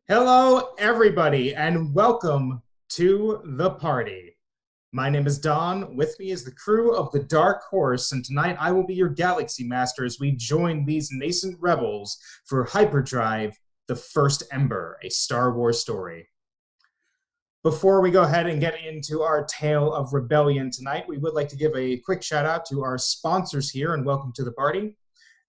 Hello, everybody, and welcome to the party. My name is Don. With me is the crew of the Dark Horse, and tonight I will be your Galaxy Master as we join these nascent rebels for Hyperdrive, The First Ember, a Star Wars story. Before we go ahead and get into our tale of rebellion tonight, we would like to give a quick shout out to our sponsors here and welcome to the party.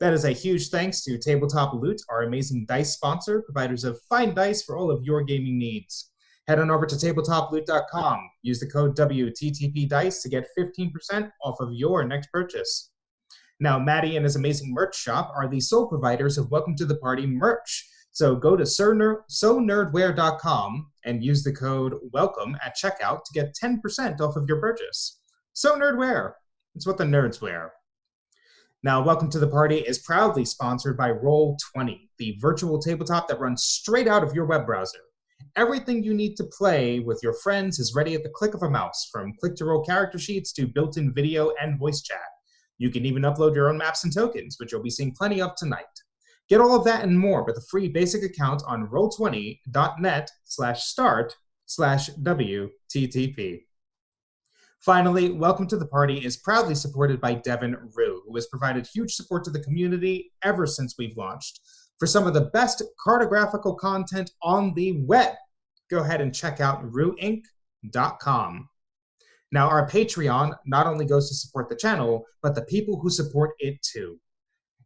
That is a huge thanks to Tabletop Loot, our amazing dice sponsor, providers of fine dice for all of your gaming needs. Head on over to tabletoploot.com. Use the code WTTPDICE to get 15% off of your next purchase. Now, Maddie and his amazing merch shop are the sole providers of Welcome to the Party merch. So go to sonerdwear.com and use the code WELCOME at checkout to get 10% off of your purchase. So Nerdwear, it's what the nerds wear. Now, Welcome to the Party is proudly sponsored by Roll20, the virtual tabletop that runs straight out of your web browser. Everything you need to play with your friends is ready at the click of a mouse, from click-to-roll character sheets to built-in video and voice chat. You can even upload your own maps and tokens, which you'll be seeing plenty of tonight. Get all of that and more with a free basic account on roll20.net/start/WTTP. Finally, Welcome to the Party is proudly supported by Devin Rue, who has provided huge support to the community ever since we've launched. For some of the best cartographical content on the web, go ahead and check out rueinc.com. Now, our Patreon not only goes to support the channel, but the people who support it too.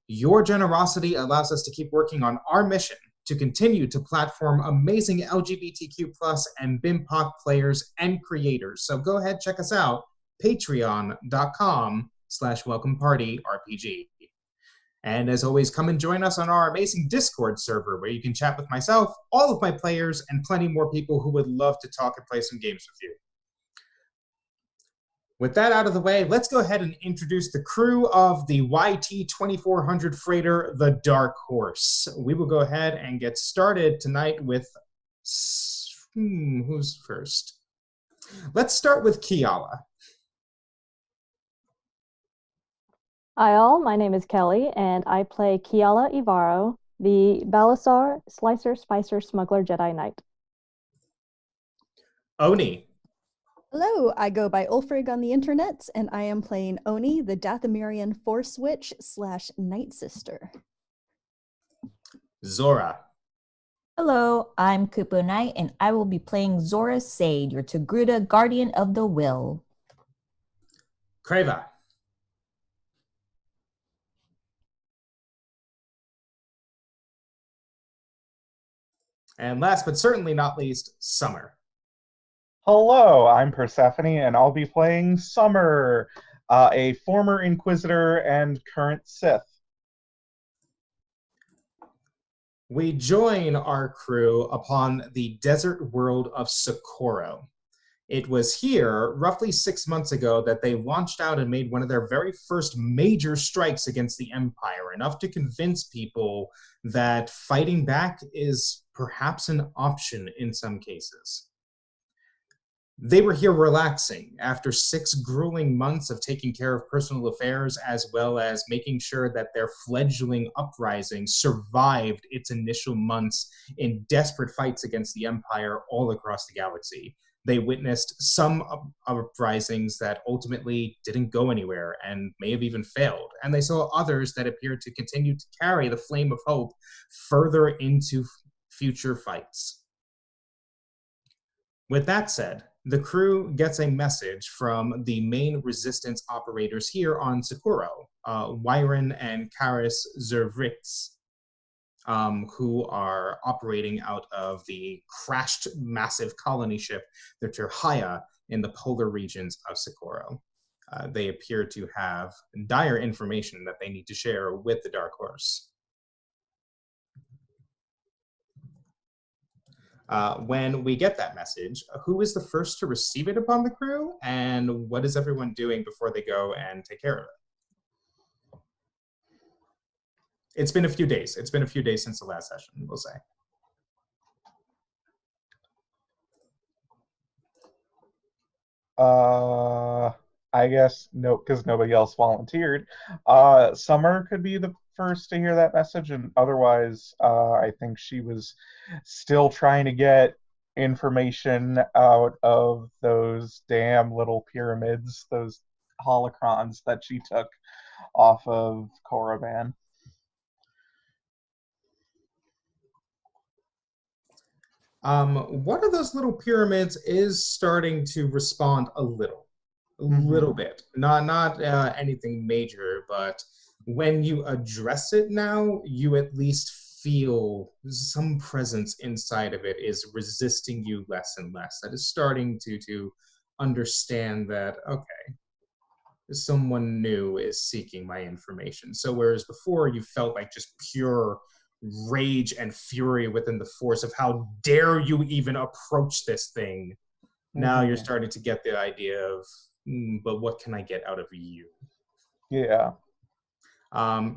Your generosity allows us to keep working on our mission to continue to platform amazing LGBTQ+ and BIMPOC players and creators. So go ahead, check us out, patreon.com/welcomepartyrpg. And as always, come and join us on our amazing Discord server where you can chat with myself, all of my players, and plenty more people who would love to talk and play some games with you. With that out of the way, let's go ahead and introduce the crew of the YT-2400 freighter, the Dark Horse. We will go ahead and get started tonight with... who's first? Let's start with Kiala. Hi all, my name is Kelly, and I play Kiala Ivaro, the Balasar Slicer Spicer Smuggler Jedi Knight. Oni. Hello, I go by Ulfrig on the internet, and I am playing Oni, the Dathomirian Force Witch / Night Sister. Zora. Hello, I'm Kupo Knight, and I will be playing Zora Sade, your Togruta Guardian of the Will. Creva. And last but certainly not least, Summer. Hello, I'm Persephone, and I'll be playing Summer, a former Inquisitor and current Sith. We join our crew upon the desert world of Socorro. It was here, roughly 6 months ago, that they launched out and made one of their very first major strikes against the Empire, enough to convince people that fighting back is perhaps an option in some cases. They were here relaxing after 6 grueling months of taking care of personal affairs, as well as making sure that their fledgling uprising survived its initial months in desperate fights against the Empire all across the galaxy. They witnessed some uprisings that ultimately didn't go anywhere and may have even failed. And they saw others that appeared to continue to carry the flame of hope further into future fights. With that said, the crew gets a message from the main resistance operators here on Socorro, Wyron and Karis Zervrix, who are operating out of the crashed massive colony ship, the Terhaya, in the polar regions of Socorro. They appear to have dire information that they need to share with the Dark Horse. When we get that message, who is the first to receive it upon the crew, and what is everyone doing before they go and take care of it? It's been a few days. It's been a few days since the last session, we'll say. I guess no, because nobody else volunteered. Summer could be the first to hear that message, and otherwise, I think she was still trying to get information out of those damn little pyramids, those holocrons that she took off of Korriban. One of those little pyramids is starting to respond a little bit. Not anything major, but when you address it now, you at least feel some presence inside of it is resisting you less and less. That is starting to understand that, okay, someone new is seeking my information. So whereas before you felt like just pure rage and fury within the force of how dare you even approach this thing, now you're starting to get the idea of, but what can I get out of you? Yeah.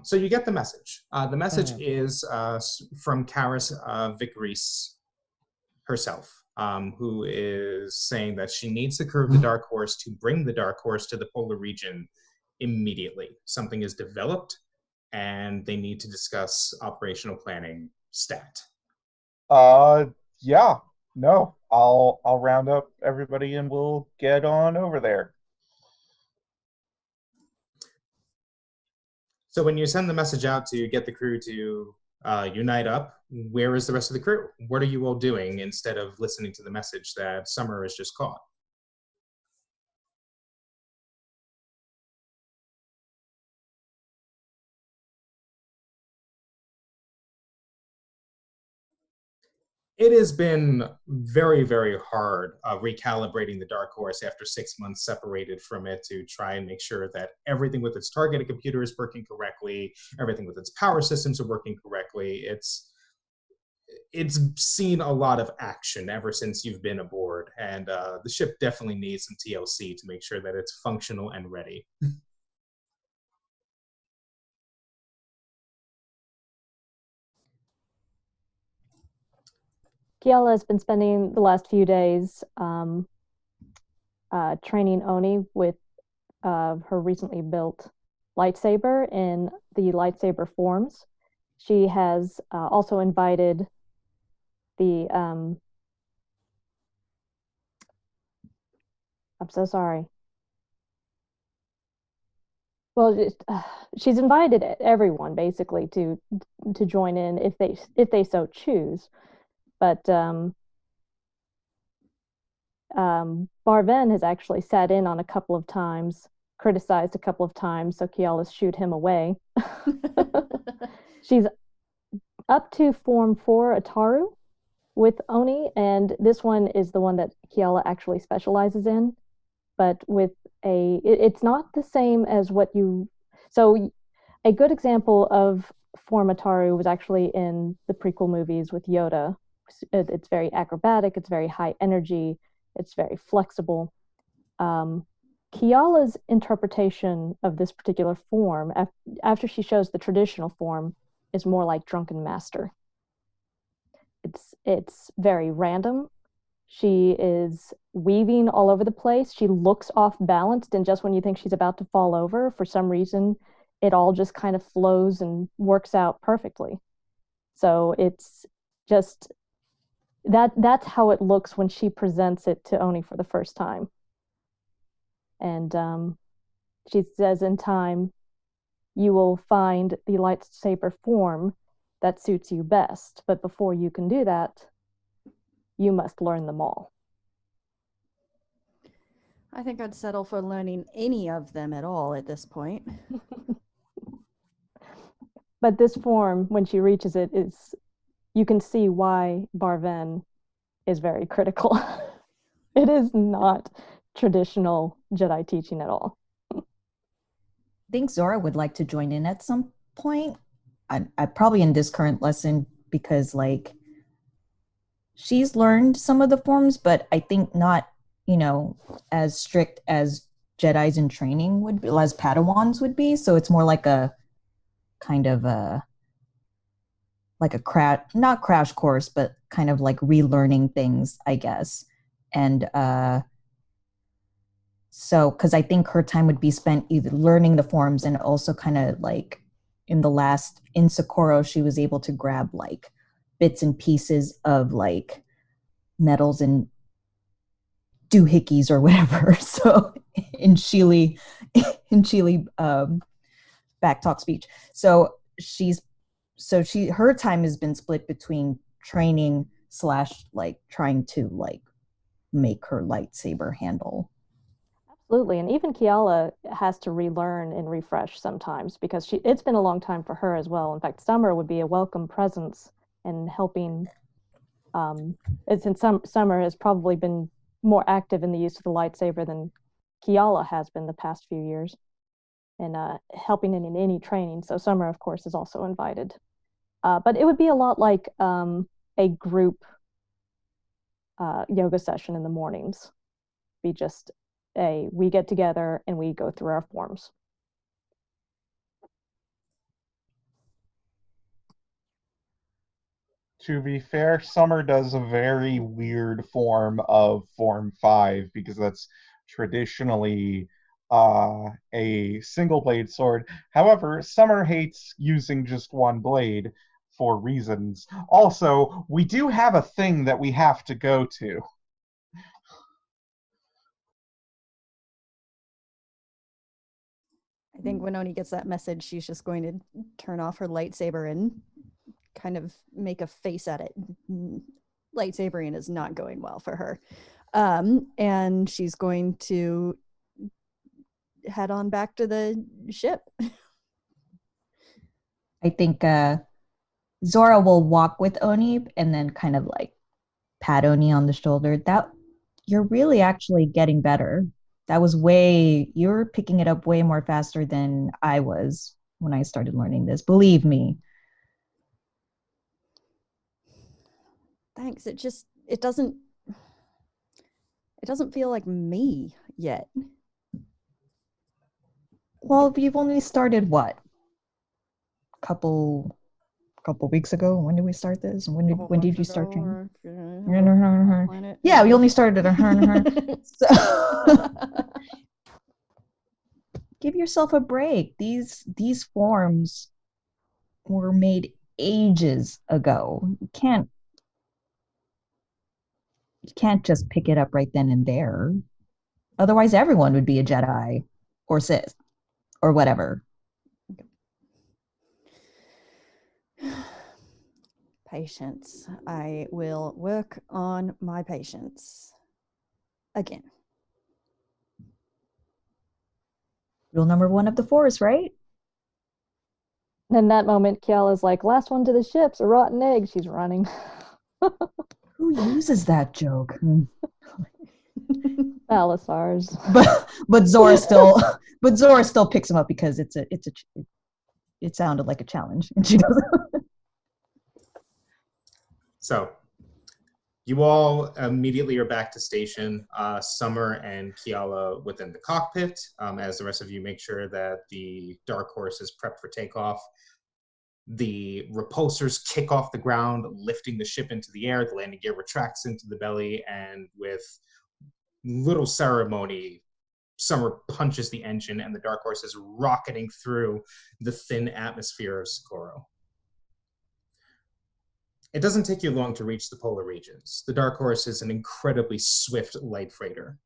So you get the message. The message is from Karis Vicris herself, who is saying that she needs the crew of the Dark Horse to bring the Dark Horse to the polar region immediately. Something is developed, and they need to discuss operational planning stat. Yeah. No, I'll round up everybody and we'll get on over there. So when you send the message out to get the crew to unite up, where is the rest of the crew? What are you all doing instead of listening to the message that Summer has just caught? It has been very, very hard recalibrating the Dark Horse after 6 months separated from it to try and make sure that everything with its targeted computer is working correctly, everything with its power systems are working correctly. It's seen a lot of action ever since you've been aboard, and the ship definitely needs some TLC to make sure that it's functional and ready. Kiala has been spending the last few days training Oni with her recently built lightsaber in the lightsaber forms. She has also invited the I'm so sorry. Well, she's invited everyone basically to join in if they so choose. But Barven has actually sat in on a couple of times, criticized a couple of times, so Kiala's shooed him away. She's up to Form 4 Ataru with Oni, and this one is the one that Kiala actually specializes in. But with it's not the same as what you. So, a good example of Form Ataru was actually in the prequel movies with Yoda. It's very acrobatic, it's very high energy, it's very flexible. Kiala's interpretation of this particular form, after she shows the traditional form, is more like Drunken Master. It's very random. She is weaving all over the place. She looks off balanced, and just when you think she's about to fall over, for some reason, it all just kind of flows and works out perfectly. So it's just that's how it looks when she presents it to Oni for the first time. And she says, in time, you will find the lightsaber form that suits you best. But before you can do that, you must learn them all. I think I'd settle for learning any of them at all at this point. But this form, when she reaches it, is you can see why Barven is very critical. It is not traditional Jedi teaching at all. I think Zora would like to join in at some point. I probably in this current lesson, because like she's learned some of the forms, but I think not, as strict as Jedis in training would be, as Padawans would be. So it's more like a kind of not crash course, but kind of like relearning things, I guess. And so, because I think her time would be spent either learning the forms and also kind of like in Socorro, she was able to grab like bits and pieces of like metals and doohickeys or whatever. So in Chile backtalk speech. So her time has been split between training / like trying to like make her lightsaber handle. Absolutely. And even Kiala has to relearn and refresh sometimes, because it's been a long time for her as well. In fact, Summer would be a welcome presence in helping. Since Summer has probably been more active in the use of the lightsaber than Kiala has been the past few years, and helping in any training. So Summer, of course, is also invited. But it would be a lot like a group yoga session in the mornings. Be just we get together and we go through our forms. To be fair, Summer does a very weird form of Form 5 because that's traditionally a single blade sword. However, Summer hates using just one blade for reasons. Also, we do have a thing that we have to go to. I think when Oni gets that message, she's just going to turn off her lightsaber and kind of make a face at it. Lightsabering is not going well for her. And she's going to head on back to the ship. I think Zora will walk with Oni and then kind of like pat Oni on the shoulder. That you're really actually getting better. You're picking it up way more faster than I was when I started learning this. Believe me. Thanks. It doesn't feel like me yet. Well, you've only started what? Couple weeks ago. When did we start this? When did you start training? Yeah, we only started at her. So give yourself a break. These forms were made ages ago. You can't just pick it up right then and there. Otherwise, everyone would be a Jedi or Sith or whatever. Patience. I will work on my patience again. Rule number 1 of the Force, right? In that moment, Kiala's like, last one to the ship's a rotten egg. She's running. Who uses that joke? Balasars. But Zora still picks him up because it sounded like a challenge, and she doesn't. So you all immediately are back to station. Summer and Kiala within the cockpit, as the rest of you make sure that the Dark Horse is prepped for takeoff. The repulsors kick off the ground, lifting the ship into the air. The landing gear retracts into the belly, and with little ceremony, Summer punches the engine, and the Dark Horse is rocketing through the thin atmosphere of Socorro. It doesn't take you long to reach the polar regions. The Dark Horse is an incredibly swift light freighter.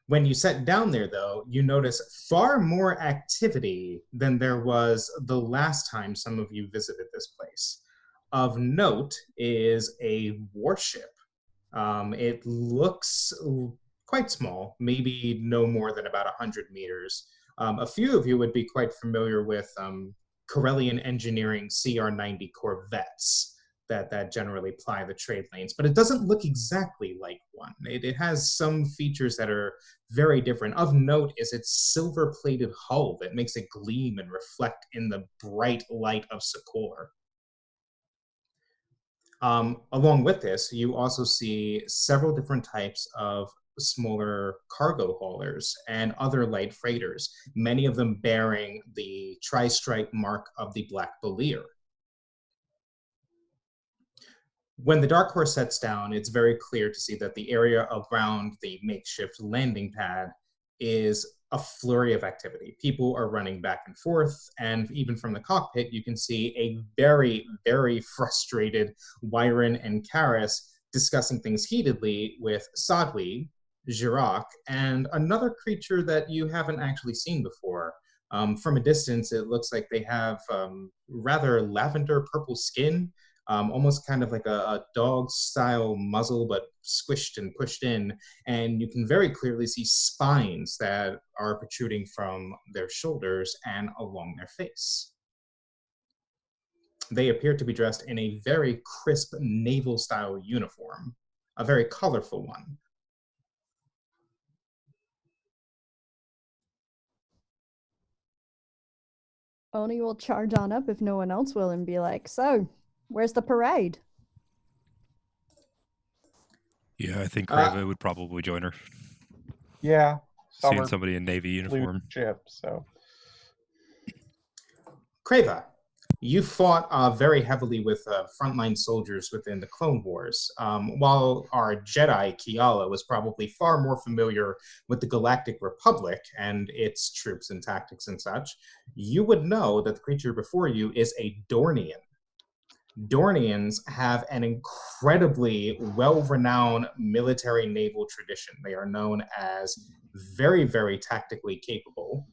When you set down there, though, you notice far more activity than there was the last time some of you visited this place. Of note is a warship. It looks quite small, maybe no more than about 100 meters. A few of you would be quite familiar with Corellian Engineering CR-90 Corvettes that generally ply the trade lanes, but it doesn't look exactly like one. It has some features that are very different. Of note is its silver-plated hull that makes it gleam and reflect in the bright light of Socorro. Along with this, you also see several different types of smaller cargo haulers and other light freighters, many of them bearing the tri-stripe mark of the Black Belier. When the Dark Horse sets down, it's very clear to see that the area around the makeshift landing pad is a flurry of activity. People are running back and forth, and even from the cockpit, you can see a very, very frustrated Wyron and Karis discussing things heatedly with Sadli, Jirac, and another creature that you haven't actually seen before. From a distance, it looks like they have rather lavender purple skin, almost kind of like a dog-style muzzle, but squished and pushed in. And you can very clearly see spines that are protruding from their shoulders and along their face. They appear to be dressed in a very crisp naval-style uniform, a very colorful one. Oni will charge on up if no one else will and be like, so, where's the parade? Yeah, I think Crava would probably join her. Yeah. Seeing somebody in Navy uniform. Ship, so. Crava, you fought very heavily with frontline soldiers within the Clone Wars, while our Jedi, Kiala, was probably far more familiar with the Galactic Republic and its troops and tactics and such. You would know that the creature before you is a Dornian. Dornians have an incredibly well-renowned military naval tradition. They are known as very, very tactically capable,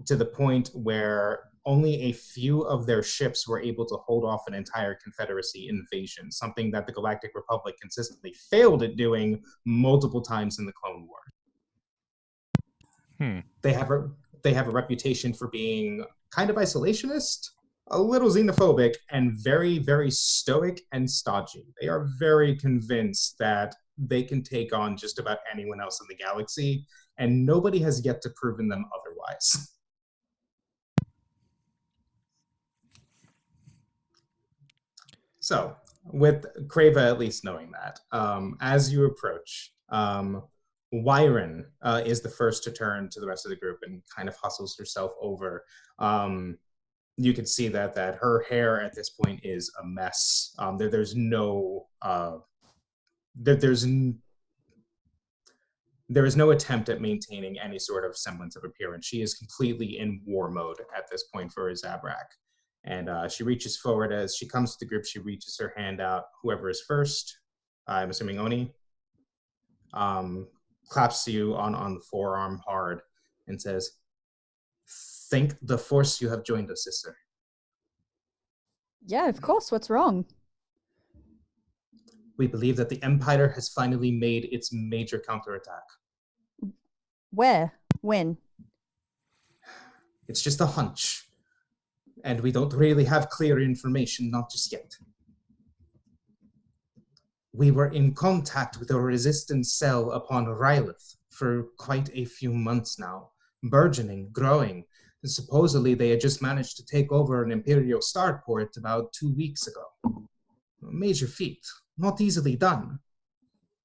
to the point where only a few of their ships were able to hold off an entire Confederacy invasion, something that the Galactic Republic consistently failed at doing multiple times in the Clone War. They have a reputation for being kind of isolationist, a little xenophobic, and very, very stoic and stodgy. They are very convinced that they can take on just about anyone else in the galaxy, and nobody has yet to prove them otherwise. So, with Crava at least knowing that, as you approach, Wyron is the first to turn to the rest of the group and kind of hustles herself over. You can see that her hair at this point is a mess. There's no attempt at maintaining any sort of semblance of appearance. She is completely in war mode at this point for Zabrak. And she reaches forward. As she comes to the group, she reaches her hand out. Whoever is first, I'm assuming Oni, claps you on the forearm hard and says, "Thank the Force you have joined us, sister." Yeah, of course. What's wrong? We believe that the Empire has finally made its major counterattack. Where? When? It's just a hunch. And we don't really have clear information, not just yet. We were in contact with a resistance cell upon Rylith for quite a few months now, burgeoning, growing. And supposedly they had just managed to take over an Imperial starport about 2 weeks ago. A major feat, not easily done.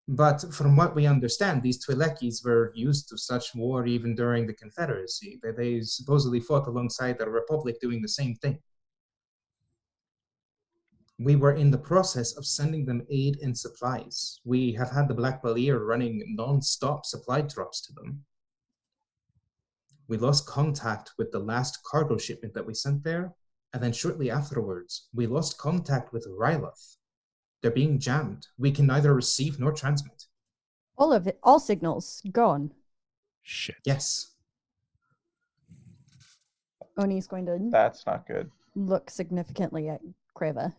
But from what we understand, these Twi'lekis were used to such war even during the Confederacy. They supposedly fought alongside the Republic doing the same thing. We were in the process of sending them aid and supplies. We have had the Black Balier running non-stop supply drops to them. We lost contact with the last cargo shipment that we sent there, and then shortly afterwards, we lost contact with Ryloth. They're being jammed. We can neither receive nor transmit. All of it, all signals gone. Shit. Yes. Oni's going to That's not good. look significantly at Creva.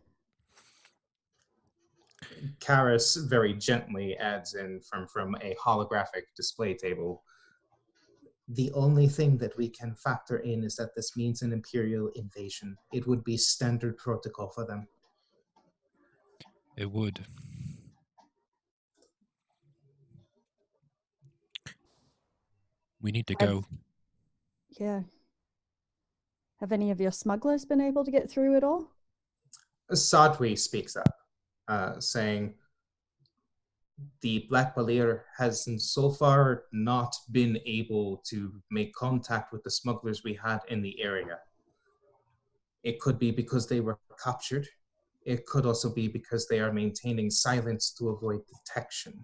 Karis very gently adds in from a holographic display table. The only thing that we can factor in is that this means an Imperial invasion. It would be standard protocol for them. It would. We need to go. Yeah. Have any of your smugglers been able to get through at all? Sadwi speaks up, saying, the Black Balier has so far not been able to make contact with the smugglers we had in the area. It could be because they were captured. It could also be because they are maintaining silence to avoid detection.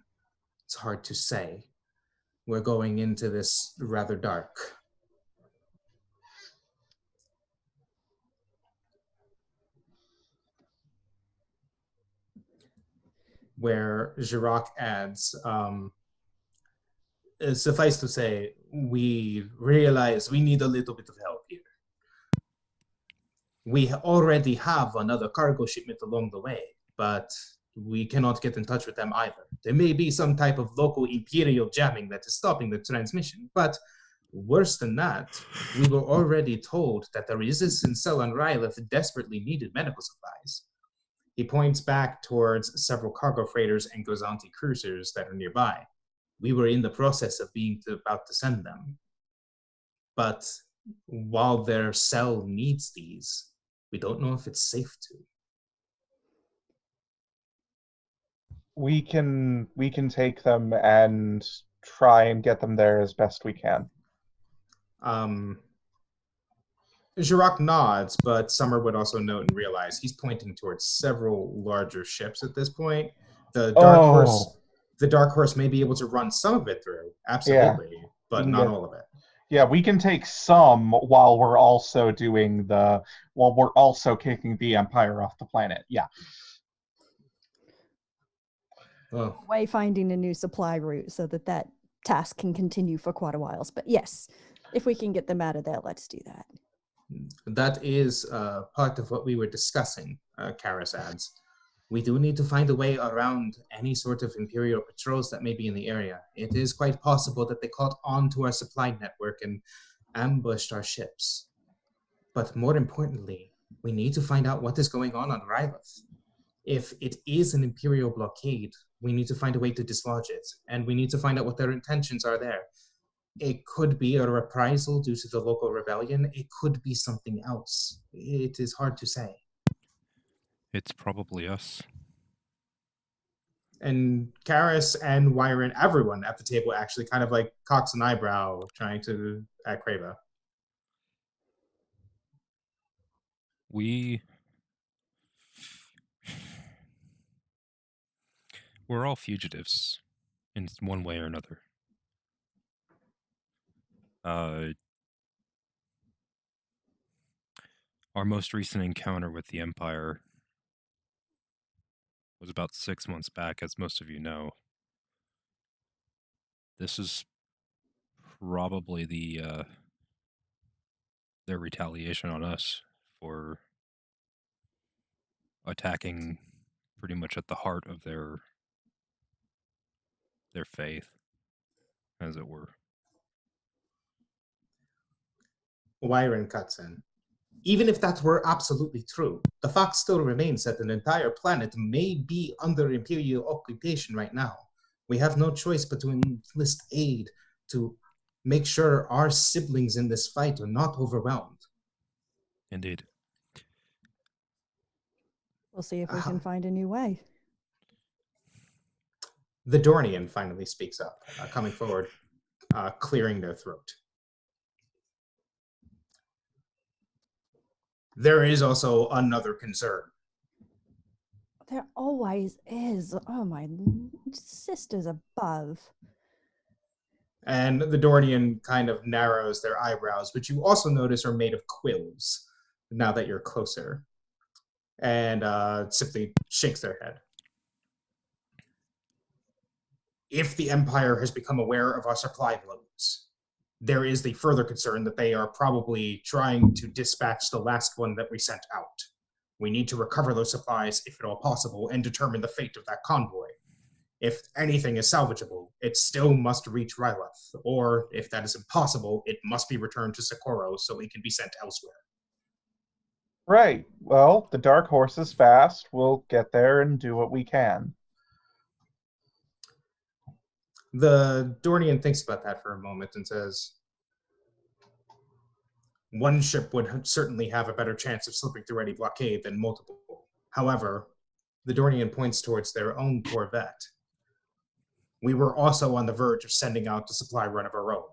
It's hard to say. We're going into this rather dark. Where Jirac adds, suffice to say, we realize we need a little bit of help here. We already have another cargo shipment along the way, but we cannot get in touch with them either. There may be some type of local Imperial jamming that is stopping the transmission, but worse than that, we were already told that the resistance cell on Rylith desperately needed medical supplies. He points back towards several cargo freighters and Gozanti cruisers that are nearby. We were in the process of about to send them. But while their cell needs these, we don't know if it's safe to. We can take them and try and get them there as best we can. Jirac nods, but Summer would also note and realize he's pointing towards several larger ships at this point. The Dark Horse may be able to run some of it through, absolutely, yeah, but not all of it. Yeah, we can take some while we're also kicking the Empire off the planet. Yeah. Well, way finding a new supply route so that task can continue for quite a while. But yes, if we can get them out of there, let's do that. That is part of what we were discussing, Karis adds. We do need to find a way around any sort of Imperial patrols that may be in the area. It is quite possible that they caught on to our supply network and ambushed our ships. But more importantly, we need to find out what is going on Rylith. If it is an Imperial blockade, we need to find a way to dislodge it, and we need to find out what their intentions are there. It could be a reprisal due to the local rebellion. It could be something else. It is hard to say. It's probably us. And Karis and Wyron, everyone at the table actually kind of like cocks an eyebrow trying to at Creva. We're all fugitives in one way or another. Our most recent encounter with the Empire was about 6 months back, as most of you know. This is probably their retaliation on us for attacking pretty much at the heart of their faith, as it were. Wyron cuts in. Even if that were absolutely true, the fact still remains that an entire planet may be under Imperial occupation right now. We have no choice but to enlist aid to make sure our siblings in this fight are not overwhelmed. Indeed. We'll see if we can find a new way. The Dornian finally speaks up, coming forward, clearing their throat. There is also another concern. There always is. Oh, my sisters above. And the Dornian kind of narrows their eyebrows, which you also notice are made of quills now that you're closer, and simply shakes their head. If the Empire has become aware of our supply loads, there is the further concern that they are probably trying to dispatch the last one that we sent out. We need to recover those supplies, if at all possible, and determine the fate of that convoy. If anything is salvageable, it still must reach Ryleth, or if that is impossible, it must be returned to Socorro so it can be sent elsewhere. Right. Well, the Dark Horse is fast. We'll get there and do what we can. The Dornian thinks about that for a moment and says, one ship would certainly have a better chance of slipping through any blockade than multiple. However, the Dornian points towards their own corvette. We were also on the verge of sending out a supply run of our own.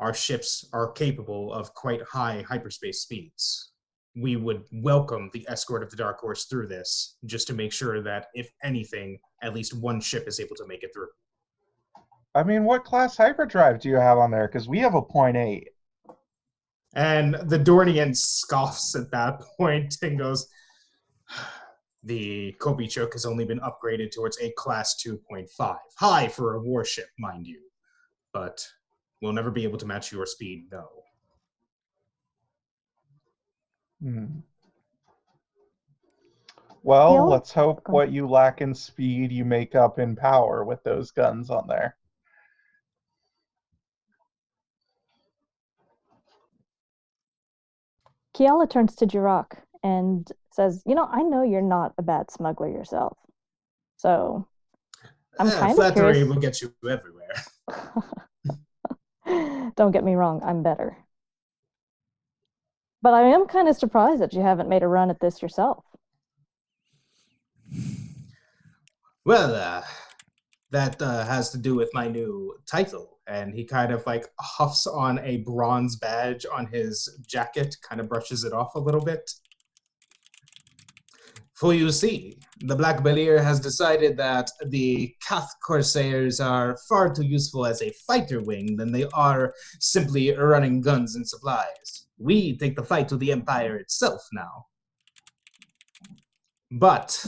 Our ships are capable of quite high hyperspace speeds. We would welcome the escort of the Dark Horse through this, just to make sure that, if anything, at least one ship is able to make it through. I mean, what class hyperdrive do you have on there? Because we have a 0.8. And the Dornian scoffs at that point and goes, the Kobichuk has only been upgraded towards a class 2.5. High for a warship, mind you. But we'll never be able to match your speed, no. Well, Yeah. let's hope Okay. what you lack in speed you make up in power with those guns on there. Kiala turns to Jirok and says, I know you're not a bad smuggler yourself. So I'm kind of flattery curious. will get you everywhere. Don't get me wrong, I'm better. But I am kind of surprised that you haven't made a run at this yourself. Well, that has to do with my new title. And he kind of like huffs on a bronze badge on his jacket, kind of brushes it off a little bit. For you see, the Black Belier has decided that the Kath Corsairs are far too useful as a fighter wing than they are simply running guns and supplies. We take the fight to the Empire itself now. But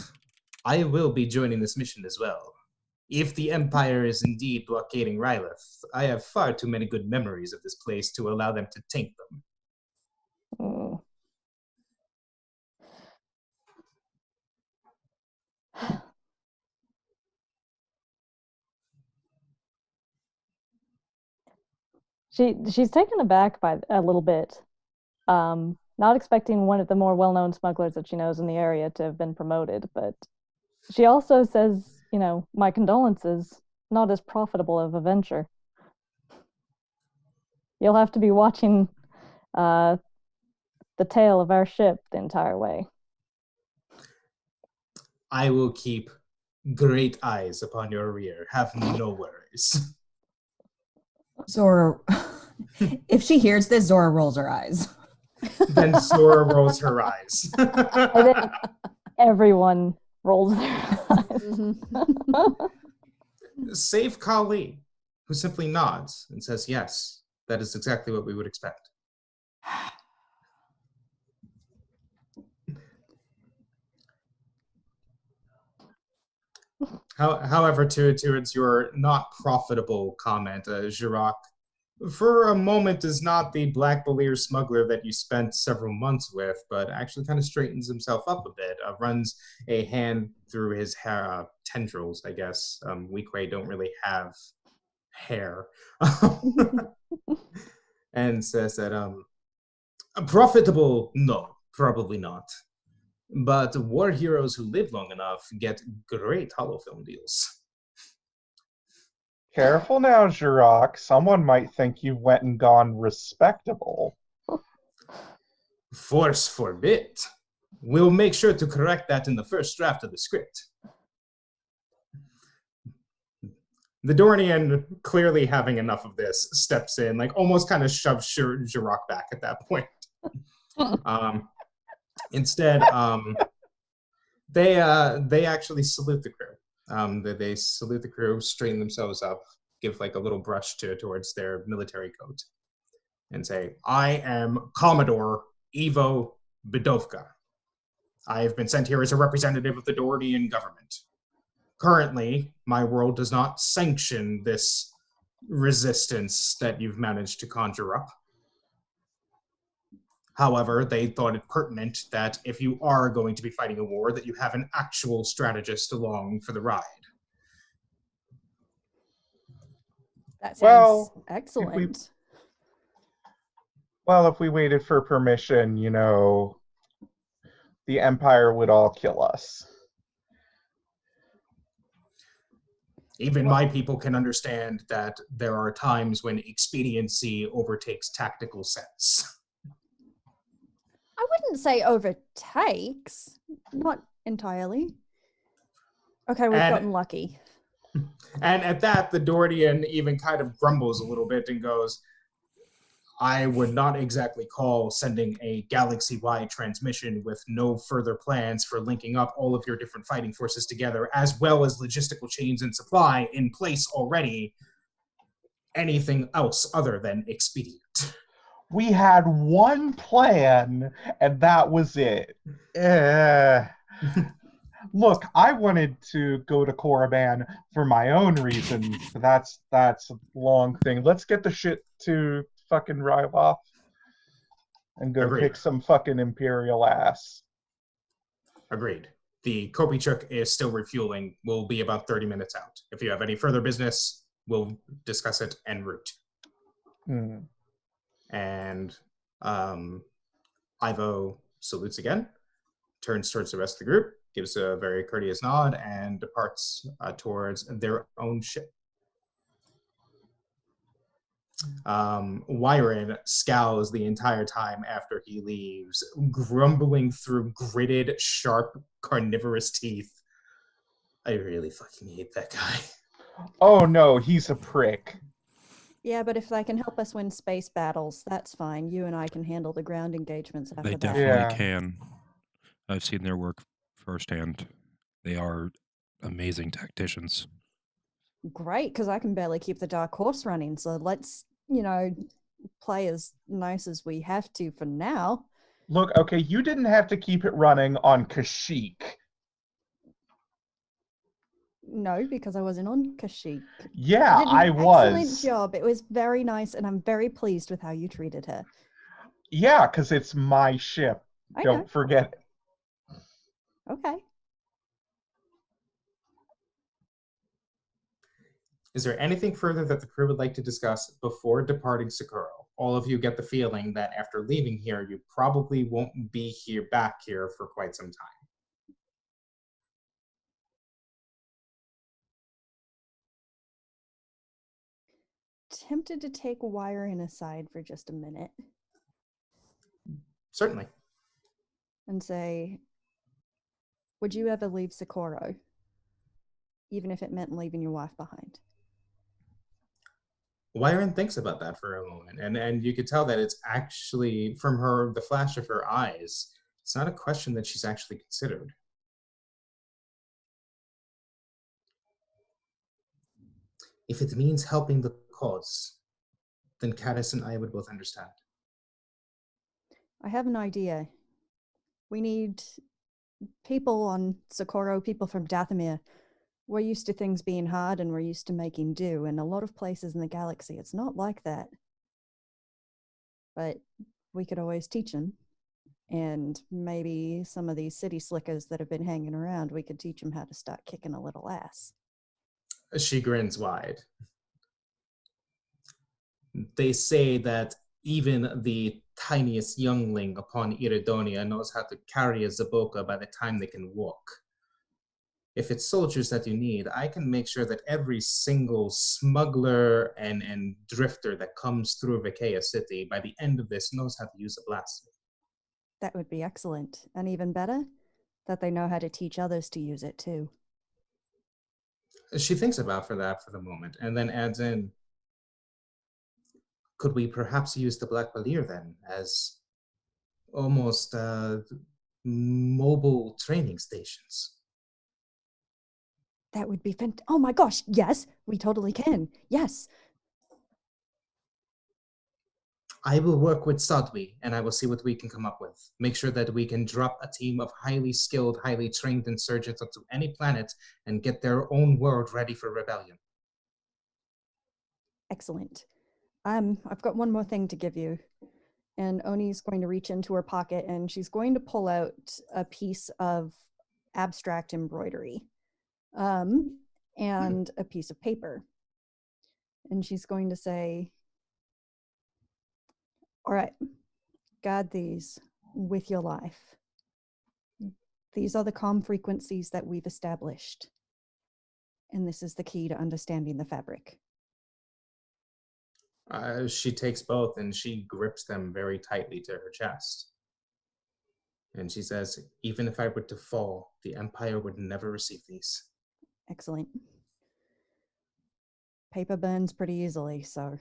I will be joining this mission as well. If the Empire is indeed blockading Ryleth, I have far too many good memories of this place to allow them to taint them. Mm. She's taken aback by a little bit, not expecting one of the more well-known smugglers that she knows in the area to have been promoted, but she also says, my condolences, not as profitable of a venture. You'll have to be watching the tail of our ship the entire way. I will keep great eyes upon your rear. Have no worries. Zora, if she hears this, Zora rolls her eyes. Then Sora rolls her eyes. And then everyone rolls their eyes. Save Kali, who simply nods and says, yes, that is exactly what we would expect. However, towards your not profitable comment, Jirok, for a moment is not the Black Belier smuggler that you spent several months with, but actually kind of straightens himself up a bit, runs a hand through his hair, tendrils, I guess. Weequay don't really have hair. And says that, profitable, no, probably not. But war heroes who live long enough get great holofilm deals. Careful now, Jirok. Someone might think you went and gone respectable. Force forbid. We'll make sure to correct that in the first draft of the script. The Dornian, clearly having enough of this, steps in, like almost kind of shoves Jirok back at that point. Instead, They actually salute the crew. They salute the crew, straighten themselves up, give like a little brush towards their military coat, and say, "I am Commodore Ivo Bedovka. I have been sent here as a representative of the Dorian government. Currently, my world does not sanction this resistance that you've managed to conjure up. However, they thought it pertinent that if you are going to be fighting a war, that you have an actual strategist along for the ride." That sounds Well, excellent. If we waited for permission, the Empire would all kill us. Even my people can understand that there are times when expediency overtakes tactical sense. I wouldn't say overtakes. Not entirely. Okay, we've gotten lucky. And at that, the Dordian even kind of grumbles a little bit and goes, "I would not exactly call sending a galaxy-wide transmission with no further plans for linking up all of your different fighting forces together, as well as logistical chains and supply in place already, anything else other than expedient." We had one plan, and that was it. Look, I wanted to go to Korriban for my own reasons, but that's a long thing. Let's get the shit to fucking drive off and go Agreed. kick some fucking Imperial ass. Agreed. The Kopichuk is still refueling. We'll be about 30 minutes out. If you have any further business, we'll discuss it en route. And Ivo salutes again, turns towards the rest of the group, gives a very courteous nod, and departs towards their own ship. Wyron scowls the entire time after he leaves, grumbling through gritted, sharp, carnivorous teeth. I really fucking hate that guy. Oh no, he's a prick. Yeah, but if they can help us win space battles, that's fine. You and I can handle the ground engagements after They that. definitely can. I've seen their work firsthand. They are amazing tacticians. Great, because I can barely keep the Dark Horse running. So let's, play as nice as we have to for now. Look, okay, you didn't have to keep it running on Kashyyyk. No, because I wasn't on Kashyyyk. Yeah, You did I an was. excellent job. It was very nice, and I'm very pleased with how you treated her. Yeah, because it's my ship. Don't forget it. Okay. Is there anything further that the crew would like to discuss before departing Socorro? All of you get the feeling that after leaving here, you probably won't be back here for quite some time. Tempted to take Wiring aside for just a minute. Certainly. And say, would you ever leave Socorro? Even if it meant leaving your wife behind? Wyron thinks about that for a moment, and you could tell that it's actually, from the flash of her eyes, it's not a question that she's actually considered. If it means helping the cause, then Caddis and I would both understand. I have an idea. We need people on Socorro, people from Dathomir. We're used to things being hard and we're used to making do. And a lot of places in the galaxy, it's not like that. But we could always teach them. And maybe some of these city slickers that have been hanging around, we could teach them how to start kicking a little ass. She grins wide. They say that even the tiniest youngling upon Iridonia knows how to carry a Zaboka by the time they can walk. If it's soldiers that you need, I can make sure that every single smuggler and drifter that comes through Vikeya City by the end of this knows how to use a blaster. That would be excellent. And even better, that they know how to teach others to use it too. She thinks about for the moment, and then adds in, could we perhaps use the Black Valir then as almost mobile training stations. That would be oh my gosh, yes, we totally can. Yes. I will work with Sadwi, and I will see what we can come up with. Make sure that we can drop a team of highly skilled, highly trained insurgents onto any planet and get their own world ready for rebellion. Excellent. I've got one more thing to give you. And Oni's going to reach into her pocket and she's going to pull out a piece of abstract embroidery and a piece of paper. And she's going to say, all right, guard these with your life. These are the calm frequencies that we've established. And this is the key to understanding the fabric. She takes both and she grips them very tightly to her chest. And she says, even if I were to fall, the Empire would never receive these. Excellent. Paper burns pretty easily, so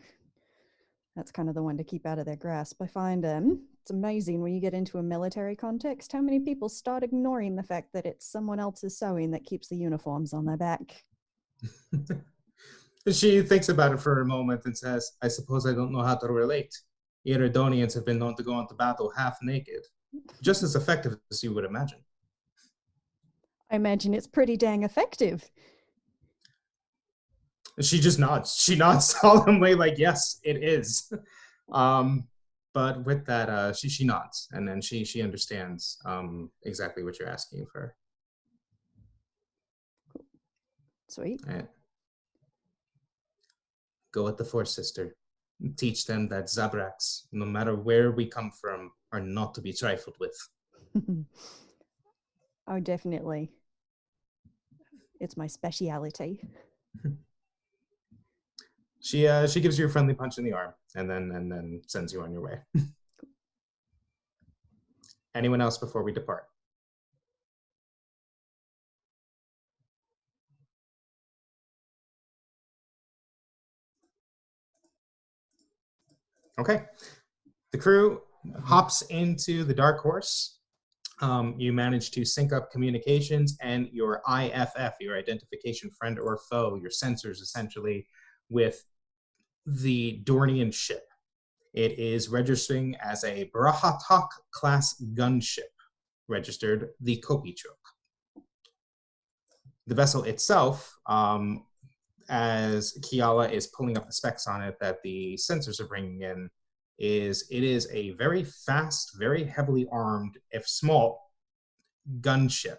that's kind of the one to keep out of their grasp. I find it's amazing when you get into a military context how many people start ignoring the fact that it's someone else's sewing that keeps the uniforms on their back. She thinks about it for a moment and says, I suppose I don't know how to relate. Iridonians have been known to go into battle half naked. Just as effective as you would imagine. I imagine it's pretty dang effective. She just nods. She nods solemnly like, yes, it is. But with that, she nods, and then she understands exactly what you're asking of her. Sweet. Right. Go with the Force, sister. Teach them that Zabraks, no matter where we come from, are not to be trifled with. Oh, definitely. It's my speciality. She gives you a friendly punch in the arm, and then sends you on your way. Anyone else before we depart? Okay. The crew hops into the Dark Horse. You manage to sync up communications and your IFF, your identification friend or foe, your sensors essentially, with the Dornian ship. It is registering as a Brahatok class gunship, registered the Kopichuk. The vessel itself, as Kiala is pulling up the specs on it that the sensors are bringing in, it is a very fast, very heavily armed, if small, gunship.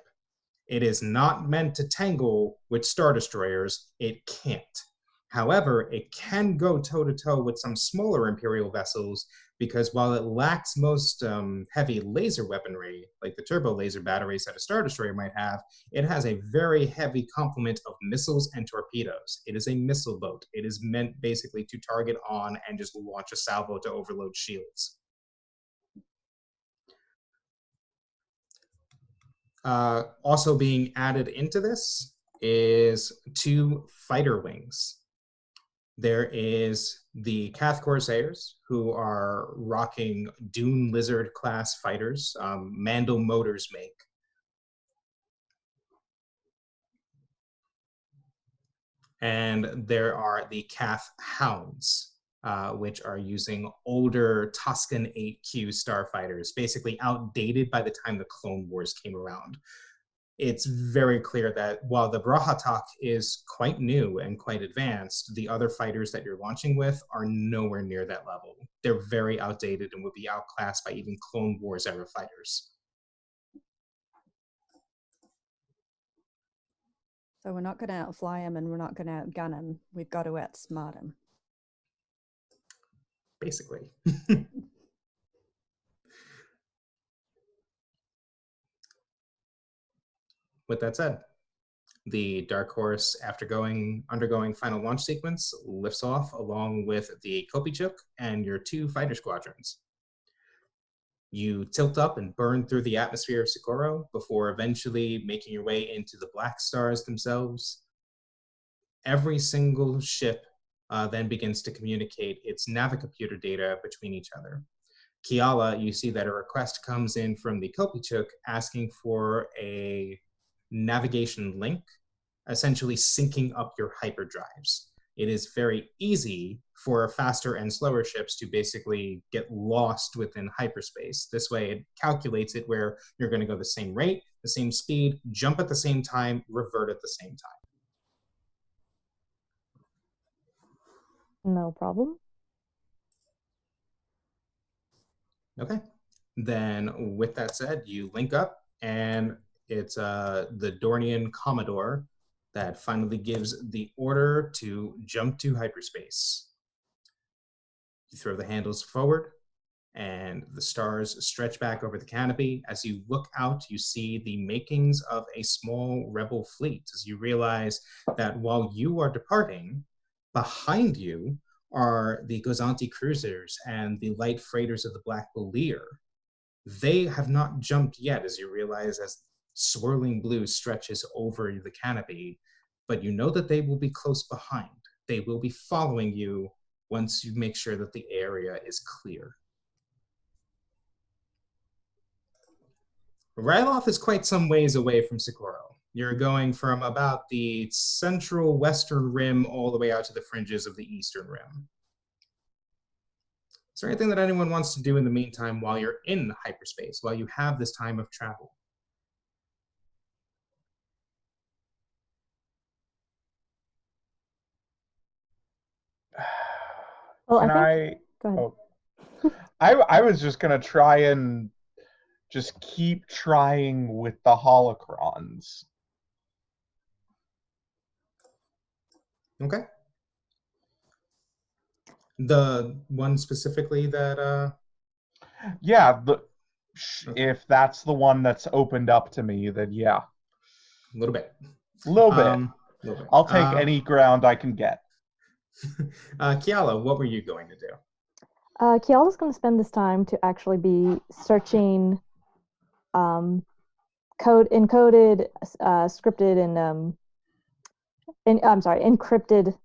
It is not meant to tangle with Star Destroyers. It can't. However, it can go toe-to-toe with some smaller Imperial vessels because while it lacks most heavy laser weaponry, like the turbo laser batteries that a Star Destroyer might have, it has a very heavy complement of missiles and torpedoes. It is a missile boat. It is meant basically to target on and just launch a salvo to overload shields. Also being added into this is 2 fighter wings. There is the Cath Corsairs, who are rocking Dune Lizard class fighters, Mandel Motors make. And there are the Cath Hounds, which are using older Tusken 8Q starfighters, basically outdated by the time the Clone Wars came around. It's very clear that while the Brahatok is quite new and quite advanced, the other fighters that you're launching with are nowhere near that level. They're very outdated and would be outclassed by even Clone Wars era fighters. So we're not going to outfly them and we're not going to outgun them. We've got to outsmart them. Basically. With that said, the Dark Horse, after undergoing final launch sequence, lifts off along with the Kopichuk and your 2 fighter squadrons. You tilt up and burn through the atmosphere of Socorro before eventually making your way into the Black Stars themselves. Every single ship then begins to communicate its navicomputer data between each other. Kiala, you see that a request comes in from the Kopichuk asking for a navigation link, essentially syncing up your hyperdrives. It is very easy for faster and slower ships to basically get lost within hyperspace. This way, it calculates it where you're going to go the same rate, the same speed, jump at the same time, revert at the same time. No problem. Okay. Then, with that said, you link up, and it's the Dornian Commodore that finally gives the order to jump to hyperspace. You throw the handles forward, and the stars stretch back over the canopy. As you look out, you see the makings of a small rebel fleet, as you realize that while you are departing, behind you are the Gozanti cruisers and the light freighters of the Black Lear. They have not jumped yet, as you realize, as swirling blue stretches over the canopy, but you know that they will be close behind. They will be following you once you make sure that the area is clear. Ryloth is quite some ways away from Socorro. You're going from about the central western rim all the way out to the fringes of the eastern rim. Is there anything that anyone wants to do in the meantime while you're in hyperspace, while you have this time of travel? Well, Can I think. Go ahead. Oh, I was just gonna try and just keep trying with the holocrons. Okay. The one specifically that Yeah, okay. if that's the one that's opened up to me, then yeah. A little bit. Little bit. Little bit. I'll take any ground I can get. Kiala, what were you going to do? Kiala's going to spend this time to actually be searching encoded, scripted, and encrypted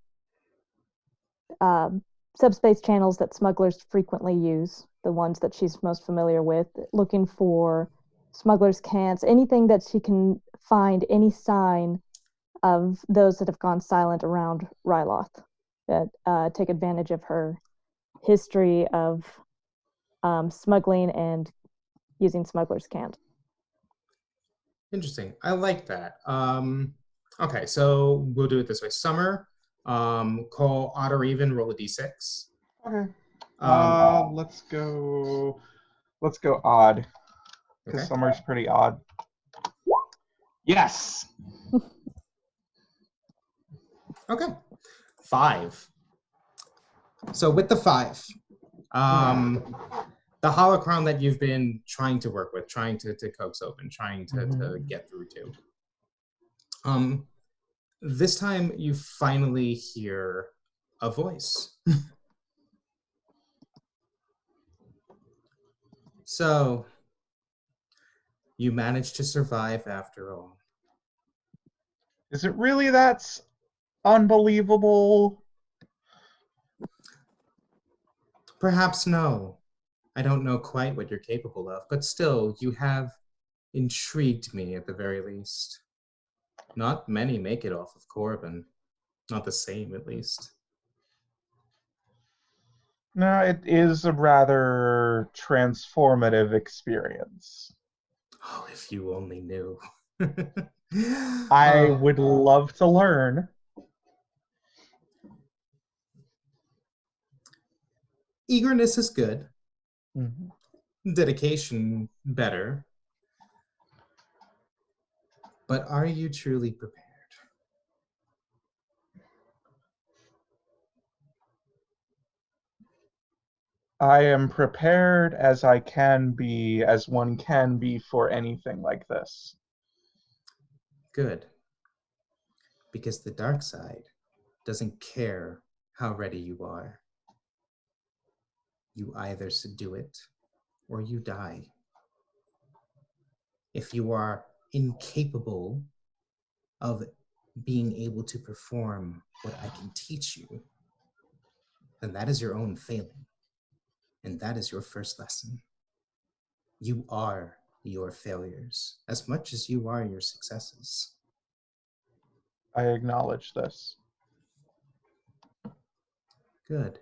subspace channels that smugglers frequently use, the ones that she's most familiar with, looking for smugglers' camps, anything that she can find, any sign of those that have gone silent around Ryloth, that take advantage of her history of smuggling and using smugglers' cant. Interesting. I like that. Okay, so we'll do it this way. Summer, call odd or even, roll a d6. Okay. Let's go odd. Because Okay. Summer's pretty odd. Yes. Okay. 5. So with the 5, the holocron that you've been trying to work with, trying to coax open, trying to get through to. This time you finally hear a voice. So, you managed to survive after all. Is it really that's unbelievable? Perhaps no. I don't know quite what you're capable of, but still, you have intrigued me at the very least. Not many make it off of Corbin. Not the same, at least. No, it is a rather transformative experience. Oh, if you only knew. I would love to learn. Eagerness is good. Mm-hmm. Dedication better. But are you truly prepared? I am prepared as I can be, as one can be for anything like this. Good. Because the dark side doesn't care how ready you are. You either subdue it or you die. If you are incapable of being able to perform what I can teach you, then that is your own failing. And that is your first lesson. You are your failures as much as you are your successes. I acknowledge this. Good.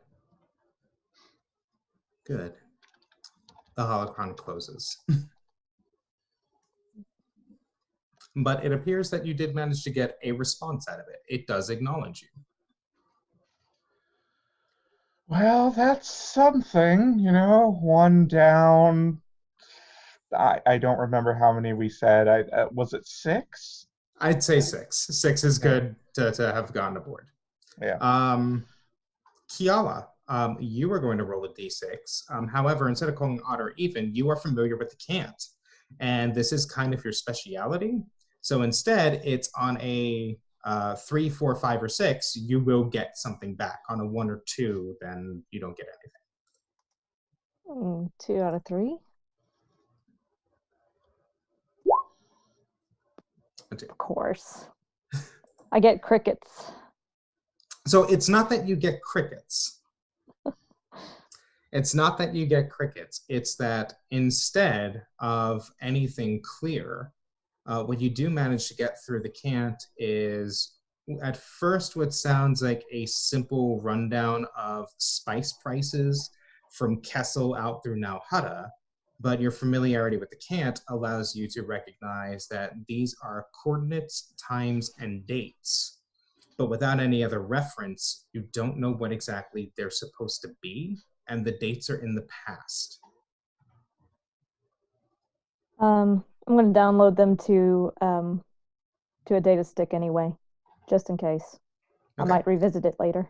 Good. The holocron closes. But it appears that you did manage to get a response out of it. It does acknowledge you. Well, that's something, one down. I don't remember how many we said. Was it 6? I'd say 6. 6 is Okay. good to have gotten aboard. Yeah. Kiala, you are going to roll a d6. However, instead of calling odd or even, you are familiar with the cant. And this is kind of your speciality. So instead, it's on a 3, 4, 5, or 6, you will get something back. On a 1 or 2, then you don't get anything. 2 out of 3. Of course. I get crickets. So it's not that you get crickets. It's not that you get crickets. It's that instead of anything clear, what you do manage to get through the cant is at first what sounds like a simple rundown of spice prices from Kessel out through Nauhada, but your familiarity with the cant allows you to recognize that these are coordinates, times, and dates. But without any other reference, you don't know what exactly they're supposed to be, and the dates are in the past. I'm going to download them to a data stick anyway, just in case. Okay. I might revisit it later.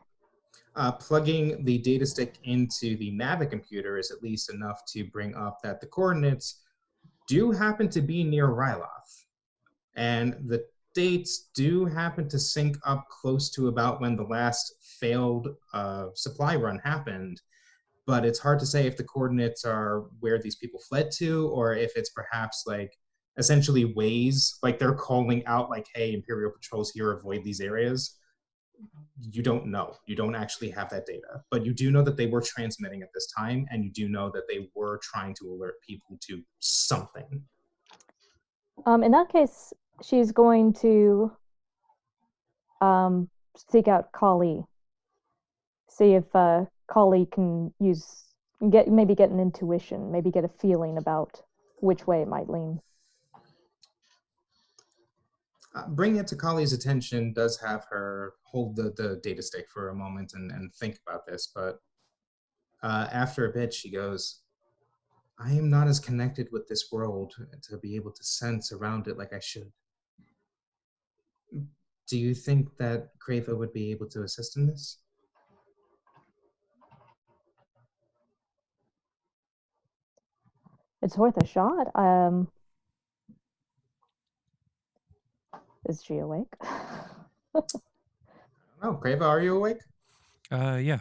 Plugging the data stick into the Navi computer is at least enough to bring up that the coordinates do happen to be near Ryloth. And the dates do happen to sync up close to about when the last failed supply run happened. But it's hard to say if the coordinates are where these people fled to, or if it's perhaps like essentially ways, like they're calling out like, hey, Imperial patrols here, avoid these areas. You don't know. You don't actually have that data. But you do know that they were transmitting at this time, and you do know that they were trying to alert people to something. In that case, she's going to seek out Kali. See if Kali can maybe get an intuition, maybe get a feeling about which way it might lean. Bringing it to Kali's attention does have her hold the data stick for a moment and think about this, but after a bit she goes, I am not as connected with this world to be able to sense around it like I should. Do you think that Crava would be able to assist in this? It's worth a shot. Is she awake? Oh, Crava, are you awake? Yeah.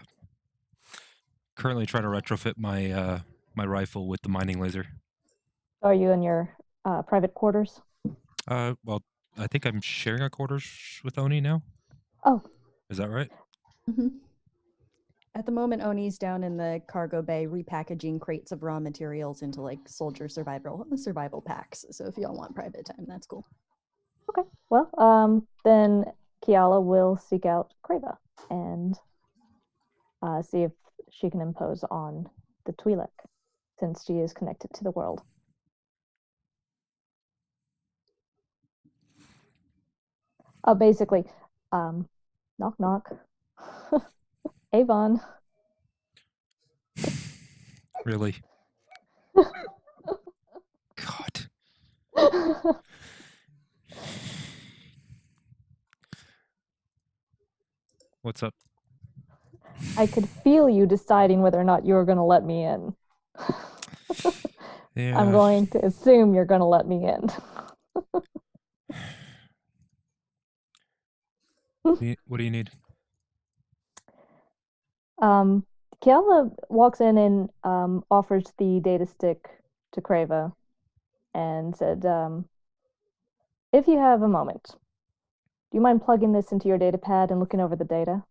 Currently trying to retrofit my my rifle with the mining laser. Are you in your private quarters? Well, I think I'm sharing our quarters with Oni now. Oh. Is that right? Mm-hmm. At the moment, Oni's down in the cargo bay repackaging crates of raw materials into like soldier survival packs. So if y'all want private time, that's cool. Okay. Well, then Kiala will seek out Crava and see if she can impose on the Twi'lek, since she is connected to the world. Basically, knock knock. Avon. Really? God. What's up? I could feel you deciding whether or not you were going to let me in. Yeah. I'm going to assume you're going to let me in. What do you need? Kiala walks in and offers the data stick to Crava and said, if you have a moment, do you mind plugging this into your data pad and looking over the data?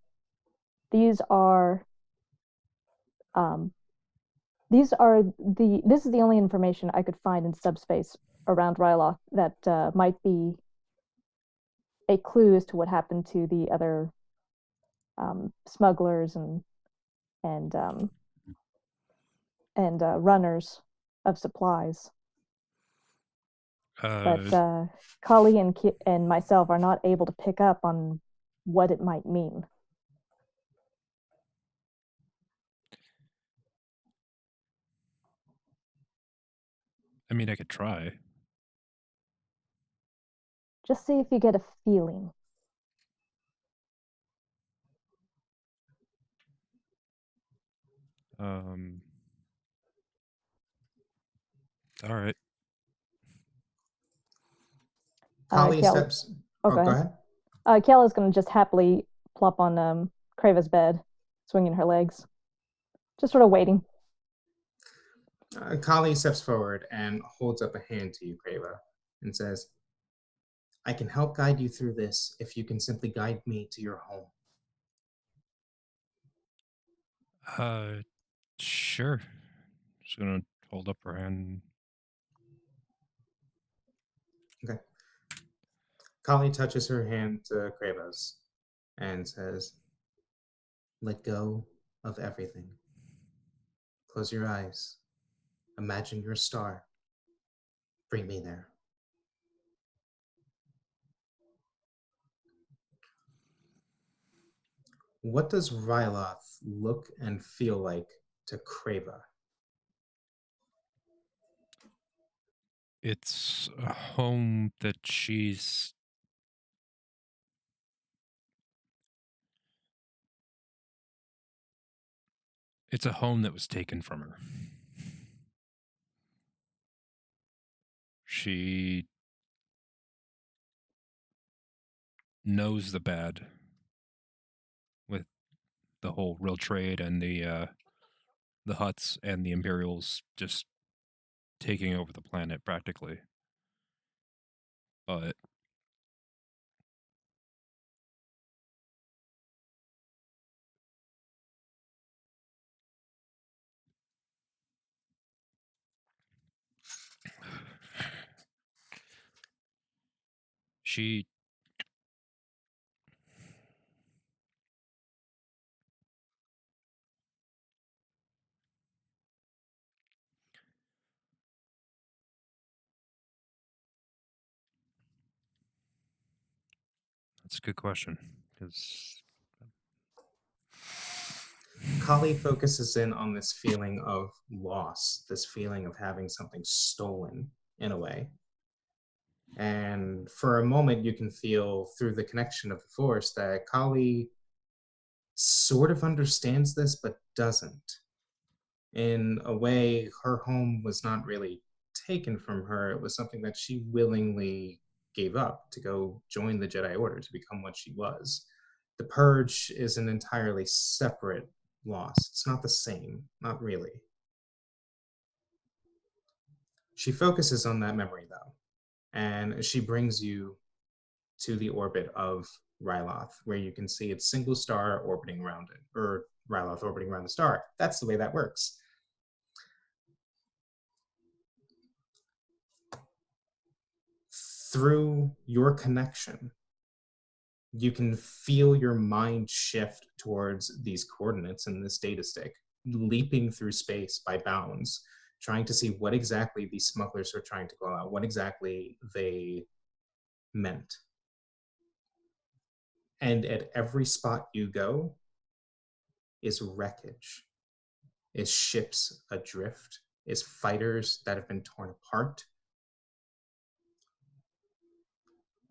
These are This is the only information I could find in subspace around Ryloth that might be a clue as to what happened to the other smugglers and runners of supplies. But Kali and myself are not able to pick up on what it might mean. I mean, I could try. Just see if you get a feeling. All right. Kali steps. Oh, go ahead. Kiala's going to just happily plop on Krava's bed, swinging her legs, just sort of waiting. Kali steps forward and holds up a hand to you, Krava, and says, I can help guide you through this if you can simply guide me to your home. Sure. Just gonna hold up her hand. Okay. Kali touches her hand to Krava's and says, let go of everything. Close your eyes. Imagine your star. Bring me there. What does Ryloth look and feel like to Krava? It's a home that she's... It's a home that was taken from her. She knows the bad with the whole real trade and the Hutts and the Imperials just taking over the planet practically. But she... That's a good question, because Kali focuses in on this feeling of loss, this feeling of having something stolen in a way. And for a moment, you can feel through the connection of the Force that Kali sort of understands this, but doesn't. In a way, her home was not really taken from her. It was something that she willingly gave up to go join the Jedi Order, to become what she was. The Purge is an entirely separate loss. It's not the same, not really. She focuses on that memory, though, and she brings you to the orbit of Ryloth, where you can see its single star orbiting around it, or Ryloth orbiting around the star. That's the way that works. Through your connection, you can feel your mind shift towards these coordinates in this data stick, leaping through space by bounds, trying to see what exactly these smugglers are trying to go out, what exactly they meant. And at every spot you go is wreckage, is ships adrift, is fighters that have been torn apart,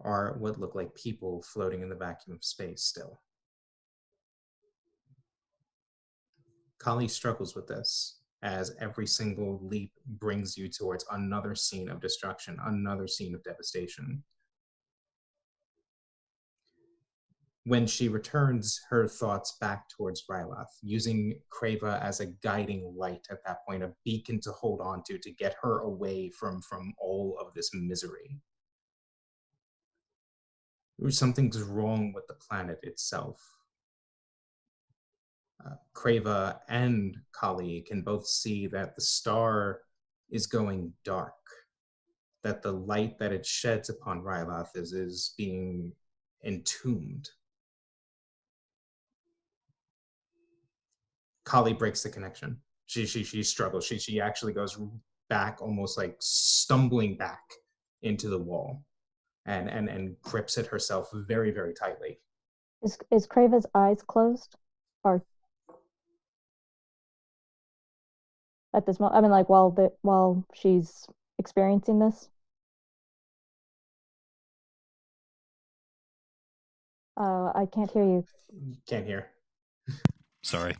are what look like people floating in the vacuum of space still. Kali struggles with this, as every single leap brings you towards another scene of destruction, another scene of devastation. When she returns her thoughts back towards Ryloth, using Krava as a guiding light at that point, a beacon to hold on to get her away from all of this misery. Something's wrong with the planet itself. Crava and Kali can both see that the star is going dark, that the light that it sheds upon Ryloth is being entombed. Kali breaks the connection. She struggles. She actually goes back, almost like stumbling back into the wall, and grips it herself very, very tightly. Is Crava's eyes closed? Or at this moment, I mean, like while she's experiencing this? I can't hear you. Can't hear. Sorry.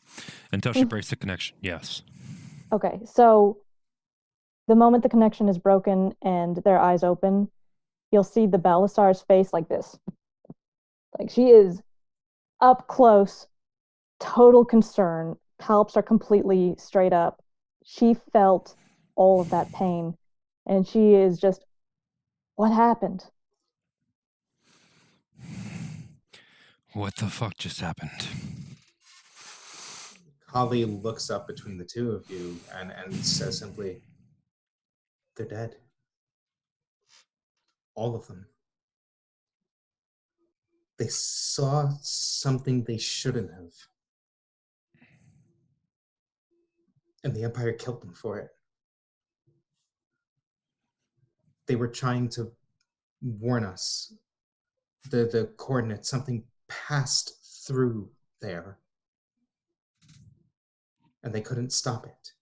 Until she breaks the connection, yes. Okay, so the moment the connection is broken and their eyes open, you'll see the Belisar's face like this. Like she is up close, total concern. Palps are completely straight up. She felt all of that pain, and she is just, what happened? What the fuck just happened? Kali looks up between the two of you and says simply, "They're dead. All of them. They saw something they shouldn't have. And the Empire killed them for it. They were trying to warn us. The coordinates, something passed through there. And they couldn't stop it."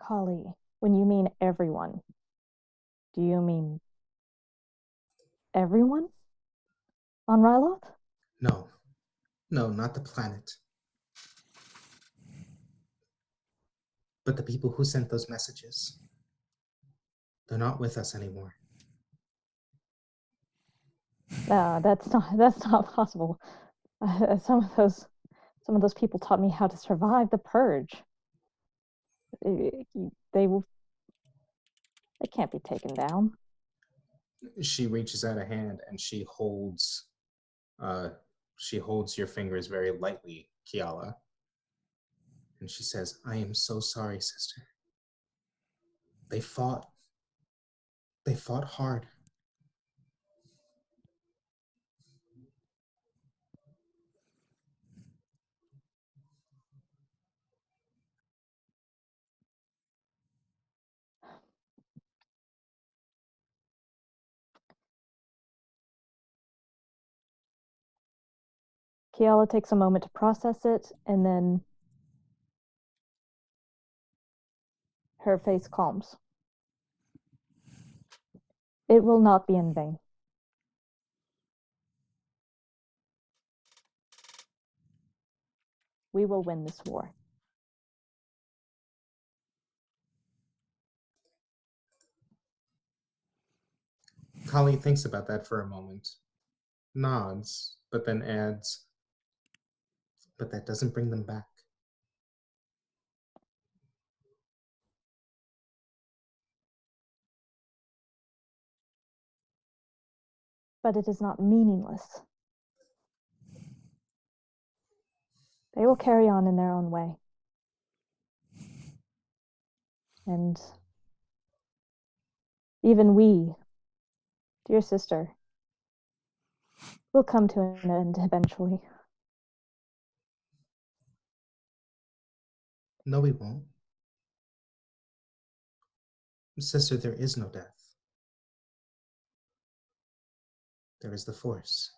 Kali, when you mean everyone, do you mean everyone on Ryloth? No, not the planet. But the people who sent those messages, they're not with us anymore. That's not possible. Some of those people taught me how to survive the purge. They can't be taken down. She reaches out a hand and she holds your fingers very lightly, Kiala. And she says, "I am so sorry, sister. They fought. They fought hard." Kiala takes a moment to process it, and then her face calms. It will not be in vain. We will win this war. Kali thinks about that for a moment, nods, but then adds, "But that doesn't bring them back." But it is not meaningless. They will carry on in their own way. And even we, dear sister, will come to an end eventually. No, we won't. Sister, there is no death. There is the Force.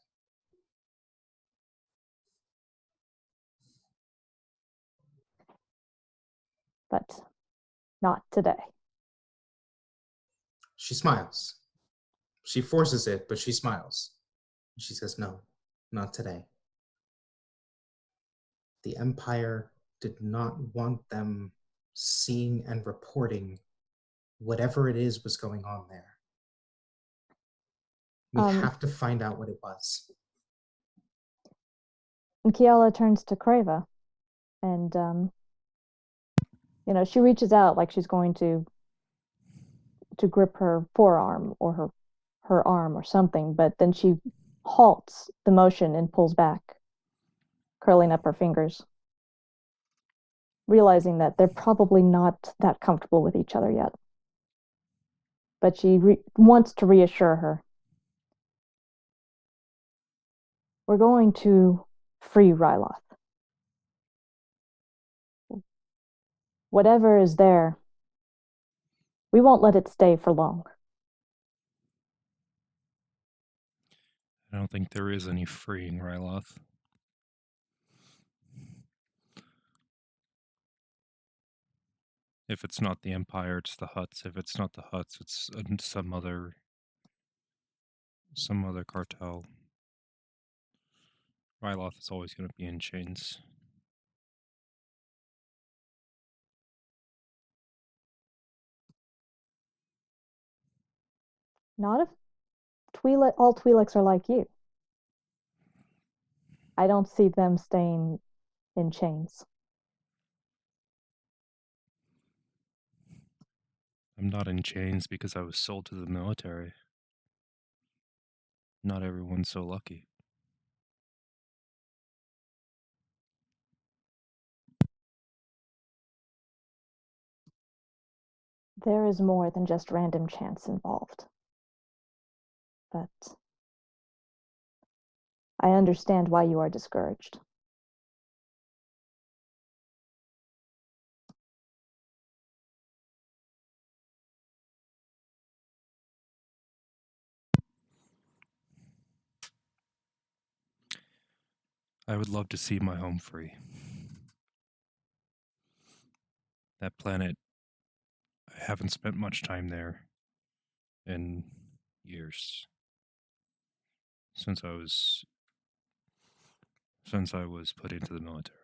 But not today. She smiles. She forces it, but she smiles. She says, "No, not today. The Empire did not want them seeing and reporting whatever it is was going on there. We have to find out what it was. And Kiala turns to Creva, and she reaches out like she's going to grip her forearm or her arm or something, but then she halts the motion and pulls back, curling up her fingers, realizing that they're probably not that comfortable with each other yet. But she wants to reassure her. We're going to free Ryloth. Whatever is there, we won't let it stay for long. I don't think there is any freeing Ryloth. If it's not the Empire, it's the Huts. If it's not the Huts, it's some other cartel. Ryloth is always going to be in chains. Not if all Twi'leks are like you. I don't see them staying in chains. I'm not in chains because I was sold to the military. Not everyone's so lucky. There is more than just random chance involved. But I understand why you are discouraged. I would love to see my home free. That planet, I haven't spent much time there in years. Since I was put into the military.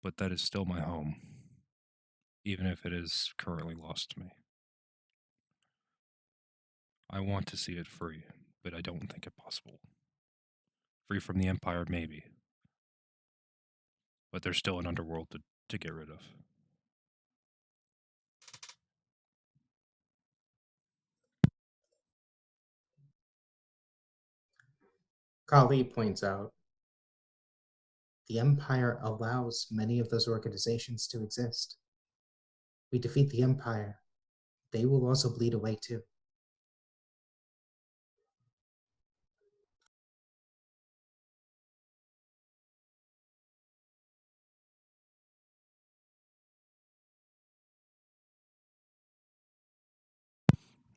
But that is still my home, even if it is currently lost to me. I want to see it free, but I don't think it possible. Free from the Empire, maybe. But there's still an underworld to get rid of. Kali points out, the Empire allows many of those organizations to exist. We defeat the Empire, they will also bleed away too.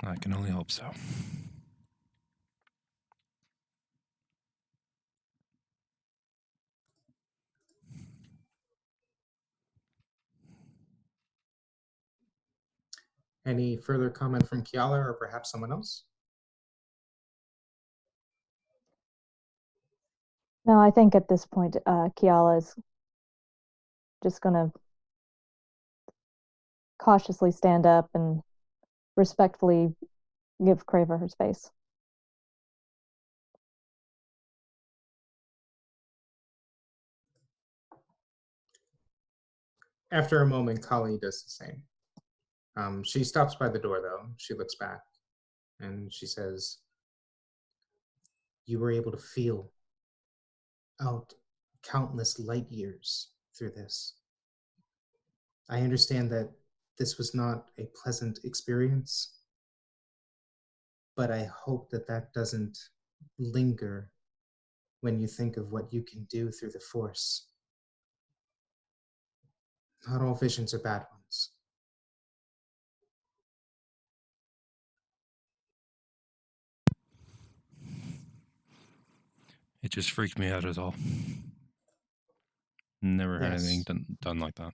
I can only hope so. Any further comment from Kiala or perhaps someone else? No, I think at this point, Kiala is just going to cautiously stand up and respectfully give Craver her space. After a moment, Kali does the same. She stops by the door, though. She looks back, and she says, you were able to feel out countless light years through this. I understand that this was not a pleasant experience, but I hope that that doesn't linger when you think of what you can do through the Force. Not all visions are bad ones. It just freaked me out as all. Never had Yes. anything done like that.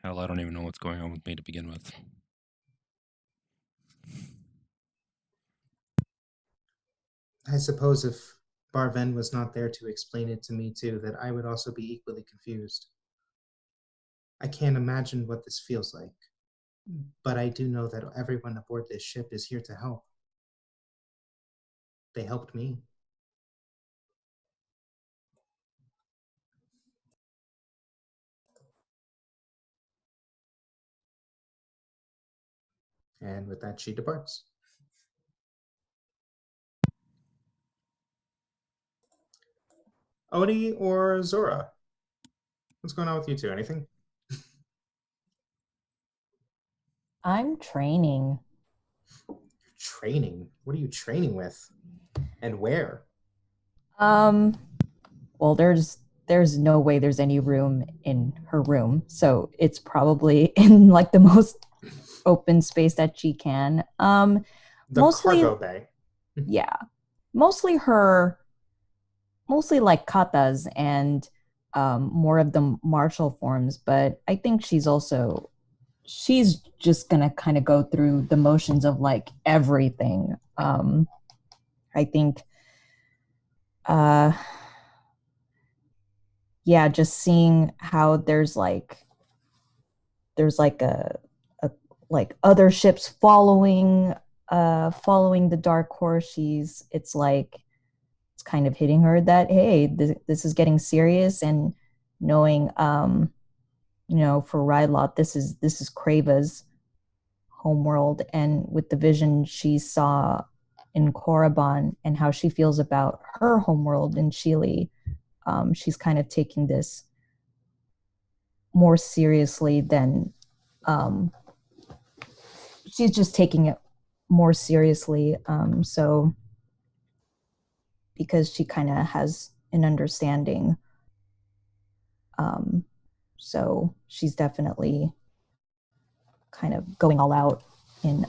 Hell, I don't even know what's going on with me to begin with. I suppose if Barven was not there to explain it to me too, that I would also be equally confused. I can't imagine what this feels like. But I do know that everyone aboard this ship is here to help. They helped me. And with that, she departs. Oni or Zora? What's going on with you two? Anything? I'm training. Training? What are you training with? And where? Well, there's no way there's any room in her room, so it's probably in like the most open space that she can. The Mostly, cargo bay. yeah, mostly like katas and more of the martial forms, but I think she's just gonna kind of go through the motions of like everything. I think yeah, just seeing how there's like a like other ships following the dark horse. It's like it's kind of hitting her that hey, this is getting serious, and knowing for Rylot, this is Krava's homeworld, and with the vision she saw in Korriban and how she feels about her homeworld in Chile, she's kind of taking this more seriously than she's just taking it more seriously. So because she kind of has an understanding, so she's definitely kind of going all out in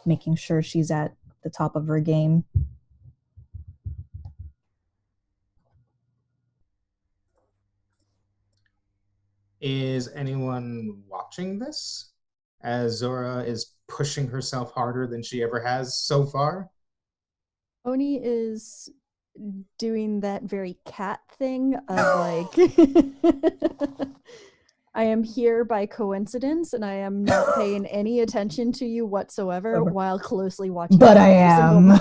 making sure she's at the top of her game. Is anyone watching this? As Zora is pushing herself harder than she ever has so far? Oni is doing that very cat thing of like I am here by coincidence and I am not paying any attention to you whatsoever while closely watching. But I am.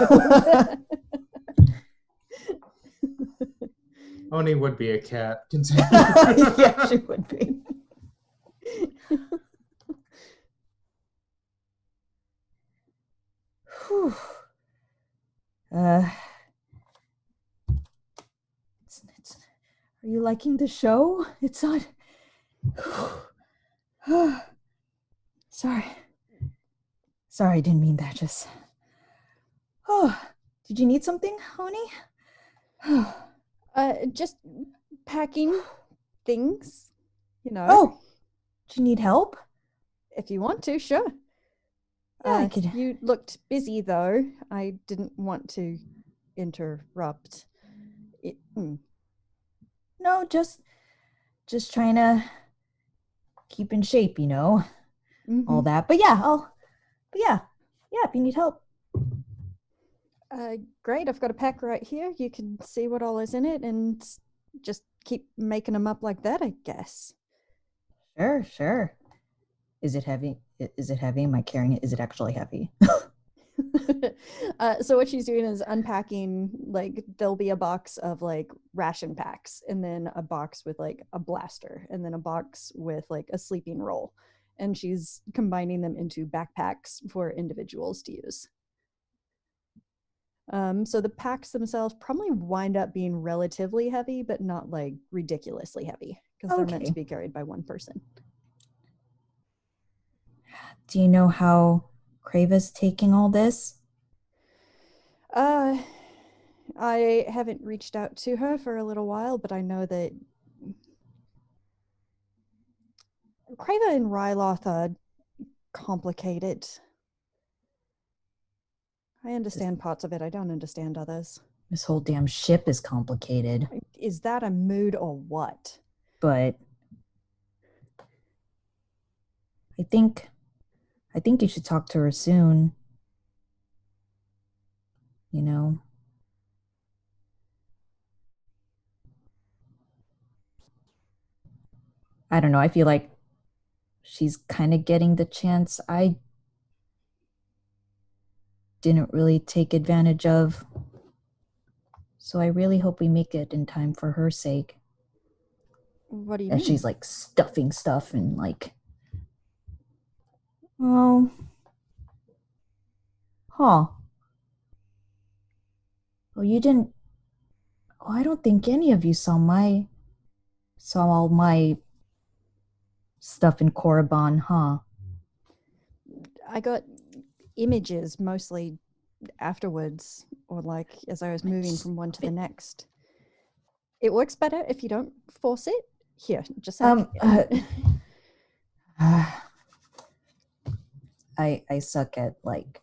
Oni would be a cat. Yeah, she would be. Are you liking the show? It's on. Sorry, I didn't mean that. Just. Oh, did you need something, Oni? Just packing things, Oh, do you need help? If you want to, sure. Yeah, I could. You looked busy though. I didn't want to interrupt. No, just trying to keep in shape, all that. But yeah, if you need help. Great, I've got a pack right here. You can see what all is in it and just keep making them up like that, I guess. Sure. Is it heavy? Am I carrying it? Is it actually heavy? So what she's doing is unpacking, like there'll be a box of like ration packs and then a box with like a blaster and then a box with like a sleeping roll. And she's combining them into backpacks for individuals to use. So the packs themselves probably wind up being relatively heavy, but not like ridiculously heavy because they're meant to be carried by one person. Do you know how Krava's taking all this? I haven't reached out to her for a little while, but I know that Krava and Ryloth are complicated. I understand parts of it. I don't understand others. This whole damn ship is complicated. Is that a mood or what? But I think you should talk to her soon. I don't know. I feel like she's kind of getting the chance I didn't really take advantage of. So I really hope we make it in time for her sake. What do you And mean? she's like stuffing stuff and like, oh, huh. Well, you didn't. Oh, I don't think any of you saw all my stuff in Korriban, huh? I got images mostly afterwards, or like as I was moving from one to the next. It works better if you don't force it. Here, just have it. I suck at like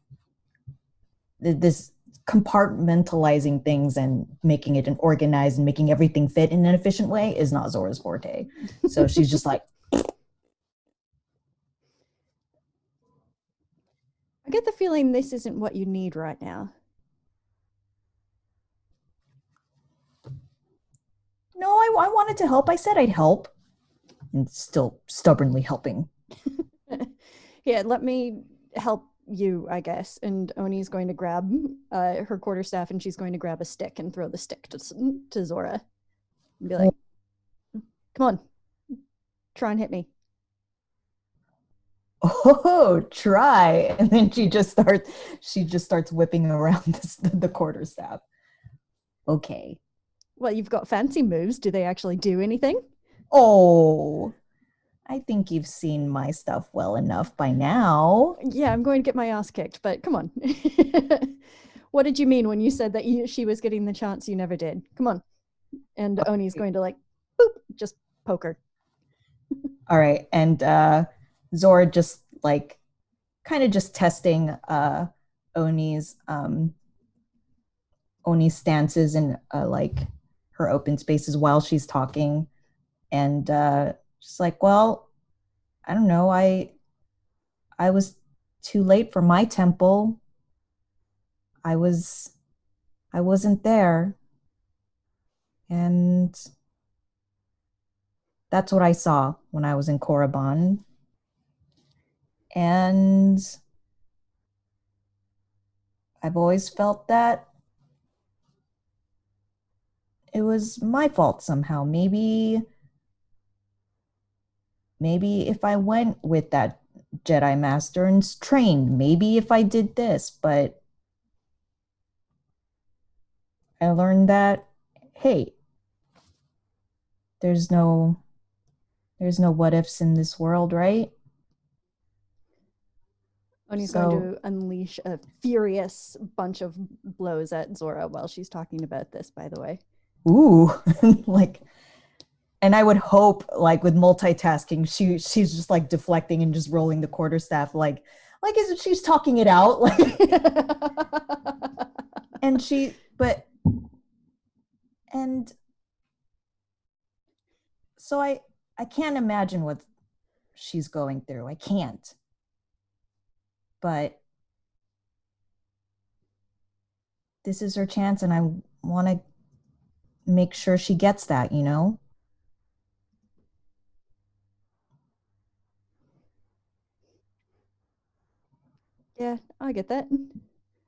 this compartmentalizing things and making it an organized and making everything fit in an efficient way is not Zora's forte. So she's just like, I get the feeling this isn't what you need right now. no, I wanted to help. I said I'd help. And still stubbornly helping. Here, let me help you, I guess. And Oni's going to grab her quarterstaff, and she's going to grab a stick and throw the stick to Zora. And be like, come on, try and hit me. Oh, try. And then she just starts whipping around the quarterstaff. Okay. Well, you've got fancy moves. Do they actually do anything? Oh, I think you've seen my stuff well enough by now. Yeah, I'm going to get my ass kicked, but come on. What did you mean when you said that she was getting the chance you never did? Come on. And Oni's going to like, boop, just poke her. All right. And Zora just like kind of just testing Oni's stances and like her open spaces while she's talking. And just like, well, I don't know, I was too late for my temple. I wasn't there. And that's what I saw when I was in Korriban. And I've always felt that it was my fault somehow. Maybe if I went with that Jedi Master and trained, maybe if I did this, but I learned that, hey, there's no what ifs in this world, right? Oni's going to unleash a furious bunch of blows at Zora while she's talking about this, by the way. Ooh, like, and I would hope, like, with multitasking, she's just like deflecting and just rolling the quarterstaff, like isn't she's talking it out, like, and so I can't imagine what she's going through. I can't. But this is her chance, and I want to make sure she gets that, you know? Yeah, I get that.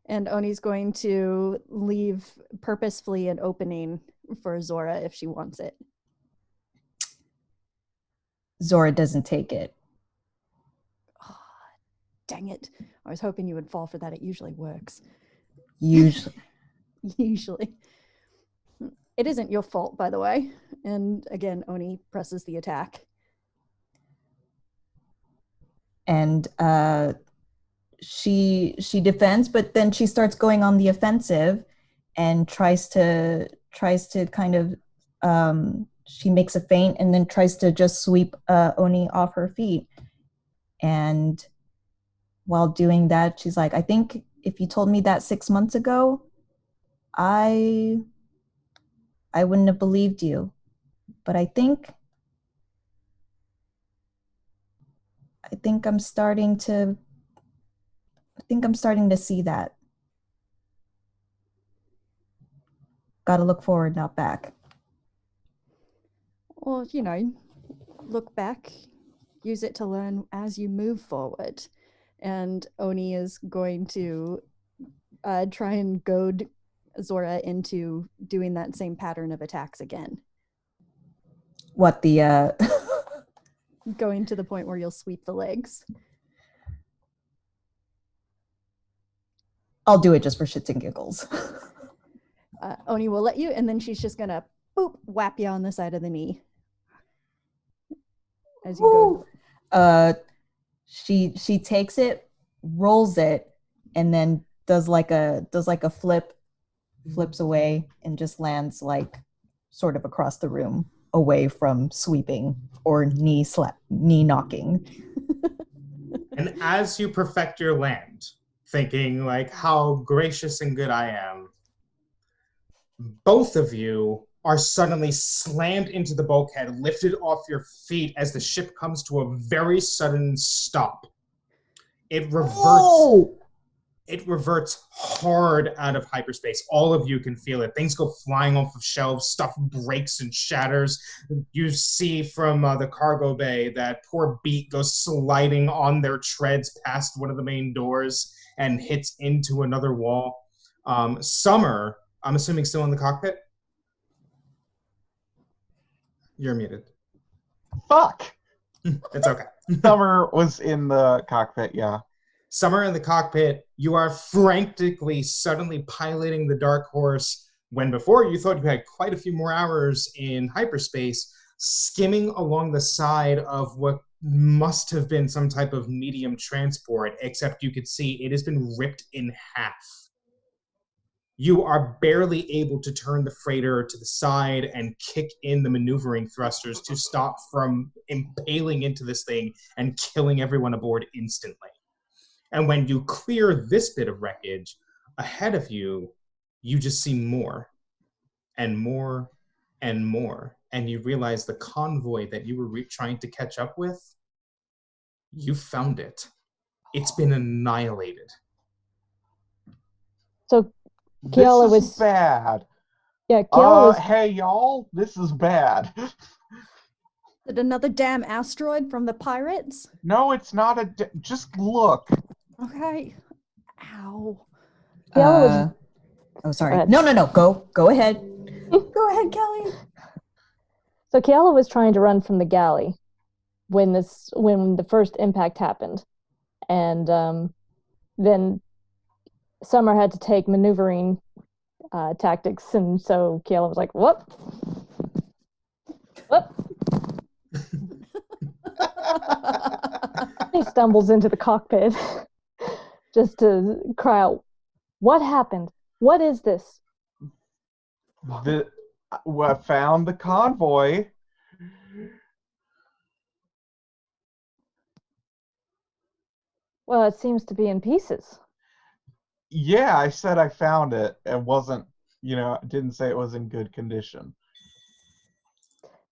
And Oni's going to leave purposefully an opening for Zora if she wants it. Zora doesn't take it. Oh, dang it. I was hoping you would fall for that. It usually works. Usually. Usually. It isn't your fault, by the way. And again, Oni presses the attack. And she defends, but then she starts going on the offensive and tries to kind of she makes a feint and then tries to just sweep Oni off her feet. And while doing that, she's like, I think if you told me that 6 months ago, I wouldn't have believed you. But I think I'm starting to see that. Got to look forward, not back. Well, you know, look back use it to learn as you move forward. And Oni is going to try and goad Zora into doing that same pattern of attacks again. What the Going to the point where you'll sweep the legs. I'll do it just for shits and giggles. Oni will let you, and then she's just gonna boop whap you on the side of the knee as you go. She takes it, rolls it, and then does like a flips away, and just lands like sort of across the room, away from sweeping or knee knocking. And as you perfect your land, thinking like how gracious and good I am, both of you are suddenly slammed into the bulkhead, lifted off your feet as the ship comes to a very sudden stop. It reverts. Oh! It reverts hard out of hyperspace. All of you can feel it. Things go flying off of shelves. Stuff breaks and shatters. You see from the cargo bay that poor Beat goes sliding on their treads past one of the main doors and hits into another wall. Summer, I'm assuming still in the cockpit? You're muted. Fuck! It's okay. Summer was in the cockpit, yeah. Summer in the cockpit, you are frantically, suddenly piloting the Dark Horse when before you thought you had quite a few more hours in hyperspace, skimming along the side of what must have been some type of medium transport, except you could see it has been ripped in half. You are barely able to turn the freighter to the side and kick in the maneuvering thrusters to stop from impaling into this thing and killing everyone aboard instantly. And when you clear this bit of wreckage, ahead of you, you just see more and more and more. And you realize the convoy that you were trying to catch up with, you found it. It's been annihilated. So Kiala This is was bad. Yeah, Kiala was Hey, y'all, this is bad. Is it another damn asteroid from the pirates? No, it's not just look. Okay. Ow. Kiala was Oh, sorry. ahead. No. Go ahead. Go ahead, Kelly. So Kiala was trying to run from the galley when the first impact happened, and then Summer had to take maneuvering tactics, and so Kiala was like, "Whoop, whoop." He stumbles into the cockpit just to cry out, "What happened? What is this?" I found the convoy. Well, it seems to be in pieces. Yeah, I said I found it. It wasn't, didn't say it was in good condition.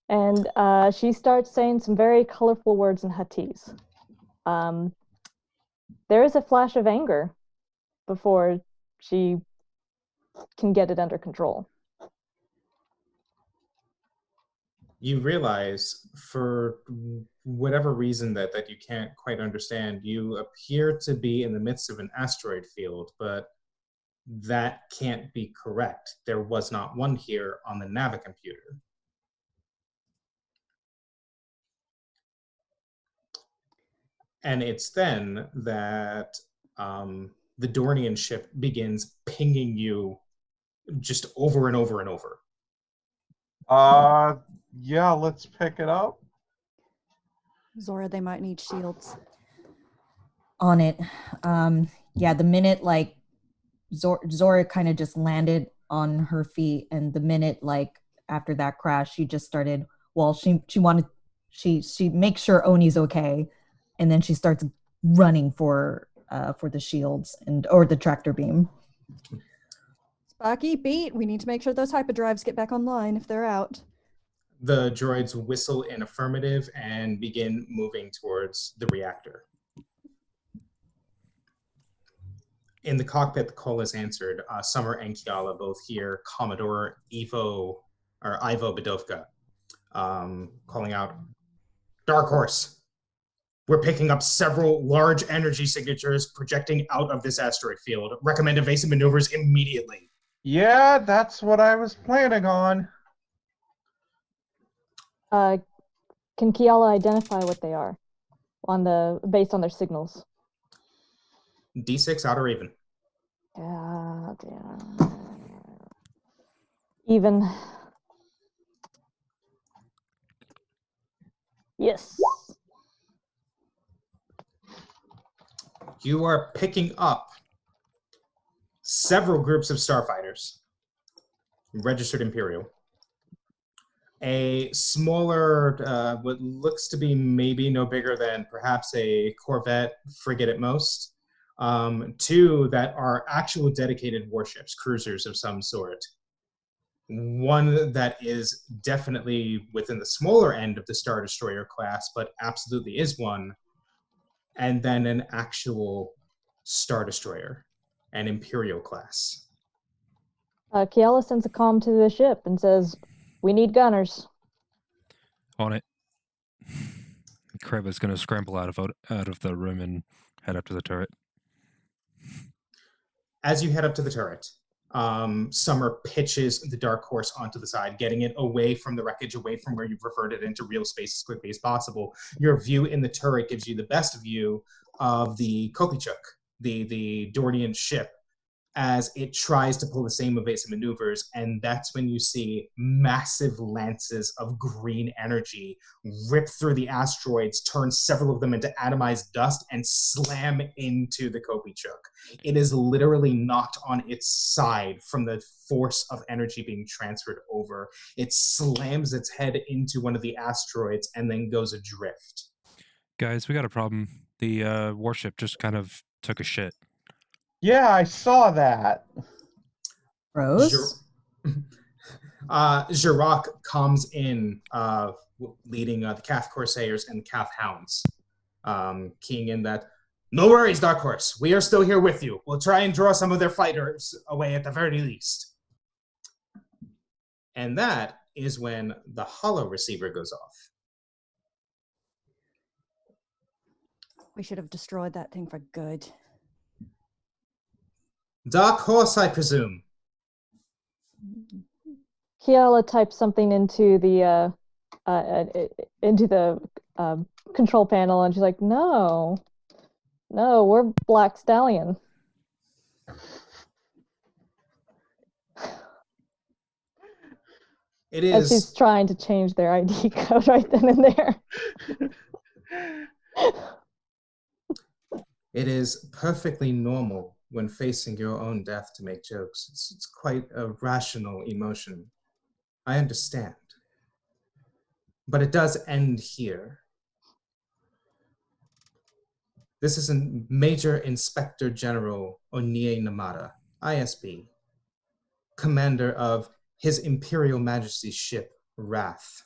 And she starts saying some very colorful words in Huttese. There is a flash of anger before she can get it under control. You realize, for whatever reason that you can't quite understand, you appear to be in the midst of an asteroid field, but that can't be correct. There was not one here on the Navicomputer. And it's then that the Dornian ship begins pinging you just over and over and over. Yeah, let's pick it up. Zora, they might need shields. On it. Yeah, the minute like Zora kind of just landed on her feet, and the minute like after that crash, she just started. Well, she makes sure Oni's okay, and then she starts running for the shields or the tractor beam. Sparky, Beat, we need to make sure those hyperdrives get back online if they're out. The droids whistle in affirmative and begin moving towards the reactor. In the cockpit, the call is answered. Summer and Kiala both hear Commodore Ivo Bedovka calling out, "Dark Horse, We're picking up several large energy signatures projecting out of this asteroid field. Recommend evasive maneuvers immediately. Yeah, that's what I was planning on. Can Kiala identify what they are based on their signals? D6 odd or even. Yeah, damn. Even. Yes. You are picking up several groups of starfighters, registered Imperial. A smaller, what looks to be maybe no bigger than perhaps a Corvette frigate at most. Two that are actual dedicated warships, cruisers of some sort. One that is definitely within the smaller end of the Star Destroyer class, but absolutely is one. And then an actual Star Destroyer, an Imperial class. Kiala sends a comm to the ship and says, "We need gunners." On it. Kreva's going to scramble out of the room and head up to the turret. As you head up to the turret, Summer pitches the Dark Horse onto the side, getting it away from the wreckage, away from where you've reverted it into real space as quickly as possible. Your view in the turret gives you the best view of the Kokichuk, the Dornian ship, as it tries to pull the same evasive maneuvers, and that's when you see massive lances of green energy rip through the asteroids, turn several of them into atomized dust, and slam into the Kopichuk. It is literally knocked on its side from the force of energy being transferred over. It slams its head into one of the asteroids and then goes adrift. Guys, we got a problem. The warship just kind of took a shit. Yeah, I saw that. Rose? Jirac comes in, leading the Calf Corsairs and Calf Hounds, keying in that, "No worries, Dark Horse. We are still here with you. We'll try and draw some of their fighters away at the very least." And that is when the holo receiver goes off. We should have destroyed that thing for good. Dark Horse, I presume. Kiala types something into the control panel, and she's like, "No, we're Black Stallion." It As she's is. trying to change their ID code right then and there. It is perfectly normal when facing your own death to make jokes. It's quite a rational emotion. I understand. But it does end here. This is Major Inspector General Onie Namada, ISB, commander of His Imperial Majesty's ship, Wrath.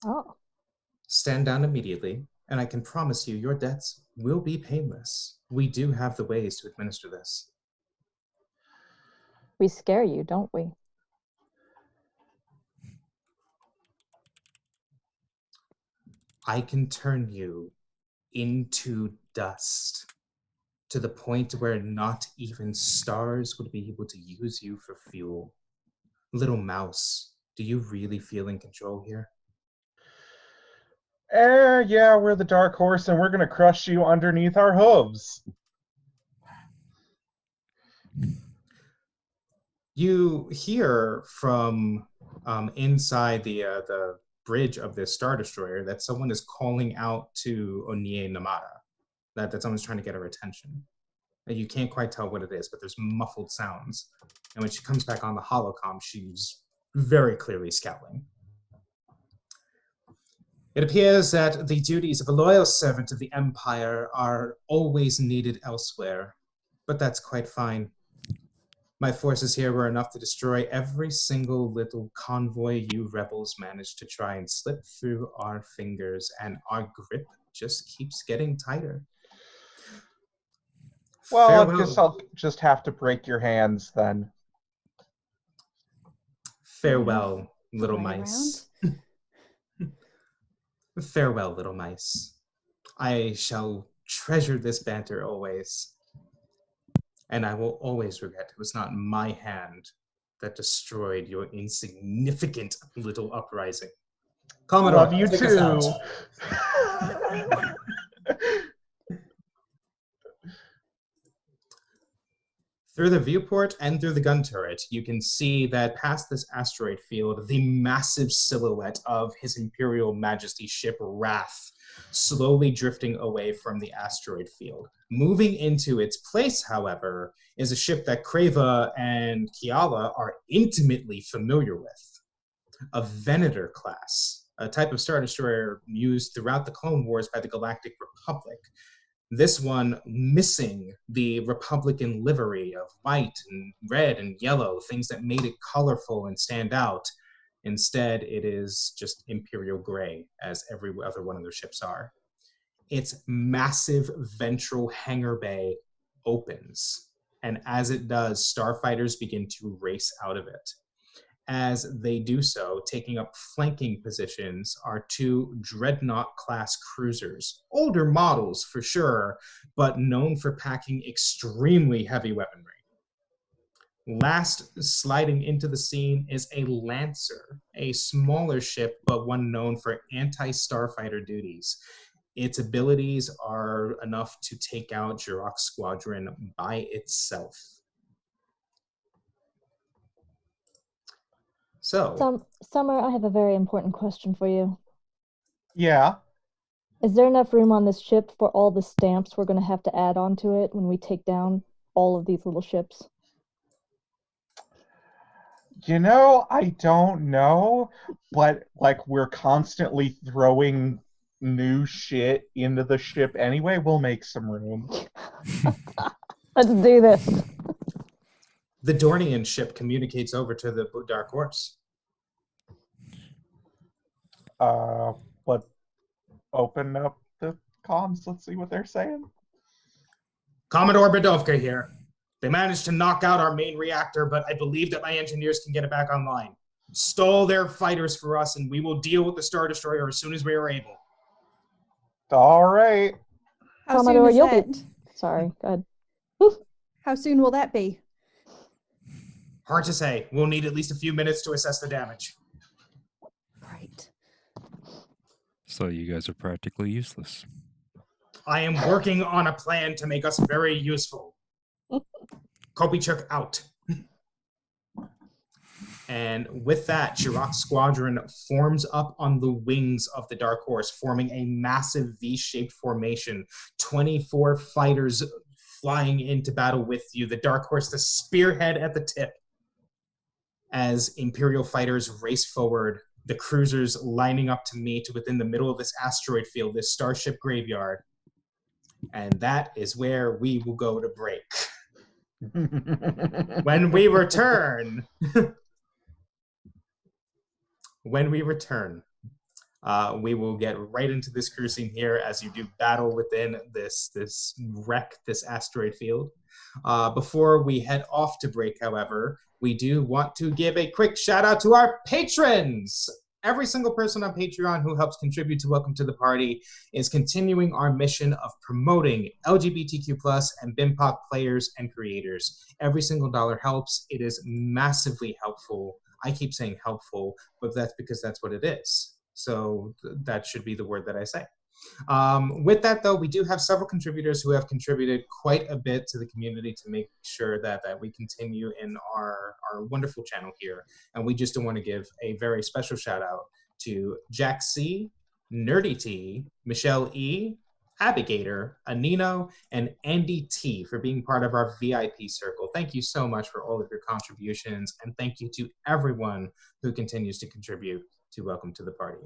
Oh. Stand down immediately, and I can promise you your debts will be painless. We do have the ways to administer this. We scare you, don't we? I can turn you into dust to the point where not even stars would be able to use you for fuel. Little mouse, do you really feel in control here? Yeah, we're the Dark Horse, and we're going to crush you underneath our hooves. You hear from inside the bridge of this Star Destroyer that someone is calling out to Onie Namada, that someone's trying to get her attention. And you can't quite tell what it is, but there's muffled sounds. And when she comes back on the holocom, she's very clearly scowling. It appears that the duties of a loyal servant of the Empire are always needed elsewhere, but that's quite fine. My forces here were enough to destroy every single little convoy you rebels managed to try and slip through our fingers, and our grip just keeps getting tighter. Well, Farewell. I guess I'll just have to break your hands then. Farewell, little mice. Farewell, little mice. I shall treasure this banter always, and I will always regret it was not my hand that destroyed your insignificant little uprising. Commodore, Love you take us out. too. Through the viewport and through the gun turret, you can see that past this asteroid field, the massive silhouette of His Imperial Majesty's ship Wrath slowly drifting away from the asteroid field. Moving into its place, however, is a ship that Creva and Kiala are intimately familiar with. A Venator class, a type of Star Destroyer used throughout the Clone Wars by the Galactic Republic. This one missing the Republican livery of white and red and yellow, things that made it colorful and stand out. Instead, it is just Imperial gray, as every other one of their ships are. Its massive ventral hangar bay opens, and as it does, starfighters begin to race out of it. As they do so, taking up flanking positions are two Dreadnought-class cruisers. Older models, for sure, but known for packing extremely heavy weaponry. Last, sliding into the scene is a Lancer, a smaller ship, but one known for anti-starfighter duties. Its abilities are enough to take out Jirok's squadron by itself. So, Summer, I have a very important question for you. Yeah. Is there enough room on this ship for all the stamps we're going to have to add onto it when we take down all of these little ships? I don't know, but like we're constantly throwing new shit into the ship anyway. We'll make some room. Let's do this. the Dornian ship communicates over to the Dark Horse. What? Open up the comms. Let's see what they're saying. Commodore Badovka here. They managed to knock out our main reactor, but I believe that my engineers can get it back online. Stole their fighters for us, and we will deal with the Star Destroyer as soon as we are able. All right. How Commodore, soon is that? Sorry, go ahead. How soon will that be? Hard to say. We'll need at least a few minutes to assess the damage. Right. So you guys are practically useless. I am working on a plan to make us very useful. Kopichuk out. And with that, Jirok's squadron forms up on the wings of the Dark Horse, forming a massive V-shaped formation. 24 fighters flying into battle with you. The Dark Horse, the spearhead at the tip. As Imperial fighters race forward, the cruisers lining up to meet within the middle of this asteroid field, this starship graveyard. And that is where we will go to break. When we return, we will get right into this cruising here as you do battle within this wreck, this asteroid field. Before we head off to break, however, we do want to give a quick shout out to our patrons. Every single person on Patreon who helps contribute to Welcome to the Party is continuing our mission of promoting LGBTQ+ and BIMPOC players and creators. Every single dollar helps. It is massively helpful. I keep saying helpful, but that's because that's what it is. So that should be the word that I say. With that, though, we do have several contributors who have contributed quite a bit to the community to make sure that we continue in our wonderful channel here. And we just want to give a very special shout out to Jack C, Nerdy T, Michelle E, Abigator, Anino, and Andy T for being part of our VIP circle. Thank you so much for all of your contributions, and thank you to everyone who continues to contribute to Welcome to the Party.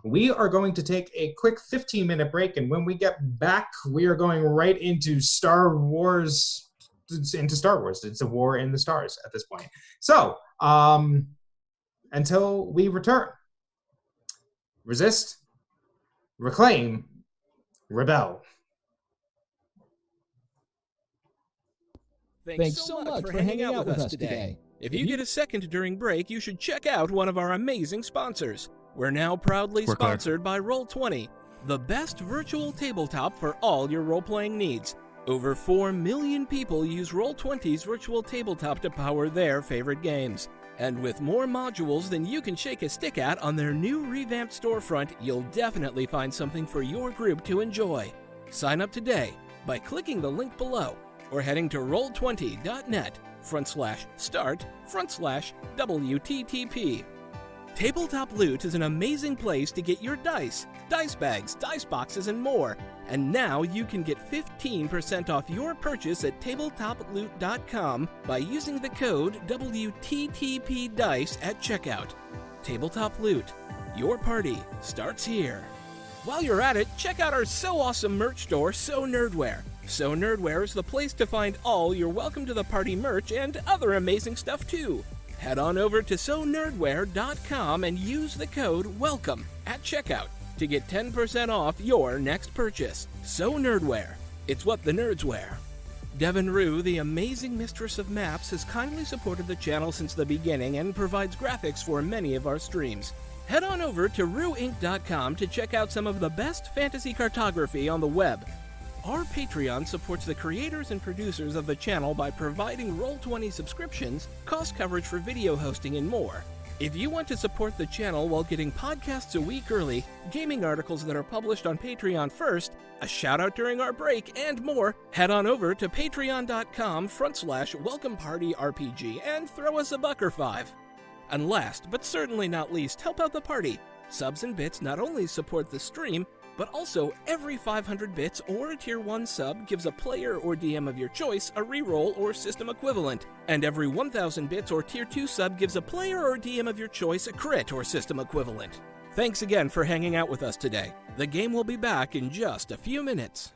We are going to take a quick 15-minute break, and when we get back, we are going right into Star Wars. It's a war in the stars at this point. So, until we return, resist, reclaim, rebel. Thanks so much for hanging out with us today. If you get a second during break, you should check out one of our amazing sponsors. We're now proudly We're clear. sponsored by Roll20, the best virtual tabletop for all your role-playing needs. Over 4 million people use Roll20's virtual tabletop to power their favorite games. And with more modules than you can shake a stick at on their new revamped storefront, you'll definitely find something for your group to enjoy. Sign up today by clicking the link below or heading to roll20.net/start/WTTP. Tabletop Loot is an amazing place to get your dice bags, dice boxes, and more. And now you can get 15% off your purchase at tabletoploot.com by using the code WTTPDICE at checkout. Tabletop Loot, your party starts here. While you're at it, check out our so awesome merch store, So Nerdware. So Nerdware is the place to find all your Welcome to the Party merch and other amazing stuff too. Head on over to sonerdware.com and use the code WELCOME at checkout to get 10% off your next purchase. So Nerdware, it's what the nerds wear. Devin Rue, the amazing mistress of maps, has kindly supported the channel since the beginning and provides graphics for many of our streams. Head on over to rueinc.com to check out some of the best fantasy cartography on the web. Our Patreon supports the creators and producers of the channel by providing Roll20 subscriptions, cost coverage for video hosting, and more. If you want to support the channel while getting podcasts a week early, gaming articles that are published on Patreon first, a shout out during our break, and more, head on over to patreon.com/welcomepartyrpg and throw us a buck or $5. And last, but certainly not least, help out the party. Subs and bits not only support the stream, but also every 500 bits or a tier 1 sub gives a player or DM of your choice a reroll or system equivalent, and every 1000 bits or tier 2 sub gives a player or DM of your choice a crit or system equivalent. Thanks again for hanging out with us today. The game will be back in just a few minutes.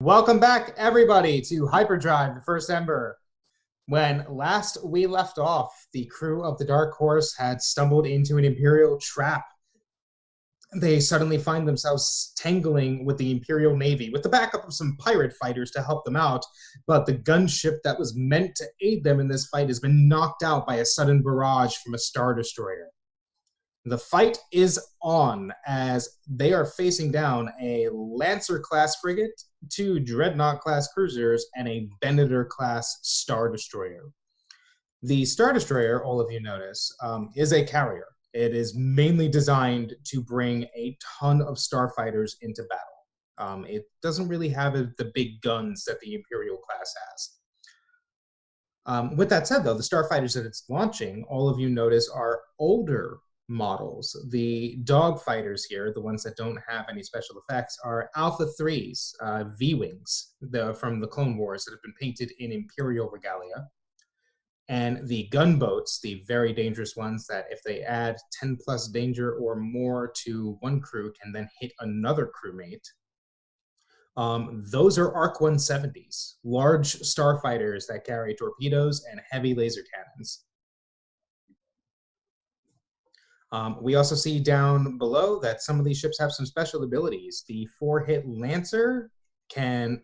Welcome back, everybody, to Hyperdrive, the First Ember. When last we left off, the crew of the Dark Horse had stumbled into an Imperial trap. They suddenly find themselves tangling with the Imperial Navy, with the backup of some pirate fighters to help them out, but the gunship that was meant to aid them in this fight has been knocked out by a sudden barrage from a Star Destroyer. The fight is on as they are facing down a Lancer-class frigate, 2 Dreadnought-class cruisers, and a Venator-class Star Destroyer. The Star Destroyer, all of you notice, is a carrier. It is mainly designed to bring a ton of starfighters into battle. It doesn't really have the big guns that the Imperial class has. With that said, though, the starfighters that it's launching, all of you notice, are older models. The dogfighters here, the ones that don't have any special effects, are Alpha 3s, V-Wings, from the Clone Wars that have been painted in Imperial regalia. And the gunboats, the very dangerous ones that if they add 10 plus danger or more to one crew can then hit another crewmate. Those are ARC 170s, large starfighters that carry torpedoes and heavy laser cannons. We also see down below that some of these ships have some special abilities. The 4-hit Lancer can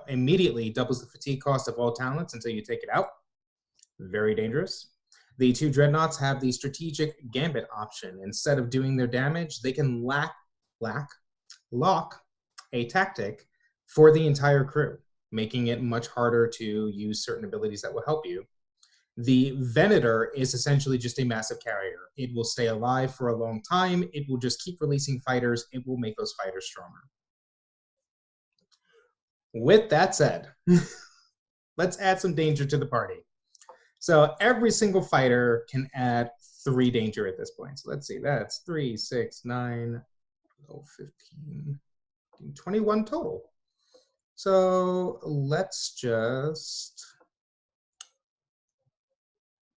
immediately doubles the fatigue cost of all talents until you take it out. Very dangerous. The 2 Dreadnoughts have the strategic gambit option. Instead of doing their damage, they can lock a tactic for the entire crew, making it much harder to use certain abilities that will help you. The Venator is essentially just a massive carrier. It will stay alive for a long time. It will just keep releasing fighters. It will make those fighters stronger. With that said, let's add some danger to the party. So every single fighter can add 3 danger at this point. So let's see, that's 3, 6, 9, 15, 21 total. So let's just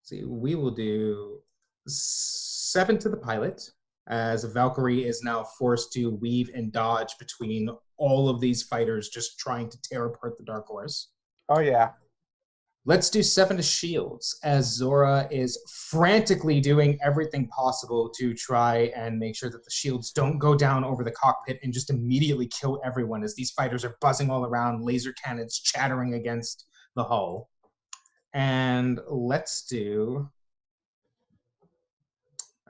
see, we will do 7 to the pilot, as Valkyrie is now forced to weave and dodge between all of these fighters just trying to tear apart the Dark Horse. Oh, yeah. Let's do 7 to shields, as Zora is frantically doing everything possible to try and make sure that the shields don't go down over the cockpit and just immediately kill everyone as these fighters are buzzing all around, laser cannons chattering against the hull. And let's do,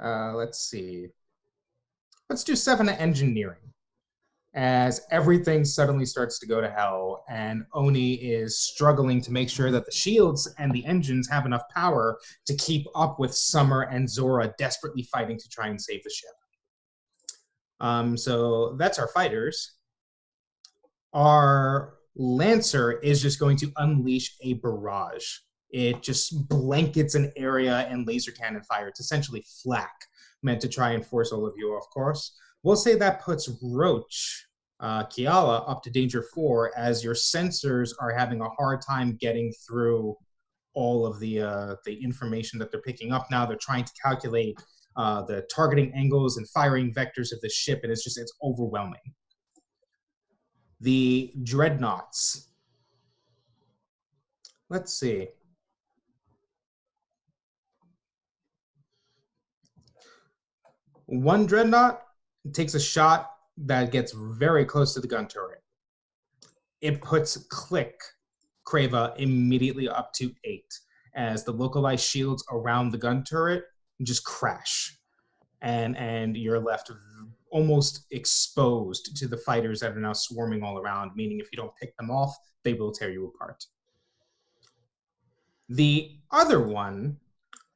let's do 7 to engineering, as everything suddenly starts to go to hell, and Oni is struggling to make sure that the shields and the engines have enough power to keep up with Summer and Zora desperately fighting to try and save the ship. So that's our fighters. Our Lancer is just going to unleash a barrage. It just blankets an area and laser cannon fire. It's essentially flak, meant to try and force all of you off course. We'll say that puts Roach, Kiala, up to danger 4, as your sensors are having a hard time getting through all of the information that they're picking up now. They're trying to calculate the targeting angles and firing vectors of the ship, and it's overwhelming. The Dreadnoughts. Let's see. One Dreadnought takes a shot that gets very close to the gun turret. It puts Crava immediately up to 8, as the localized shields around the gun turret just crash. And you're left almost exposed to the fighters that are now swarming all around, meaning if you don't pick them off, they will tear you apart. The other one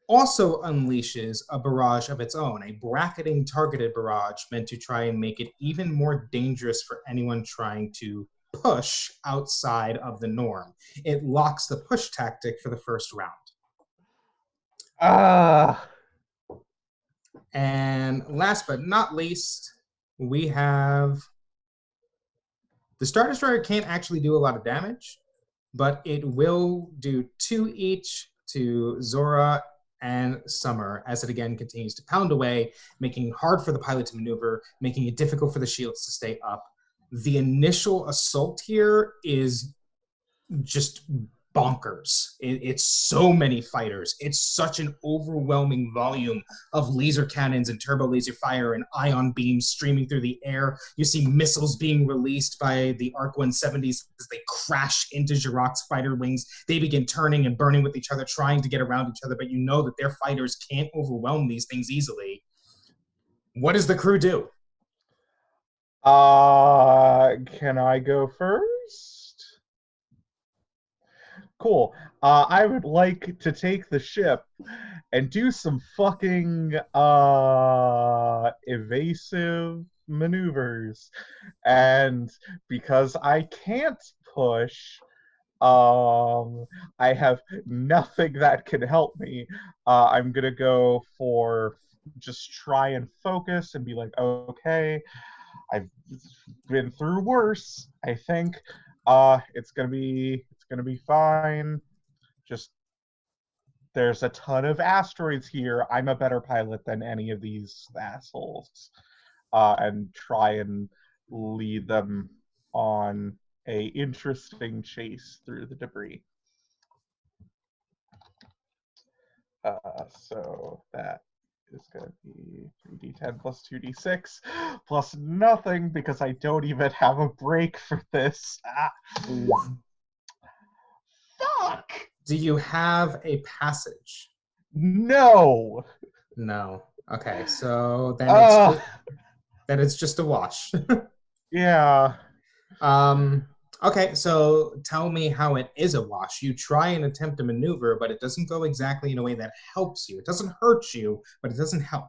also unleashes a barrage of its own, a bracketing targeted barrage meant to try and make it even more dangerous for anyone trying to push outside of the norm. It locks the push tactic for the first round. And last but not least, we have the Star Destroyer can't actually do a lot of damage, but it will do 2 each to Zora and Summer as it again continues to pound away, making it hard for the pilot to maneuver, making it difficult for the shields to stay up. the initial assault here is just bonkers. It's so many fighters. It's such an overwhelming volume of laser cannons and turbo laser fire and ion beams streaming through the air. You see missiles being released by the Arc 170s as they crash into Jirok's fighter wings. They begin turning and burning with each other, trying to get around each other, but you know that their fighters can't overwhelm these things easily. What does the crew do? Can I go first? Cool. I would like to take the ship and do some fucking evasive maneuvers. And because I can't push, I have nothing that can help me. I'm gonna go for just try and focus and be like, okay, I've been through worse. I think it's gonna be fine. Just there's a ton of asteroids here. I'm a better pilot than any of these assholes. And try and lead them on a interesting chase through the debris. So that is going to be 3d10 plus 2d6 plus nothing because I don't even have a break for this. Fuck! Do you have a passage? No! No. Okay, so then it's just a wash. Yeah. Okay, so tell me how it is a wash. You try and attempt a maneuver, but it doesn't go exactly in a way that helps you. It doesn't hurt you, but it doesn't help.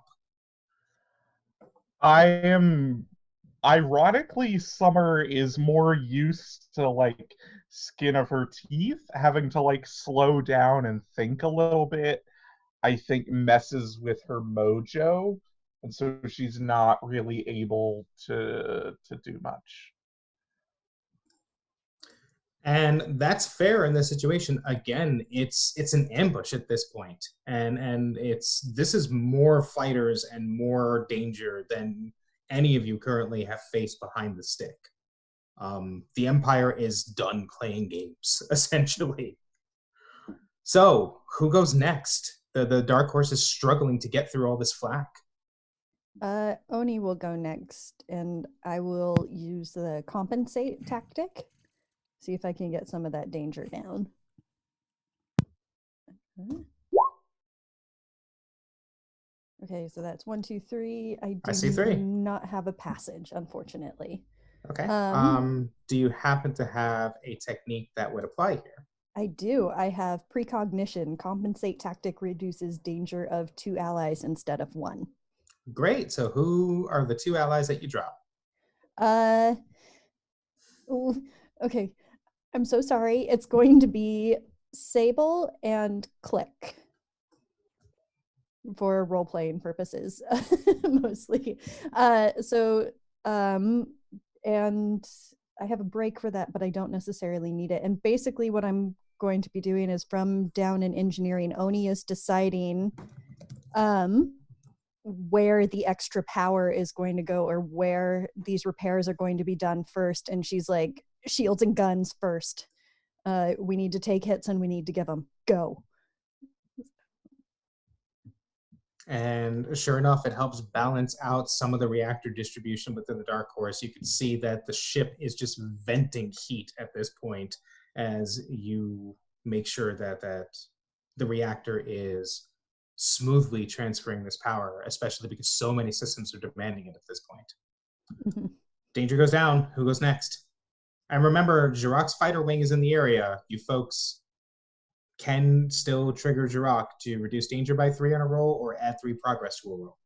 Ironically, Summer is more used to like skin of her teeth, having to like slow down and think a little bit, I think messes with her mojo, and so she's not really able to do much. And that's fair in this situation. Again, it's an ambush at this point, and this is more fighters and more danger than any of you currently have faced behind the stick. The Empire is done playing games, essentially. So, who goes next? The Dark Horse is struggling to get through all this flak. Oni will go next, and I will use the compensate tactic. See if I can get some of that danger down. Okay, so that's 1, 2, 3. I see 3. Not have a passage, unfortunately. Okay. Do you happen to have a technique that would apply here? I do. I have precognition. Compensate tactic reduces danger of 2 allies instead of 1. Great. So who are the 2 allies that you drop? Okay. I'm so sorry. It's going to be Sable and Click for role-playing purposes, mostly. And I have a break for that, but I don't necessarily need it. And basically what I'm going to be doing is from down in engineering, Oni is deciding where the extra power is going to go or where these repairs are going to be done first. And she's like, shields and guns first. We need to take hits and we need to give them. Go. And sure enough, it helps balance out some of the reactor distribution within the Dark Horse. You can see that the ship is just venting heat at this point as you make sure that the reactor is smoothly transferring this power, especially because so many systems are demanding it at this point. Danger goes down. Who goes next? And remember, Jirok's fighter wing is in the area. You folks can still trigger Jirok to reduce danger by 3 on a roll or add 3 progress to a roll.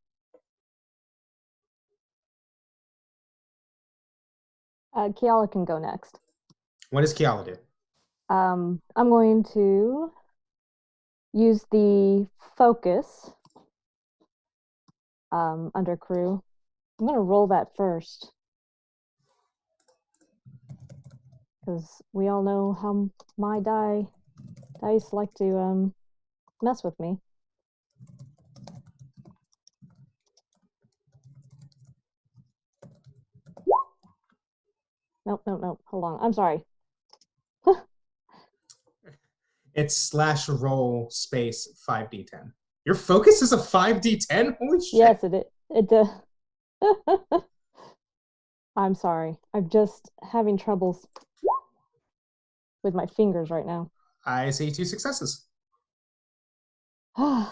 Kiala can go next. What does Kiala do? I'm going to use the focus under crew. I'm going to roll that first, because we all know how my dice like to mess with me. Nope. Hold on. I'm sorry. It's /roll space 5d10. Your focus is a 5d10? Holy shit. Yes, it I'm sorry. I'm just having troubles with my fingers right now. I see 2 successes. Yeah,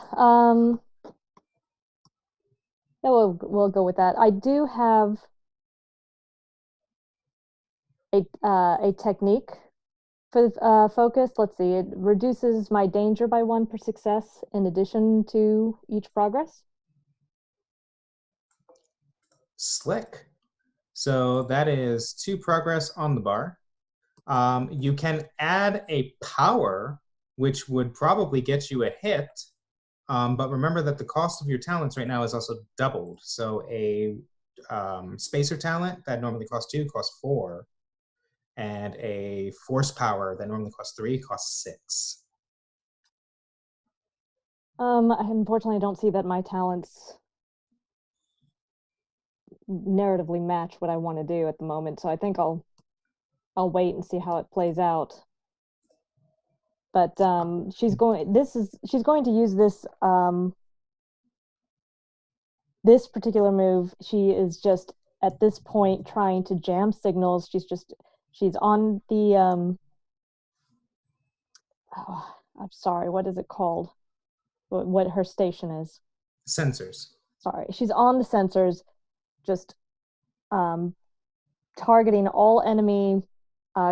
we'll go with that. I do have a technique for focus. Let's see. It reduces my danger by 1 per success in addition to each progress. Slick. So that is 2 progress on the bar. You can add a power, which would probably get you a hit. But remember that the cost of your talents right now is also doubled. So a spacer talent that normally costs 2 costs 4. And a force power that normally costs 3 costs 6. Unfortunately, I don't see that my talents narratively match what I want to do at the moment. So I think I'll wait and see how it plays out. But she's going to use this this particular move. She is just at this point trying to jam signals. She's on the I'm sorry, what is it called? What her station is? Sensors. Sorry, she's on the sensors, just targeting all enemy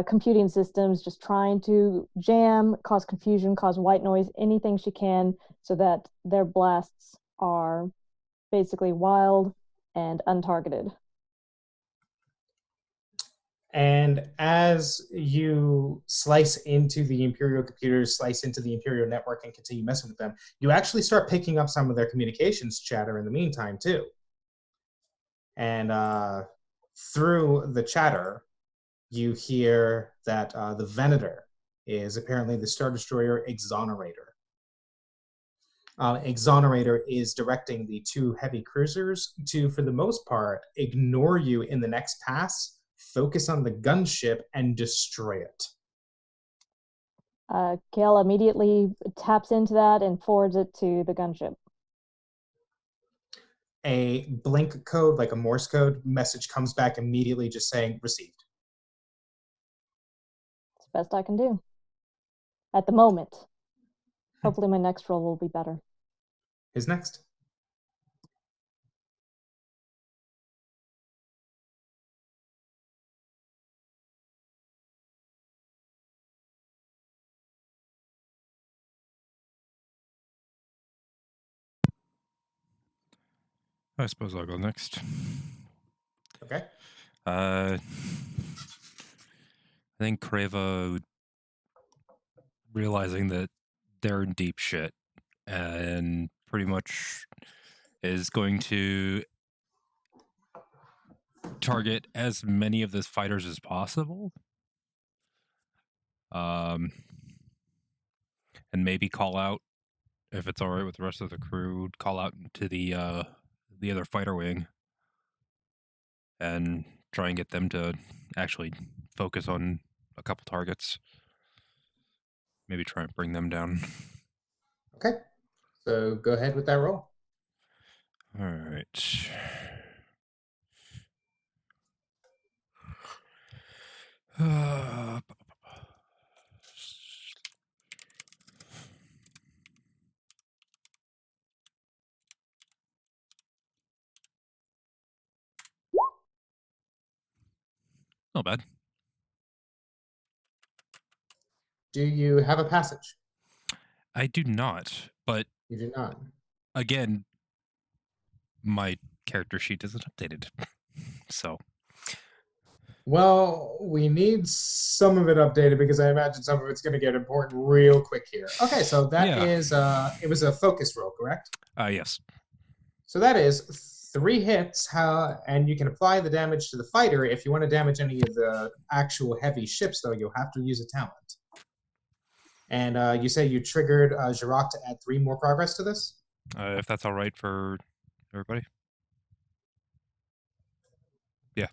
computing systems, just trying to jam, cause confusion, cause white noise, anything she can, so that their blasts are basically wild and untargeted. And as you slice into the Imperial computers, slice into the Imperial network, and continue messing with them, you actually start picking up some of their communications chatter in the meantime, too. And through the chatter, you hear that the Venator is apparently the Star Destroyer Exonerator. Exonerator is directing the 2 heavy cruisers to, for the most part, ignore you in the next pass, focus on the gunship, and destroy it. Kale immediately taps into that and forwards it to the gunship. A blink code, like a Morse code, message comes back immediately just saying, received. It's the best I can do at the moment. Hopefully my next roll will be better. Who's next? I suppose I'll go next. Okay. I think Creva, realizing that they're in deep shit and pretty much is going to target as many of the fighters as possible. And maybe call out, if it's all right with the rest of the crew, call out to the other fighter wing and try and get them to actually focus on a couple targets. Maybe try and bring them down. Okay. So go ahead with that roll. All right. Not bad. Do you have a passage? I do not, but You do not. again, my character sheet isn't updated. So, Well, we need some of it updated because I imagine some of it's going to get important real quick here. Okay, so that is it was a focus roll, correct? Yes. So that is 3 hits, and you can apply the damage to the fighter. If you want to damage any of the actual heavy ships, though, you'll have to use a talent. And you say you triggered Jirac to add 3 more progress to this? If that's all right for everybody. Yeah.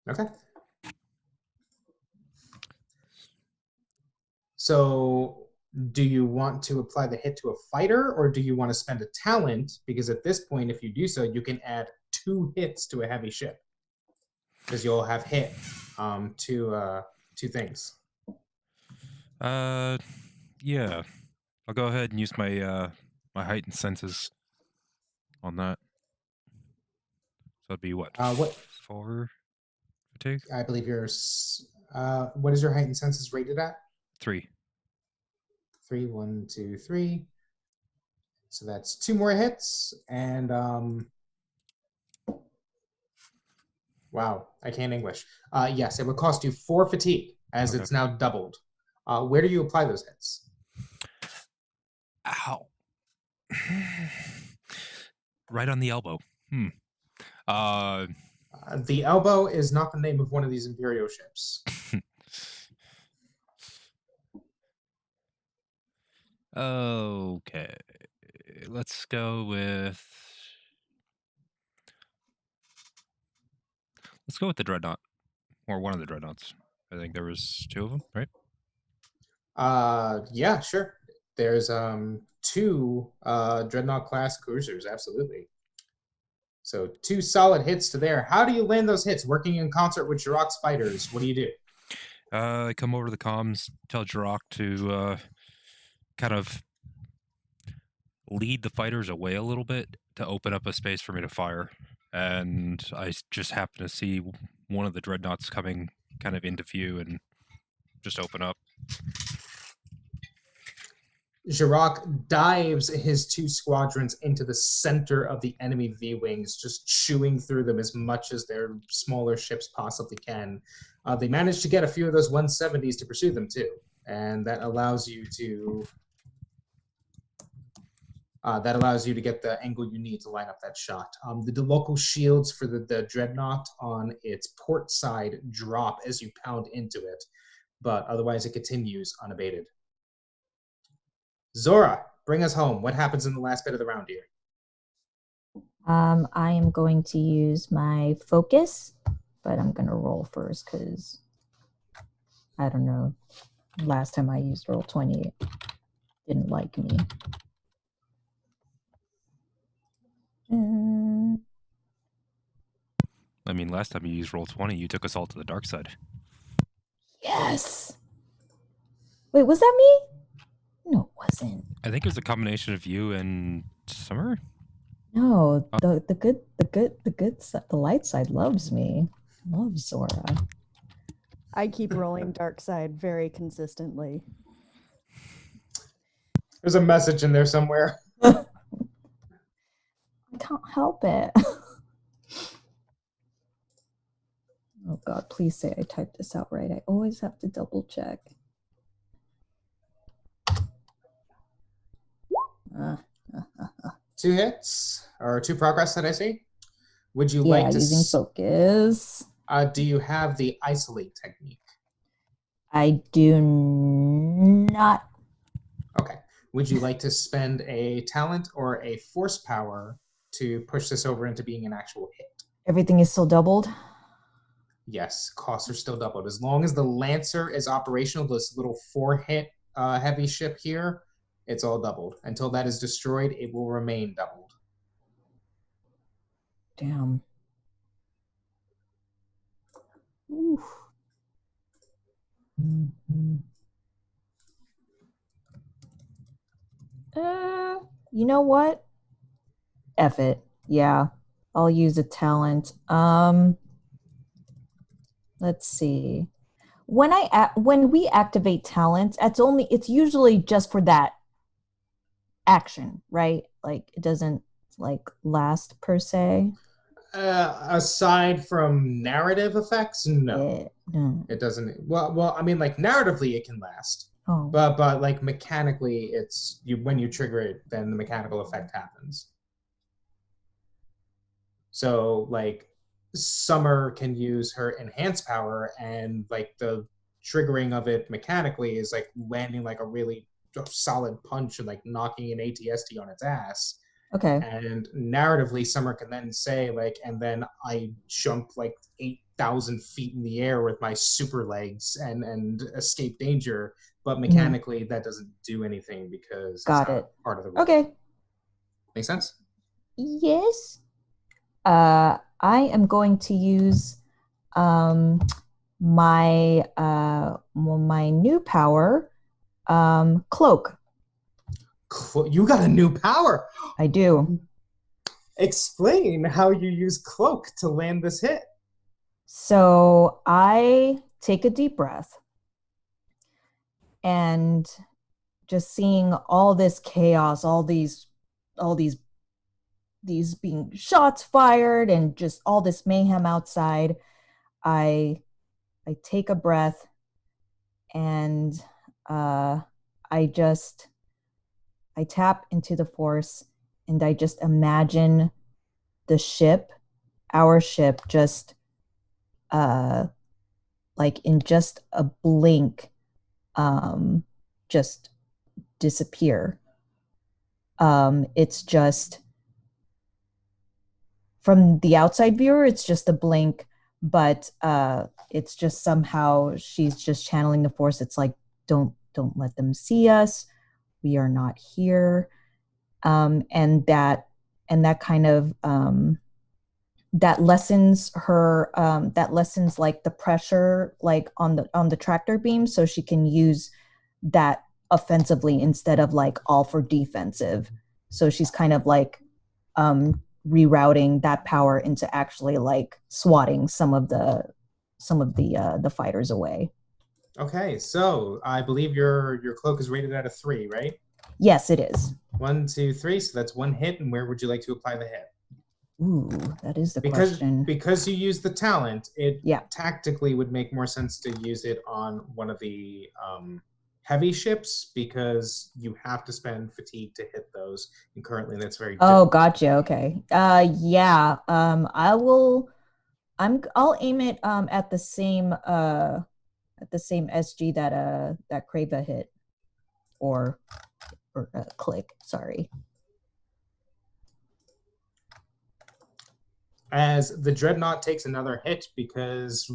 Okay. So do you want to apply the hit to a fighter, or do you want to spend a talent? Because at this point, if you do so, you can add 2 hits to a heavy ship. Because you'll have hit two things. Yeah. I'll go ahead and use my my heightened senses on that. So it'd be what? What? 4 fatigue? I believe yours. What is your heightened senses rated at? 3. 3, 1, 2, 3. So that's 2 more hits, and wow, I can't English. Yes, it would cost you 4 fatigue, as Okay. it's now doubled. Where do you apply those hits? Ow. Right on the elbow. The elbow is not the name of one of these Imperial ships. Okay. Let's go with the dreadnought, or one of the dreadnoughts. I think there was 2 of them, right? Yeah, sure. There's 2 dreadnought class cruisers, absolutely. So 2 solid hits to there. How do you land those hits? Working in concert with Jirok's fighters, what do you do? I come over to the comms, tell Jirok to kind of lead the fighters away a little bit to open up a space for me to fire. And I just happen to see one of the dreadnoughts coming kind of into view and just open up. Jirok dives his 2 squadrons into the center of the enemy V-wings, just chewing through them as much as their smaller ships possibly can. They manage to get a few of those 170s to pursue them too, and that allows you to get the angle you need to line up that shot. The local shields for the dreadnought on its port side drop as you pound into it, but otherwise it continues unabated. Zora, bring us home. What happens in the last bit of the round here? I am going to use my focus, but I'm going to roll first because I don't know. Last time I used roll 20, it didn't like me. I mean, last time you used roll 20, you took us all to the dark side. Yes. Wait, was that me? No, it wasn't. I think it was a combination of you and Summer. No, the light side loves me. Loves Zora. I keep rolling dark side very consistently. There's a message in there somewhere. I can't help it. Oh God, please say I typed this out right. I always have to double check. 2 hits, or 2 progress that I see. Would you Yeah, like to using focus. do you have the isolate technique? I do not. Okay. Would you like to spend a talent or a force power to push this over into being an actual hit? Everything is still doubled. Yes, costs are still doubled. As long as the Lancer is operational, this little 4-hit heavy ship here, it's all doubled. Until that is destroyed, it will remain doubled. Damn. Oof. You know what? F it. Yeah, I'll use a talent. Let's see. When we activate talents, it's usually just for that action, right? Like it doesn't like last per se. Aside from narrative effects, no. No. It doesn't. Well, I mean, like narratively, it can last. Oh. But like mechanically, it's when you trigger it, then the mechanical effect happens. So like Summer can use her enhanced power, and like the triggering of it mechanically is like landing like a really solid punch and like knocking an ATST on its ass. Okay. And narratively, Summer can then say like, and then I jump like 8,000 feet in the air with my super legs and escape danger. but mechanically that doesn't do anything because Got it's it. not part of the rule. Okay. Make sense? Yes. I am going to use my my new power, cloak. You got a new power. I do. Explain how you use cloak to land this hit. So I take a deep breath and just seeing all this chaos, all these being shots fired and just all this mayhem outside, I take a breath and I tap into the force and I just imagine the ship, our ship, just like in just a blink, just disappear. It's just, from the outside viewer, it's just a blink, but it's just somehow she's just channeling the force. It's like, don't let them see us. We are not here. And that kind of that lessens her, that lessens like the pressure like on the tractor beam, so she can use that offensively instead of like all for defensive. So she's kind of like rerouting that power into actually like swatting some of the fighters away. Okay, so I believe your cloak is rated at a 3, right? Yes, it is. 1, 2, 3. So that's 1 hit. And where would you like to apply the hit? Ooh, that is the question. Because you use the talent, it tactically would make more sense to use it on one of the heavy ships, because you have to spend fatigue to hit those, and currently that's very difficult. Gotcha. Okay. Yeah. I'll aim it at the same SG that Crava hit, or click. Sorry. As the Dreadnought takes another hit, because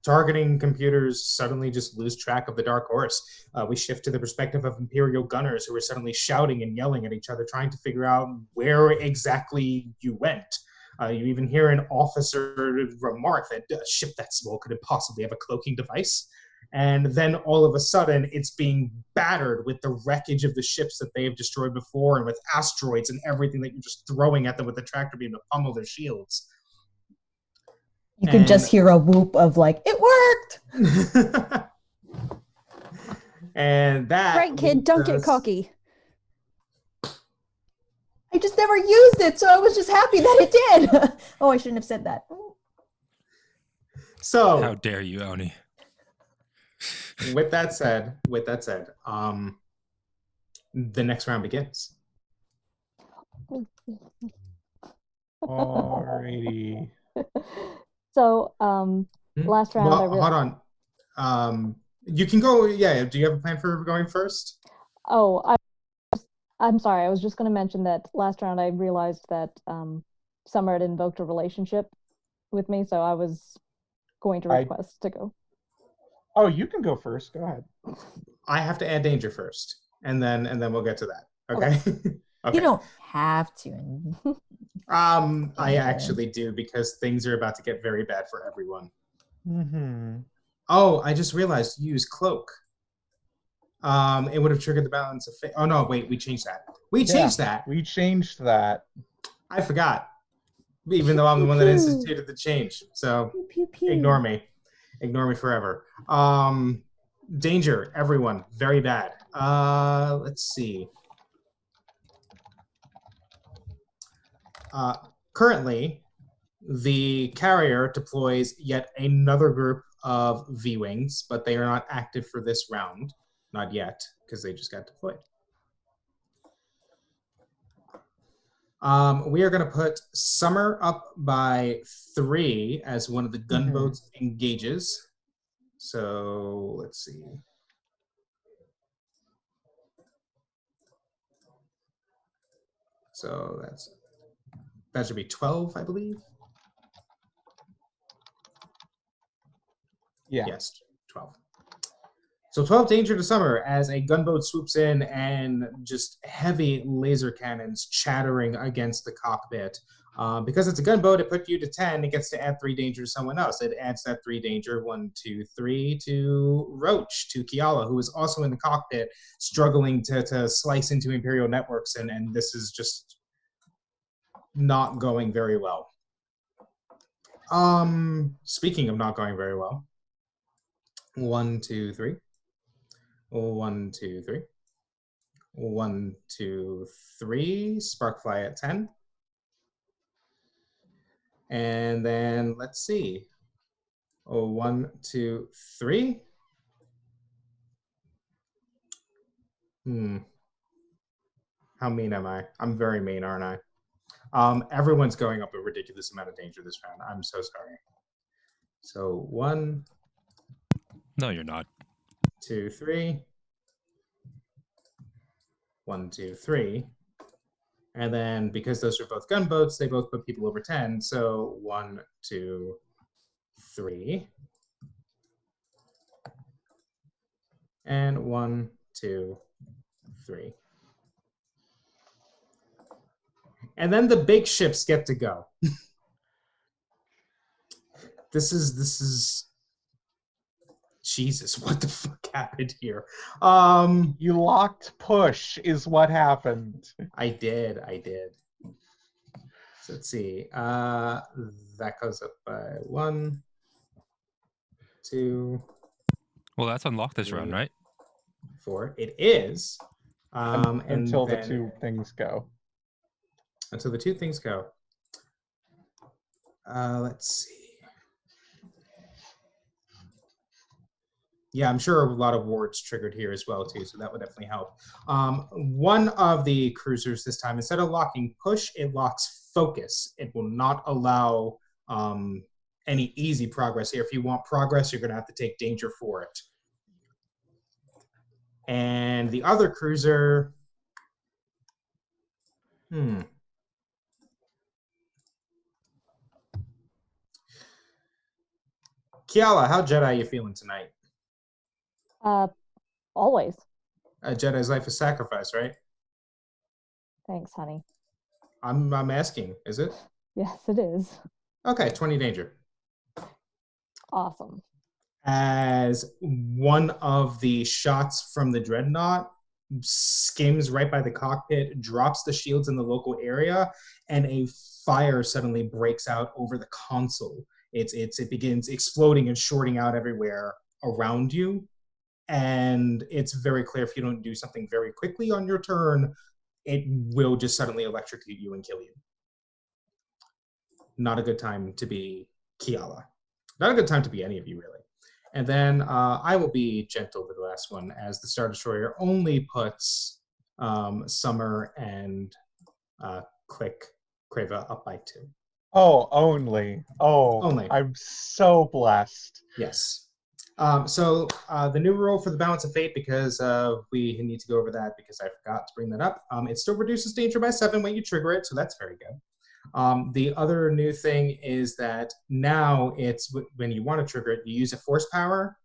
targeting computers suddenly just lose track of the Dark Horse. We shift to the perspective of Imperial gunners who are suddenly shouting and yelling at each other, trying to figure out where exactly you went. You even hear an officer remark that a ship that small couldn't possibly have a cloaking device. And then all of a sudden, it's being battered with the wreckage of the ships that they have destroyed before, and with asteroids and everything that you're just throwing at them with the tractor beam to pummel their shields. You can just hear a whoop of like, it worked! And that... Right, kid, don't get cocky. I just never used it, so I was just happy that it did. Oh, I shouldn't have said that. So... How dare you, Oni? With that said, the next round begins. Alrighty. So, last round. Well, hold on. You can go. Yeah. Do you have a plan for going first? Oh, I'm sorry. I was just going to mention that last round I realized that Summer had invoked a relationship with me, so I was going to request to go. Oh, you can go first. Go ahead. I have to add danger first, and then we'll get to that. Okay. Okay. You don't have to. I actually do, because things are about to get very bad for everyone. Mm-hmm. Oh, I just realized you use cloak. It would have triggered the balance of fate. Oh no, wait, we changed that. We changed that. I forgot. Even though I'm the one that instituted the change. So ignore me. Ignore me forever. Danger, everyone. Very bad. Let's see. Currently, the carrier deploys yet another group of V-Wings, but they are not active for this round. Not yet, because they just got deployed. We are going to put Summer up by 3 as one of the gunboats engages. So let's see. So that should be 12, I believe. Yeah. Yes, 12. So 12 danger to Summer as a gunboat swoops in and just heavy laser cannons chattering against the cockpit. Because it's a gunboat, it put you to 10. It gets to add 3 danger to someone else. It adds that 3 danger, 1, 2, 3, to Roach, to Kiala, who is also in the cockpit, struggling to slice into Imperial networks, and this is just not going very well. Speaking of not going very well, 1, 2, 3. 1, 2, 3. 1, 2, 3. Sparkfly at 10. And then let's see. 1, 2, 3. How mean am I? I'm very mean, aren't I? Everyone's going up a ridiculous amount of danger this round. I'm so sorry. So 1. No, you're not. 2, 3. 1, 2, 3. And then because those are both gunboats, they both put people over 10. So 1, 2, 3. And 1, 2, 3. And then the big ships get to go. This is Jesus, what the fuck happened here? You locked push is what happened. I did. So let's see. That goes up by 1, 2. Well, that's unlocked this round, right? 4. It is. Until and the 2 things go. Until the 2 things go. Let's see. Yeah, I'm sure a lot of wards triggered here as well, too, so that would definitely help. One of the cruisers this time, instead of locking push, it locks focus. It will not allow any easy progress here. If you want progress, you're going to have to take danger for it. And the other cruiser... Kiala, how Jedi are you feeling tonight? Always. A Jedi's life is sacrifice, right? Thanks, honey. I'm asking, is it? Yes, it is. Okay, 20 danger. Awesome. As one of the shots from the dreadnought skims right by the cockpit, drops the shields in the local area, and a fire suddenly breaks out over the console. It begins exploding and shorting out everywhere around you. And it's very clear if you don't do something very quickly on your turn, it will just suddenly electrocute you and kill you. Not a good time to be Kiala. Not a good time to be any of you, really. And then I will be gentle to the last one, as the Star Destroyer only puts Summer and Creva up by 2. Oh, only. Oh, Only. I'm so blessed. Yes. So the new rule for the Balance of Fate, because we need to go over that because I forgot to bring that up. It still reduces danger by 7 when you trigger it, so that's very good. The other new thing is that now it's when you want to trigger it, you use a force power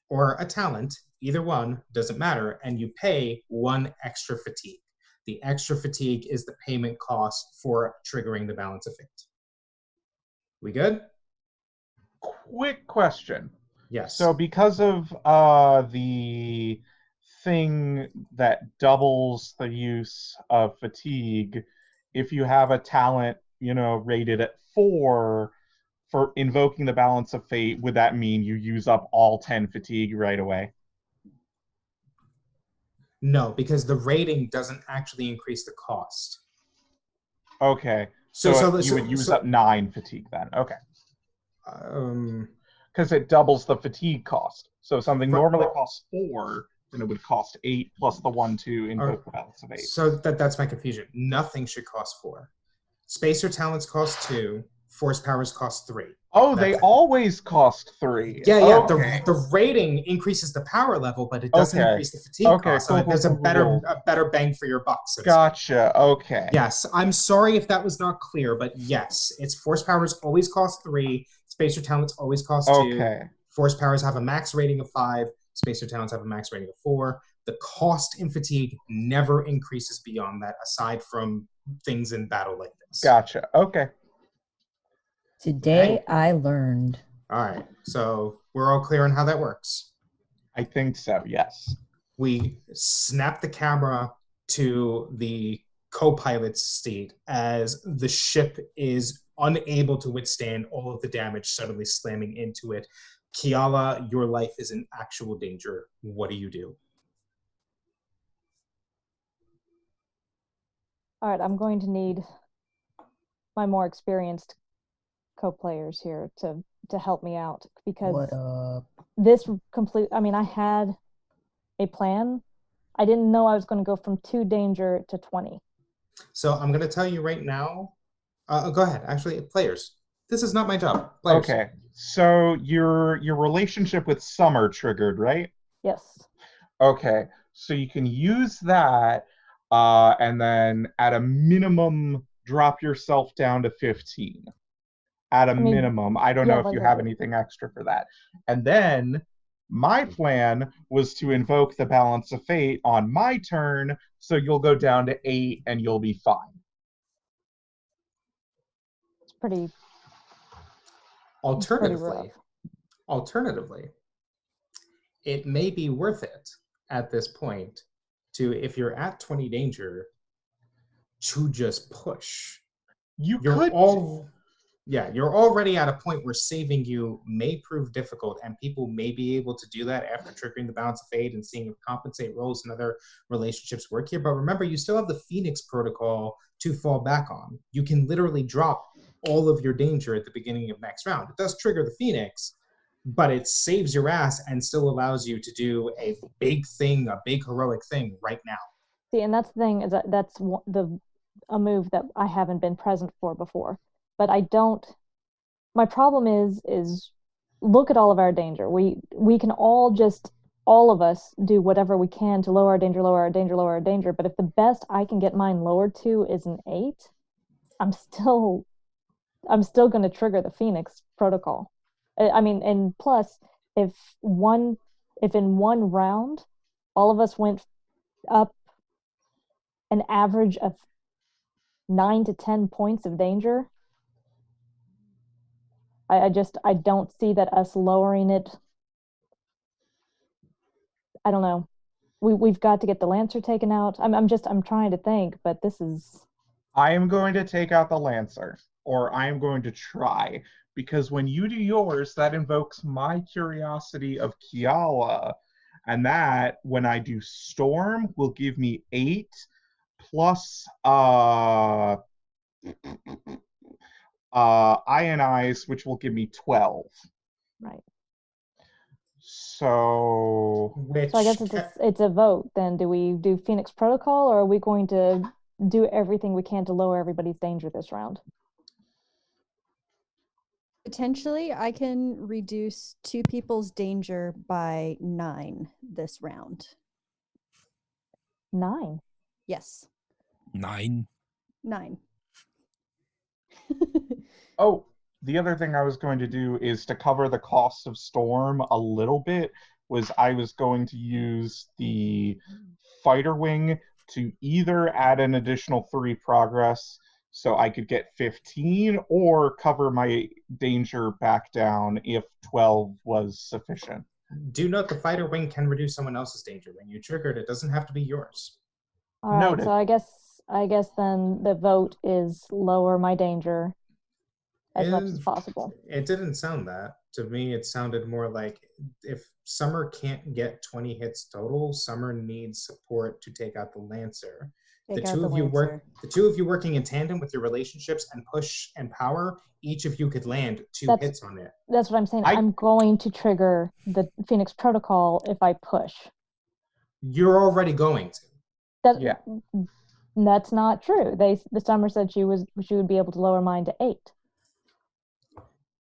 or a talent, either one, doesn't matter, and you pay 1 extra fatigue. The extra fatigue is the payment cost for triggering the Balance of Fate. We good? Quick question. Yes. So because of the thing that doubles the use of fatigue, if you have a talent, rated at 4 for invoking the Balance of Fate, would that mean you use up all 10 fatigue right away? No, because the rating doesn't actually increase the cost. Okay. So you would use up 9 fatigue then. Okay. Because it doubles the fatigue cost. So if something normally costs 4, then it would cost 8 plus the 1 to invoke the Balance of 8. So that's my confusion. Nothing should cost 4. Spacer talents cost 2. Force powers cost 3. Oh, they always cost 3. Yeah, yeah. Okay. The rating increases the power level, but it doesn't increase the fatigue cost. Cool, There's a better bang for your buck. So gotcha. Okay. Yes, I'm sorry if that was not clear, but yes, its force powers always cost 3. Spacer talents always cost 2. Okay. Force powers have a max rating of 5. Spacer Talents have a max rating of 4. The cost in Fatigue never increases beyond that, aside from things in battle like this. Gotcha. Okay. Today Okay. I learned. All right, so we're all clear on how that works. I think so, yes. We snap the camera to the co-pilot's seat as the ship is unable to withstand all of the damage suddenly slamming into it. Kiala, your life is in actual danger. What do you do? All right, I'm going to need my more experienced co-players here to help me out, because What up? this I mean, I had a plan. I didn't know I was going to go from 2 danger to 20. So I'm going to tell you right now. Go ahead. Actually, players, this is not my job. Players. Okay. So your relationship with Summer triggered, right? Yes. Okay. So you can use that and then at a minimum drop yourself down to 15. At a minimum. I don't know if you have anything extra for that. And then my plan was to invoke the Balance of Fate on my turn, so you'll go down to 8 and you'll be fine. It's pretty Alternatively, rough. it may be worth it at this point to, if you're at 20 danger, to just push. You're already at a point where saving you may prove difficult, and people may be able to do that after triggering the Balance of Fate and seeing if compensate roles and other relationships work here. But remember, you still have the Phoenix protocol to fall back on. You can literally drop all of your danger at the beginning of next round. It does trigger the Phoenix, but it saves your ass and still allows you to do a big thing, a big heroic thing right now. See, and that's the thing, is that's a move that I haven't been present for before. But I don't. My problem is look at all of our danger. We can all of us do whatever we can to lower our danger, lower our danger, lower our danger. But if the best I can get mine lowered to is an 8, I'm still going to trigger the Phoenix protocol. I mean, and plus, if in one round, all of us went up an average of 9 to 10 points of danger, I don't see that us lowering it. I don't know. We've got to get the Lancer taken out. I'm trying to think, but this is. I am going to take out the Lancer, or I am going to try, because when you do yours, that invokes my curiosity of Kiala, and that, when I do Storm, will give me 8 plus Ionize, which will give me 12. Right. So I guess it's a vote. Then do we do Phoenix Protocol, or are we going to do everything we can to lower everybody's danger this round? Potentially, I can reduce 2 people's danger by 9 this round. 9? Yes. 9? 9. Oh, the other thing I was going to do is to cover the cost of Storm a little bit, was I was going to use the Fighter Wing to either add an additional 3 progress so I could get 15, or cover my danger back down if 12 was sufficient. Do note the Fighter Wing can reduce someone else's danger. When you trigger it, it doesn't have to be yours. All right, Noted. so I guess then the vote is lower my danger as much as possible. It didn't sound that. To me, it sounded more like if Summer can't get 20 hits total, Summer needs support to take out the Lancer. The two of you working in tandem with your relationships and push and power, each of you could land 2 hits on it. That's what I'm saying. I'm going to trigger the Phoenix Protocol if I push. You're already going to. That's not true. The Summer said she would be able to lower mine to 8.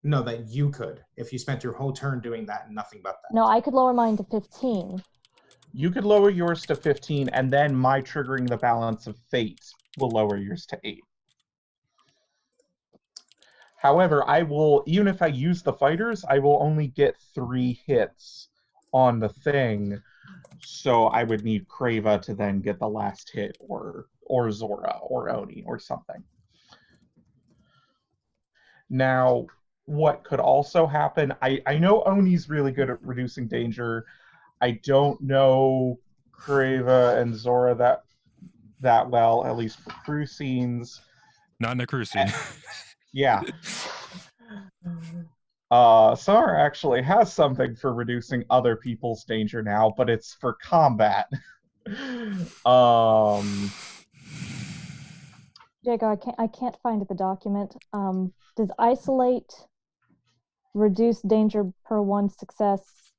No, that you could. If you spent your whole turn doing that and nothing but that. No, I could lower mine to 15. You could lower yours to 15, and then my triggering the Balance of Fate will lower yours to 8. However, I will, even if I use the fighters, I will only get 3 hits on the thing, so I would need Crava to then get the last hit, or Zora, or Oni, or something. Now, what could also happen, I know Oni's really good at reducing danger. I don't know Crava and Zora that well, at least for crew scenes. Not in a crew scene. Yeah. Summer actually has something for reducing other people's danger now, but it's for combat. Jacob, I can't find the document. Does isolate reduce danger per 1 success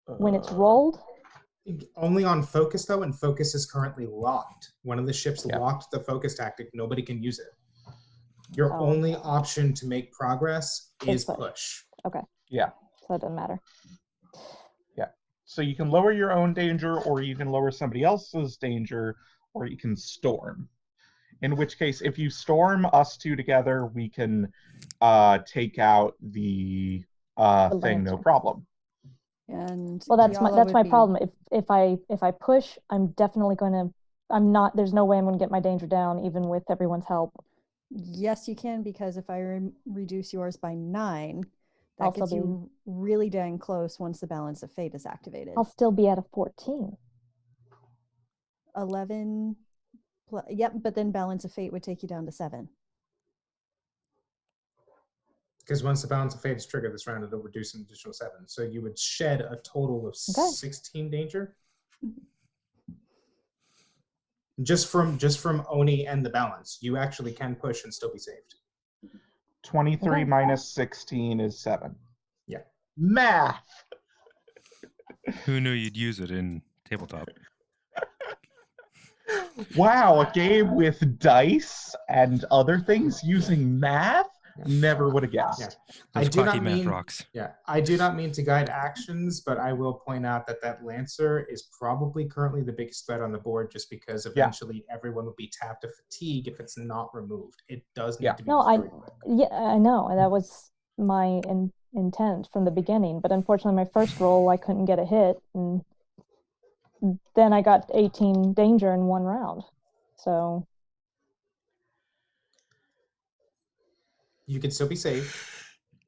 when it's rolled? Only on focus, though, and focus is currently locked. One of the ships Yeah. locked the focus tactic. Nobody can use it. Your Oh. only option to make progress is push. push. Okay. Yeah. So it doesn't matter. Yeah. So you can lower your own danger, or you can lower somebody else's danger, or you can storm. In which case, if you storm us two together, we can take out the thing, no Lancer. problem. And Well, that's Kiala my would be- problem. If I push, I'm definitely going to. I'm not. There's no way I'm going to get my danger down, even with everyone's help. Yes, you can, because if I reduce yours by 9, that I'll gets still you really dang close once the balance of fate is activated. I'll still be at a 14. 11. Yep, but then balance of fate would take you down to 7. Because once the balance of fate is triggered this round, it'll reduce an additional 7. So you would shed a total of 16 danger. Just from Oni and the balance. You actually can push and still be saved. 23 Okay. minus 16 is 7. Yeah. Math! Who knew you'd use it in tabletop? Wow, a game with dice and other things using math? Never would have guessed. Yeah. Those I do cocky not math mean rocks. Yeah, I do not mean to guide actions, but I will point out that Lancer is probably currently the biggest threat on the board, just because eventually everyone will be tapped to fatigue if it's not removed. It does need to be destroyed. I know, and that was my intent from the beginning. But unfortunately, my first roll I couldn't get a hit, and then I got 18 danger in 1 round. So You can still be saved,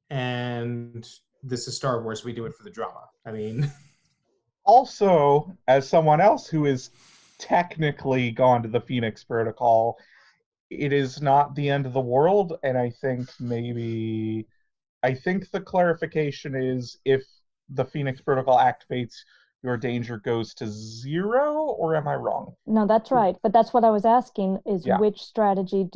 and this is Star Wars. We do it for the drama. I mean, Also, as someone else who is technically gone to the Phoenix Protocol, it is not the end of the world, and I think the clarification is if the Phoenix Protocol activates, your danger goes to 0, or am I wrong? no, that's right. But that's what I was asking is which strategy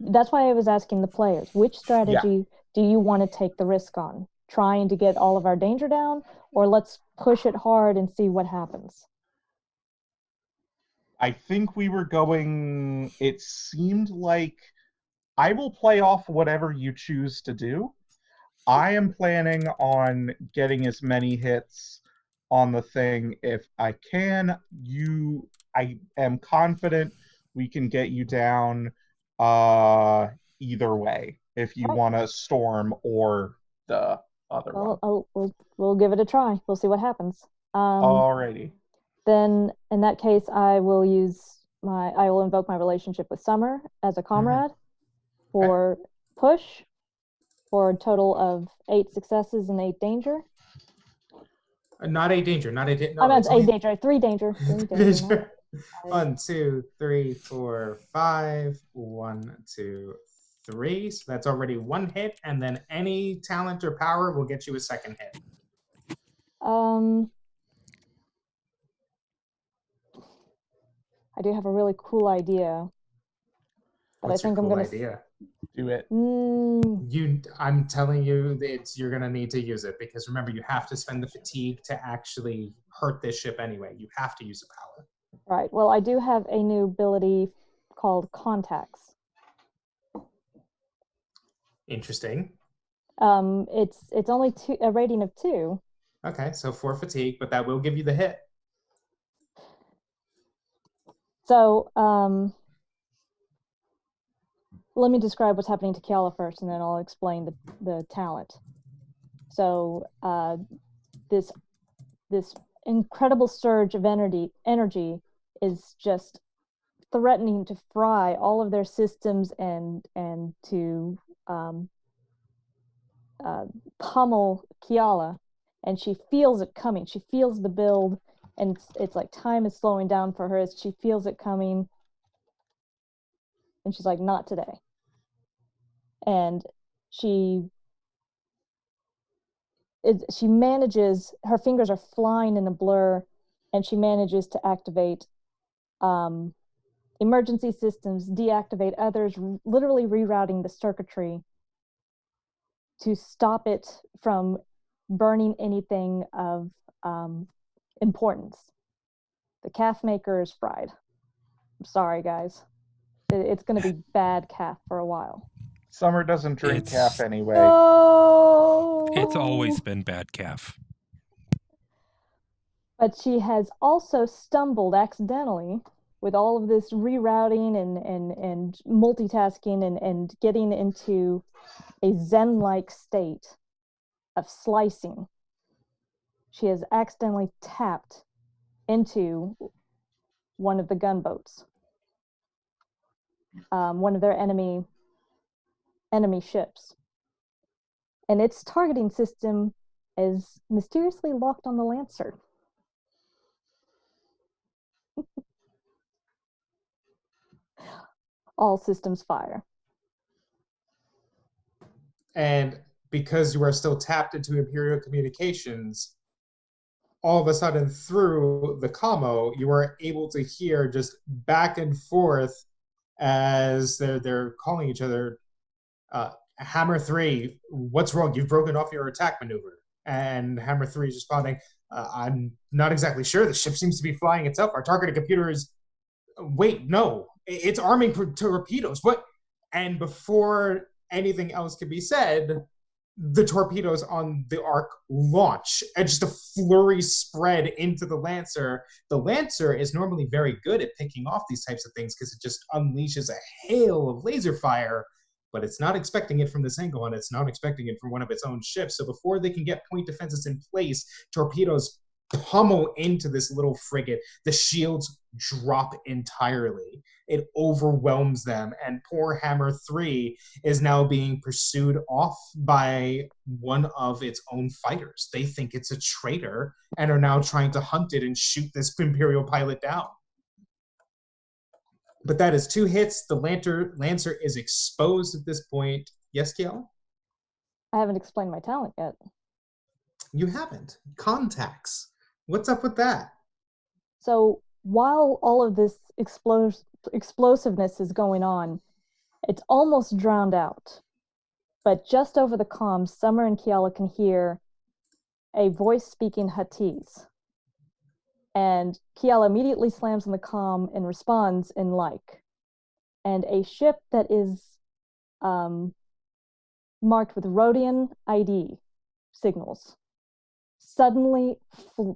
that's why I was asking the players, which strategy do you want to take the risk on? Trying to get all of our danger down, or let's push it hard and see what happens? I think we were going, it seemed like I will play off whatever you choose to do. I am planning on getting as many hits on the thing if I can. I am confident we can get you down either way, if you want to storm or the other one. We'll give it a try. We'll see what happens. Alrighty. Then in that case, I will invoke my relationship with Summer as a comrade for push, for a total of 8 successes and 8 danger. not 8 danger, not 8 danger. No, I meant 8 danger, 3 danger. 3 danger. 1, 2, 3, 4, 5. 1, 2, 3. So that's already 1 hit, and then any talent or power will get you a 2nd hit. I do have a really cool idea, but What's I think your I'm cool gonna idea? Do it. I'm telling you, you're gonna need to use it, because remember, you have to spend the fatigue to actually hurt this ship anyway. You have to use a power. Right. Well, I do have a new ability called Contacts. Interesting. It's only a rating of 2. Okay, so 4 fatigue, but that will give you the hit. So let me describe what's happening to Kiala first, and then I'll explain the talent. So this this incredible surge of energy is just threatening to fry all of their systems and to pummel Kiala, and she feels it coming. She feels the build, and it's like time is slowing down for her as she feels it coming, and she's like, not today. And she manages, her fingers are flying in a blur, and she manages to activate emergency systems, deactivate others, literally rerouting the circuitry to stop it from burning anything of importance. The calf maker is fried. I'm sorry, guys. It's going to be bad calf for a while. Summer doesn't drink calf anyway. No! It's always been bad calf. But she has also stumbled accidentally with all of this rerouting and multitasking and getting into a Zen-like state of slicing. She has accidentally tapped into one of the gunboats, one of their enemy ships. And its targeting system is mysteriously locked on the Lancer. All systems fire. And because you are still tapped into Imperial communications, all of a sudden through the commo, you are able to hear just back and forth as they're calling each other, Hammer 3, what's wrong? You've broken off your attack maneuver. And Hammer 3 is responding, I'm not exactly sure. The ship seems to be flying itself. Our targeting computer is... Wait, no. It's arming torpedoes. What? And before anything else can be said, the torpedoes on the Ark launch, and just a flurry spread into the Lancer. The Lancer is normally very good at picking off these types of things because it just unleashes a hail of laser fire, but it's not expecting it from this angle, and it's not expecting it from one of its own ships. So before they can get point defenses in place, torpedoes pummel into this little frigate. The shields drop entirely. It overwhelms them, and poor Hammer 3 is now being pursued off by one of its own fighters. They think it's a traitor and are now trying to hunt it and shoot this Imperial pilot down. But that is 2 hits. The Lancer is exposed at this point. Yes, Kiel? I haven't explained my talent yet. You haven't. Contacts. What's up with that? So while all of this explosiveness is going on, it's almost drowned out. But just over the comms, Summer and Kiala can hear a voice speaking Huttese. And Kiala immediately slams on the comm and responds in like. And a ship that is marked with Rhodian ID signals suddenly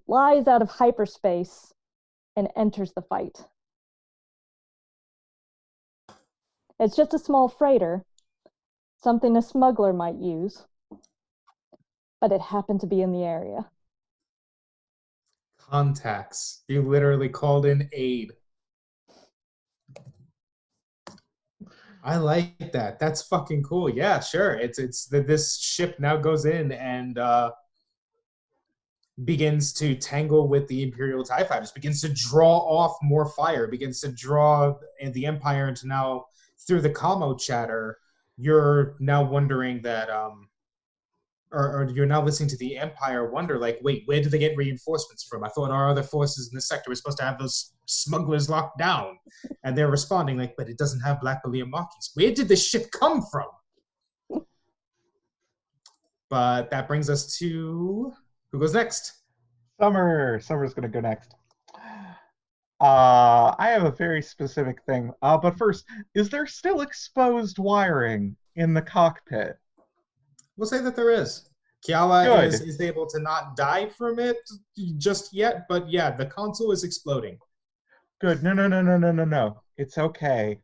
flies out of hyperspace and enters the fight. It's just a small freighter, something a smuggler might use, but it happened to be in the area. Contacts. You literally called in aid. I like that. That's fucking cool. Yeah, sure. It's this ship now goes in and begins to tangle with the Imperial TIE fighters, begins to draw off more fire, begins to draw the Empire into now, through the commo chatter, you're now wondering that, or you're now listening to the Empire wonder, like, wait, where did they get reinforcements from? I thought our other forces in this sector were supposed to have those smugglers locked down. And they're responding like, but it doesn't have Black William markings. Where did this ship come from? But that brings us to... Who goes next? Summer's going to go next. I have a very specific thing. But first, is there still exposed wiring in the cockpit? We'll say that there is. Kiala is able to not die from it just yet, but yeah, the console is exploding. Good. No. It's okay.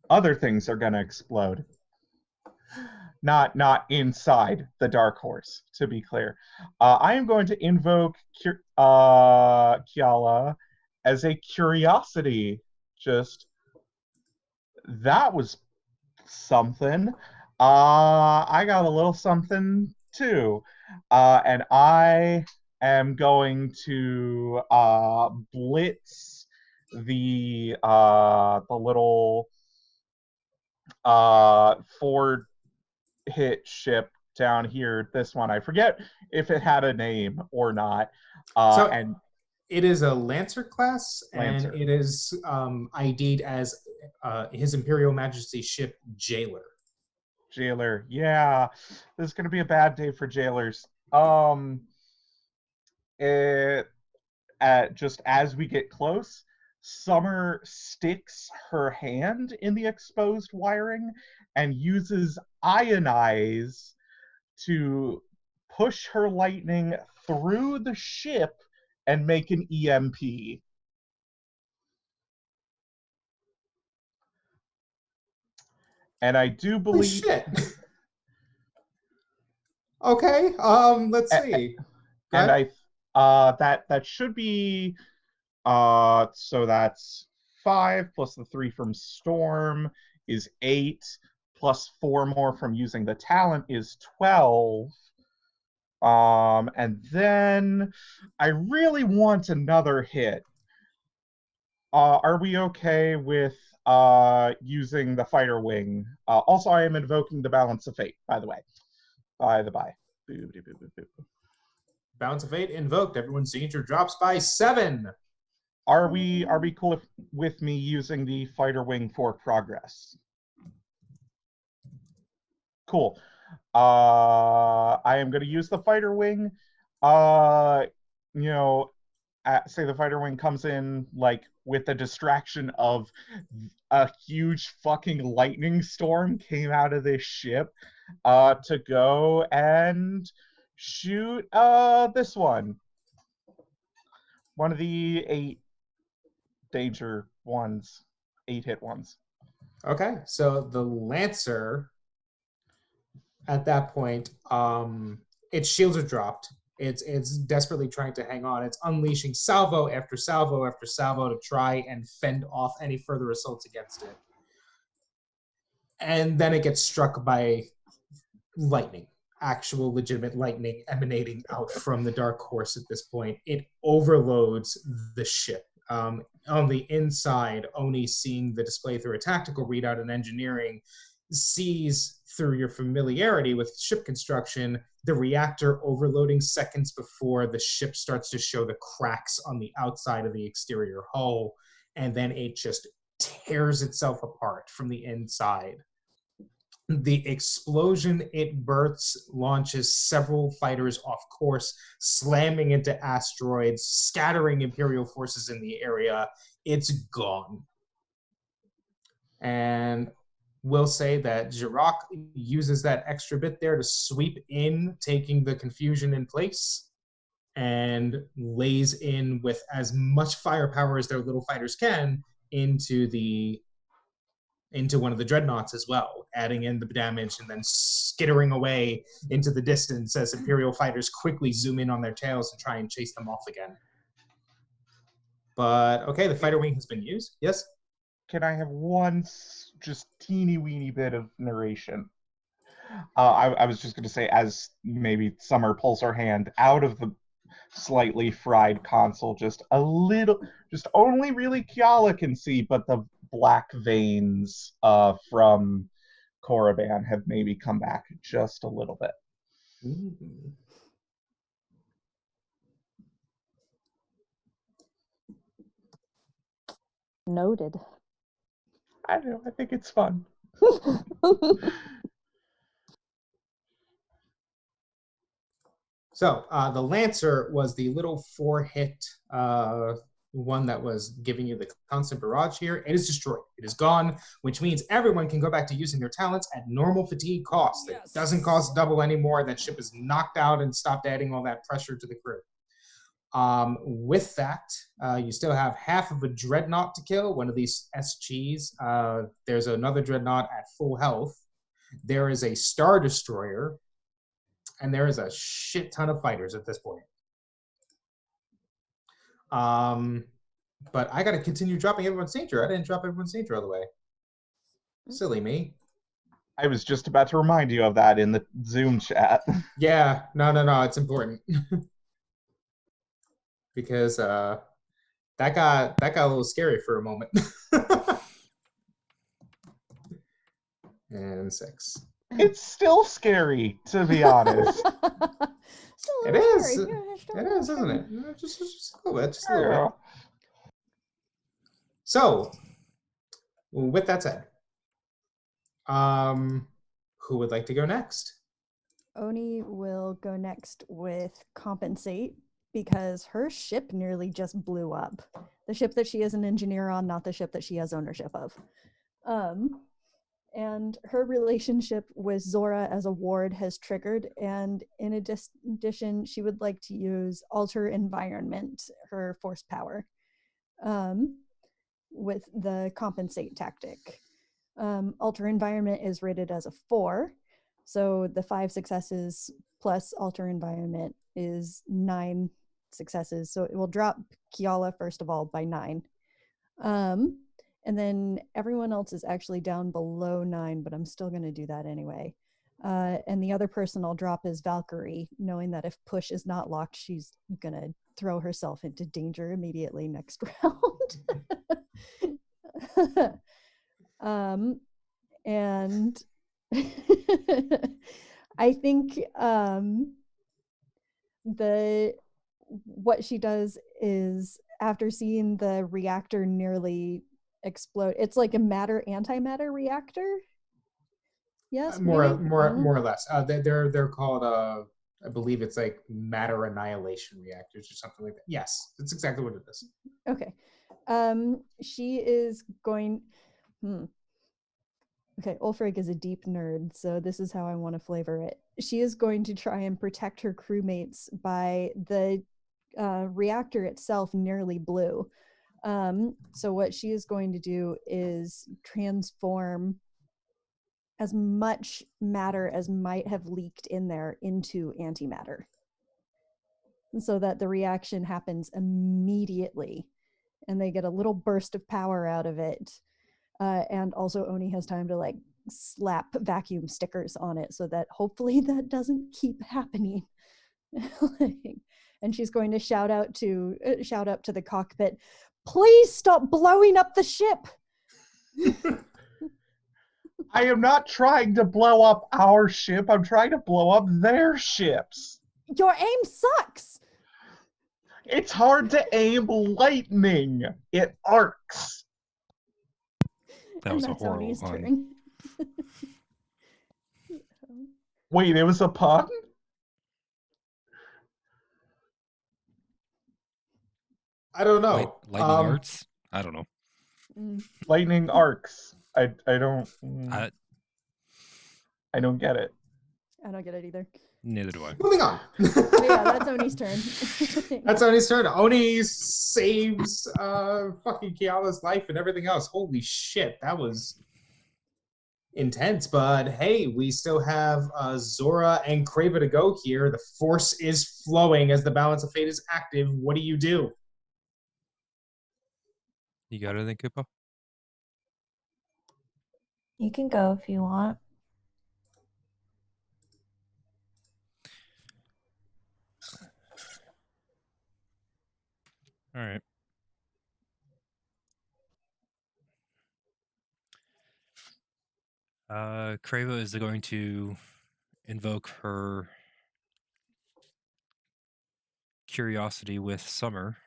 Other things are going to explode. not inside the Dark Horse, to be clear. I am going to invoke Kiala as a curiosity. Just that was something. I got a little something too, and I am going to blitz the little Ford hit ship down here. This one, I forget if it had a name or not. And it is a Lancer class, Lancer. and it is ID'd as His Imperial Majesty's ship Jailer. Jailer, yeah, this is gonna be a bad day for jailers. Just as we get close, Summer sticks her hand in the exposed wiring and uses Ionize to push her lightning through the ship and make an EMP. And I do believe. Holy shit. Okay. Let's see. And that should be so that's 5 plus the 3 from Storm is 8 plus 4 more from using the talent is 12. And then I really want another hit. Are we okay with using the fighter wing? Also, I am invoking the balance of fate, by the way. By the by. Balance of fate invoked. Everyone's signature drops by 7. Are we cool with me using the fighter wing for progress? Cool. I am going to use the fighter wing. Say the fighter wing comes in like with the distraction of a huge fucking lightning storm came out of this ship to go and shoot this one of the 8 danger ones, 8 hit ones. Okay, so the Lancer at that point, its shields are dropped. It's desperately trying to hang on. It's unleashing salvo after salvo after salvo to try and fend off any further assaults against it. And then it gets struck by lightning, actual legitimate lightning emanating out from the Dark Horse at this point. It overloads the ship. On the inside, Oni, seeing the display through a tactical readout in engineering, sees through your familiarity with ship construction the reactor overloading seconds before the ship starts to show the cracks on the outside of the exterior hull, and then it just tears itself apart from the inside. The explosion it births launches several fighters off course, slamming into asteroids, scattering Imperial forces in the area. It's gone. And we'll say that Jirac uses that extra bit there to sweep in, taking the confusion in place, and lays in with as much firepower as their little fighters can into one of the dreadnoughts as well, adding in the damage and then skittering away into the distance as Imperial fighters quickly zoom in on their tails and try and chase them off again. But okay, the fighter wing has been used. Yes? Can I have one just teeny weeny bit of narration? I was just going to say, as maybe Summer pulls her hand out of the slightly fried console, just a little, just only really Kiala can see, but the black veins from Korriban have maybe come back just a little bit. Mm-hmm. Noted. I don't know, I think it's fun. So the Lancer was the little 4-hit one that was giving you the constant barrage here. It is destroyed. It is gone, which means everyone can go back to using their talents at normal fatigue cost. Yes. It doesn't cost double anymore. That ship is knocked out and stopped adding all that pressure to the crew. With that, you still have half of a dreadnought to kill, one of these SGs. There's another dreadnought at full health. There is a Star Destroyer, and there is a shit ton of fighters at this point. But I got to continue dropping everyone's danger. I didn't drop everyone's danger all the way. Silly me. I was just about to remind you of that in the Zoom chat. Yeah, no, it's important. Because that got a little scary for a moment. And 6. It's still scary, to be honest. It is. It is, isn't it? Just a little bit. Just a little bit. So, with that said, who would like to go next? Oni will go next with Compensate because her ship nearly just blew up. The ship that she is an engineer on, not the ship that she has ownership of. And her relationship with Zora as a ward has triggered, and in addition, she would like to use Alter Environment, her force power, with the Compensate tactic. Alter Environment is rated as a 4, so the 5 successes plus Alter Environment is 9 successes, so it will drop Kiala, first of all, by 9. And then everyone else is actually down below 9, but I'm still going to do that anyway. And the other person I'll drop is Valkyrie, knowing that if push is not locked, she's going to throw herself into danger immediately next round. And I think what she does is, after seeing the reactor nearly explode, it's like a antimatter reactor. Yes, more or less. They're called I believe it's like matter annihilation reactors or something like that. Yes, that's exactly what it is. Okay. She is going. Okay, Ulfric is a deep nerd, so this is how I want to flavor it. She is going to try and protect her crewmates by the reactor itself nearly blew. So what she is going to do is transform as much matter as might have leaked in there into antimatter, so that the reaction happens immediately and they get a little burst of power out of it. And also Oni has time to like slap vacuum stickers on it so that hopefully that doesn't keep happening. And she's going to shout up to the cockpit, "Please stop blowing up the ship." I am not trying to blow up our ship. I'm trying to blow up their ships. Your aim sucks. It's hard to aim lightning. It arcs. That was a horrible pun. Wait, it was a pun? I don't know. Lightning arts? I don't know. Lightning arcs. I don't get it. I don't get it either. Neither do I. Moving on. But yeah, that's Oni's turn. That's Oni's turn. Oni saves fucking Kiala's life and everything else. Holy shit, that was intense. But hey, we still have Zora and Crava to go here. The force is flowing as the balance of fate is active. What do you do? You got anything, Kippa? You can go if you want. All right. Crava is going to invoke her curiosity with Summer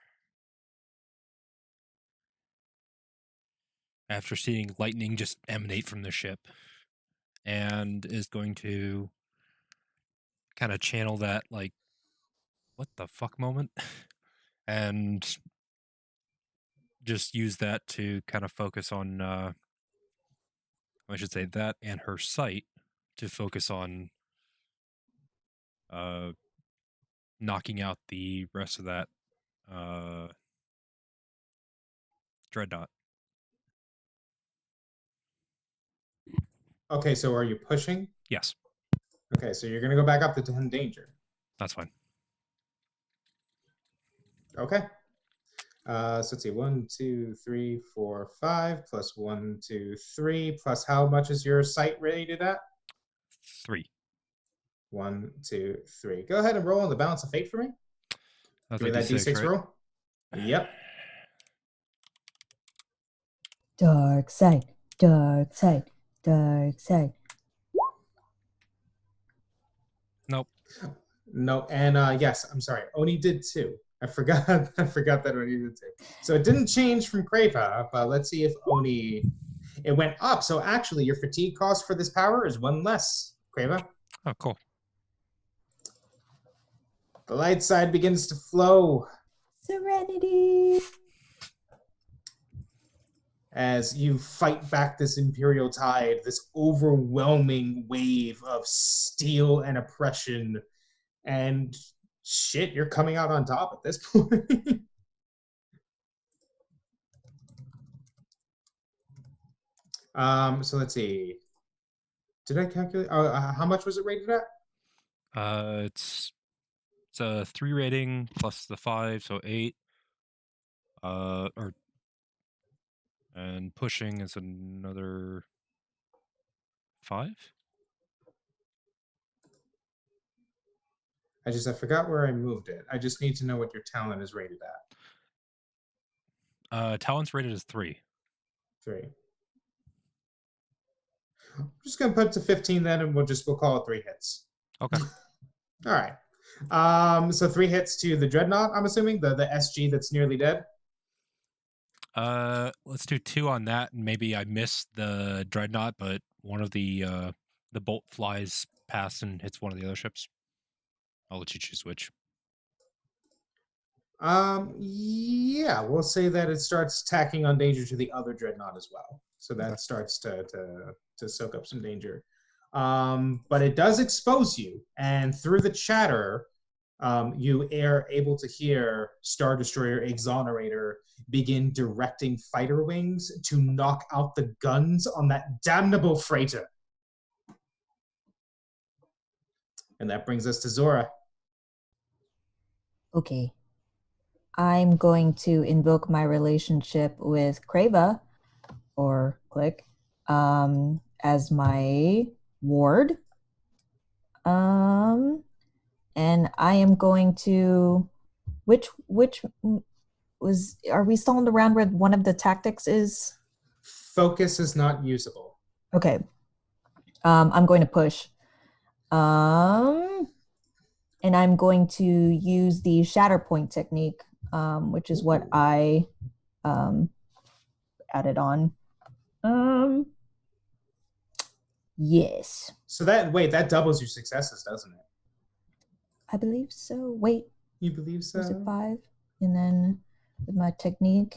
after seeing lightning just emanate from the ship, and is going to kind of channel that, like, what the fuck moment, and just use that to kind of focus on, I should say that and her sight to focus on knocking out the rest of that dreadnought. Okay, so are you pushing? Yes, Okay, so you're going to go back up to 10 danger. that's fine. Okay. So let's see. 1, 2, 3, 4, 5 plus 1, 2, 3 plus how much is your sight rated at? 3. 1, 2, 3. Go ahead and roll on the balance of fate for me. That's Give me a that D6, D6 right? roll. Yep. Dark side, dark side, dark side. Nope. No, and yes, I'm sorry. Oni did too. I forgot. I forgot that Oni did too. So it didn't change from Creva, but let's see if Oni. It went up. So actually, your fatigue cost for this power is 1 less. Creva. Oh, cool. The light side begins to flow Serenity. as you fight back this Imperial tide, this overwhelming wave of steel and oppression. And shit, you're coming out on top at this point. So let's see. Did I calculate? How much was it rated at? It's a 3 rating plus the 5, so 8. And pushing is another 5. I forgot where I moved it. I just need to know what your talent is rated at. Talent's rated as 3. 3. I'm just gonna put it to 15 then, and we'll call it 3 hits. Okay. All right. So 3 hits to the Dreadnought. I'm assuming the SG that's nearly dead. Let's do 2 on that, and maybe I missed the Dreadnought, but one of the bolt flies past and hits one of the other ships. I'll let you choose which. Yeah, we'll say that it starts tacking on danger to the other Dreadnought as well. So that starts to soak up some danger. But it does expose you, and through the chatter, you are able to hear Star Destroyer Exonerator begin directing fighter wings to knock out the guns on that damnable freighter. And that brings us to Zora. Okay. I'm going to invoke my relationship with Creva, or Click, as my ward. And I am going to, are we still in the round where one of the tactics is? Focus is not usable. Okay. I'm going to push. And I'm going to use the shatter point technique, which is what I added on. Yes. So that doubles your successes, doesn't it? I believe so. Wait. You believe so? Was it 5? And then with my technique,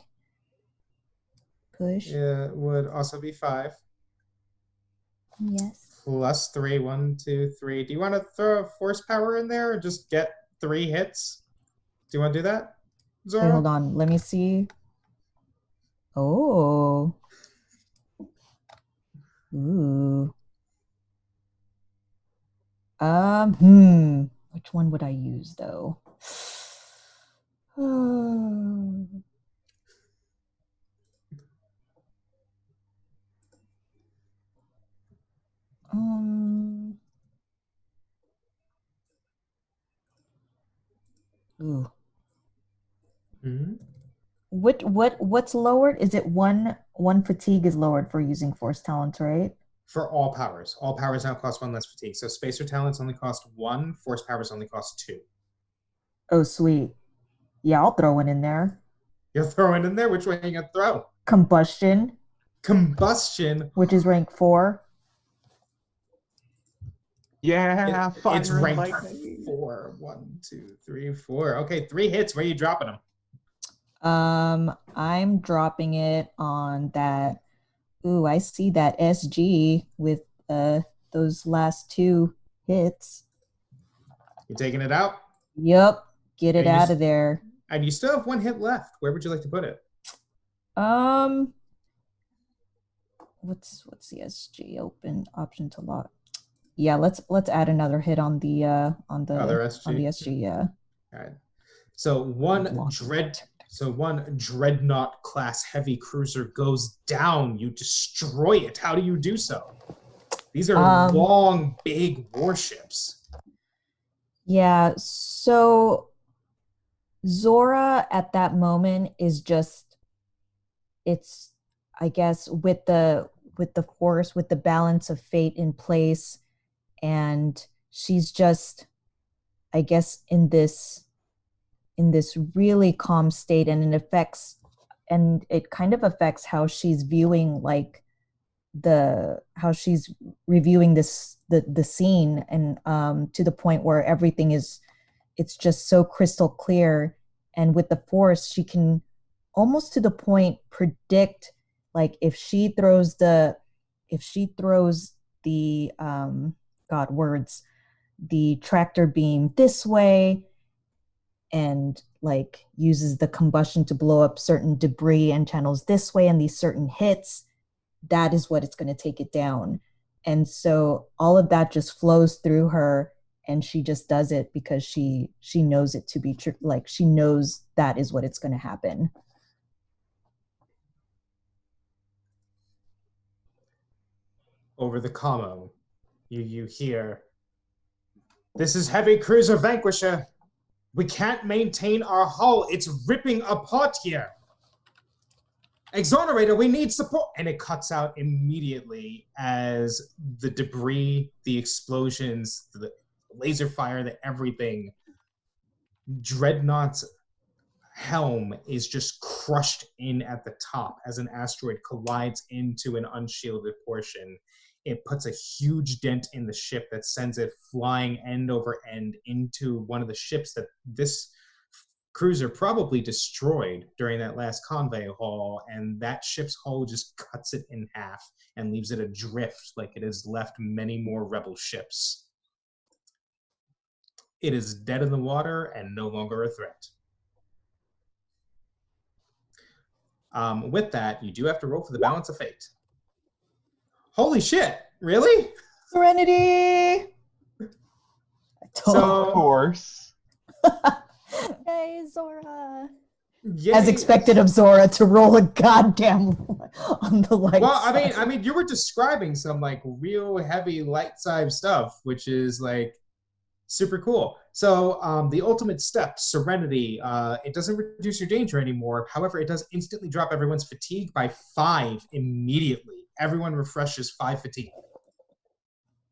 push. Yeah, it would also be 5. Yes. Plus 3, 1, 2, 3. Do you want to throw a force power in there or just get 3 hits? Do you want to do that, Zora? Wait, hold on. Let me see. Oh. Ooh. Which one would I use though? Ooh. Mm-hmm. What's lowered? Is it one fatigue is lowered for using force talents, right? For all powers. All powers now cost 1 less fatigue. So spacer talents only cost 1, force powers only cost 2. Oh, sweet. Yeah, I'll throw one in there. You're throwing in there? Which way are you going to throw? Combustion. Combustion? Which is rank 4. Yeah, fire it's and rank lightning. 4. 1, 2, 3, 4. Okay, 3 hits. Where are you dropping them? I'm dropping it on that. Ooh, I see that SG with those last 2 hits. You taking it out? Yep. Get it out of there. And you still have 1 hit left. Where would you like to put it? what's the SG open option to lock? Yeah, let's add another hit on the Other SG? on the SG. Yeah. All right. So one dreadnought class heavy cruiser goes down. You destroy it. How do you do so? These are long, big warships. Yeah. So Zora at that moment is just, it's, I guess, with the force, with the balance of fate in place, and she's just, I guess, in this really calm state, and it kind of affects how she's viewing, like, how she's reviewing the scene, and to the point where everything is, it's just so crystal clear. And with the force, she can almost to the point predict, like, if she throws the God words, the tractor beam this way, and like uses the combustion to blow up certain debris and channels this way, and these certain hits, that is what it's going to take it down. And so all of that just flows through her, and she just does it because she knows it to be true. Like, she knows that is what it's going to happen. Over the commo, you hear, "This is Heavy Cruiser Vanquisher. We can't maintain our hull. It's ripping apart here. Exonerator, we need support." And it cuts out immediately as the debris, the explosions, the laser fire, the everything. Dreadnought's helm is just crushed in at the top as an asteroid collides into an unshielded portion. It puts a huge dent in the ship that sends it flying end over end into one of the ships that this cruiser probably destroyed during that last convoy haul, and that ship's hull just cuts it in half and leaves it adrift like it has left many more rebel ships. It is dead in the water and no longer a threat. With that, you do have to roll for the balance of fate. Holy shit, really? Serenity! So, Of course. Hey, Zora. yay. As expected of Zora to roll a goddamn on the light Well, side. I mean, you were describing some like real heavy light side stuff, which is like super cool. So the ultimate step, Serenity, it doesn't reduce your danger anymore. However, it does instantly drop everyone's fatigue by 5 immediately. Everyone refreshes 5 fatigue,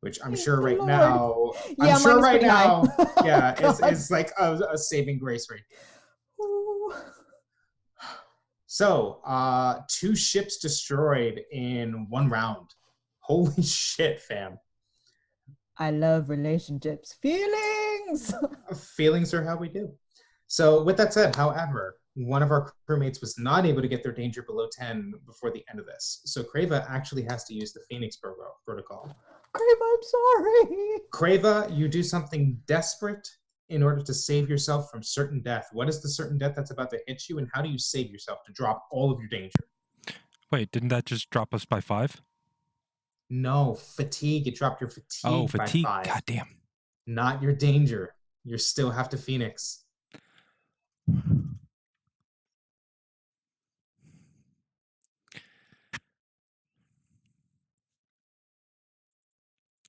which I'm sure right Lord. now, Yeah, I'm sure mine is right pretty high. now, yeah, God. it's like a saving grace rate. Ooh. So 2 ships destroyed in 1 round. Holy shit, fam. I love relationships. Feelings! Feelings are how we do. So with that said, however, one of our crewmates was not able to get their danger below 10 before the end of this. So Crava actually has to use the Phoenix protocol. Crave, I'm sorry. Crava, you do something desperate in order to save yourself from certain death. What is the certain death that's about to hit you, and how do you save yourself to drop all of your danger? Wait, didn't that just drop us by 5? No, fatigue. It dropped your fatigue, Fatigue. by 5. God damn. Not your danger. You still have to Phoenix.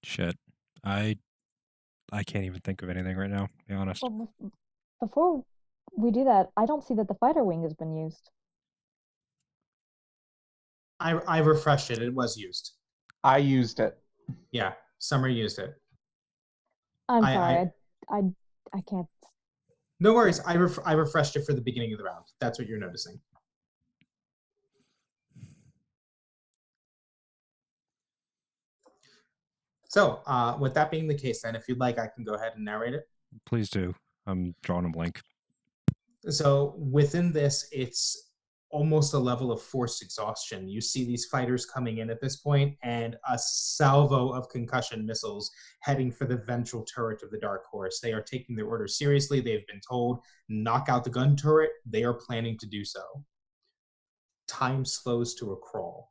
Shit. I can't even think of anything right now, to be honest. Well, before we do that, I don't see that the fighter wing has been used. I refreshed it. It was used. I used it. Yeah, Summer used it. I'm sorry. I can't. No worries. I refreshed it for the beginning of the round. That's what you're noticing. So, with that being the case, then, if you'd like, I can go ahead and narrate it. Please do. I'm drawing a blank. So, within this, it's almost a level of forced exhaustion. You see these fighters coming in at this point, and a salvo of concussion missiles heading for the ventral turret of the Dark Horse. They are taking their orders seriously. They've been told, knock out the gun turret. They are planning to do so. Time slows to a crawl.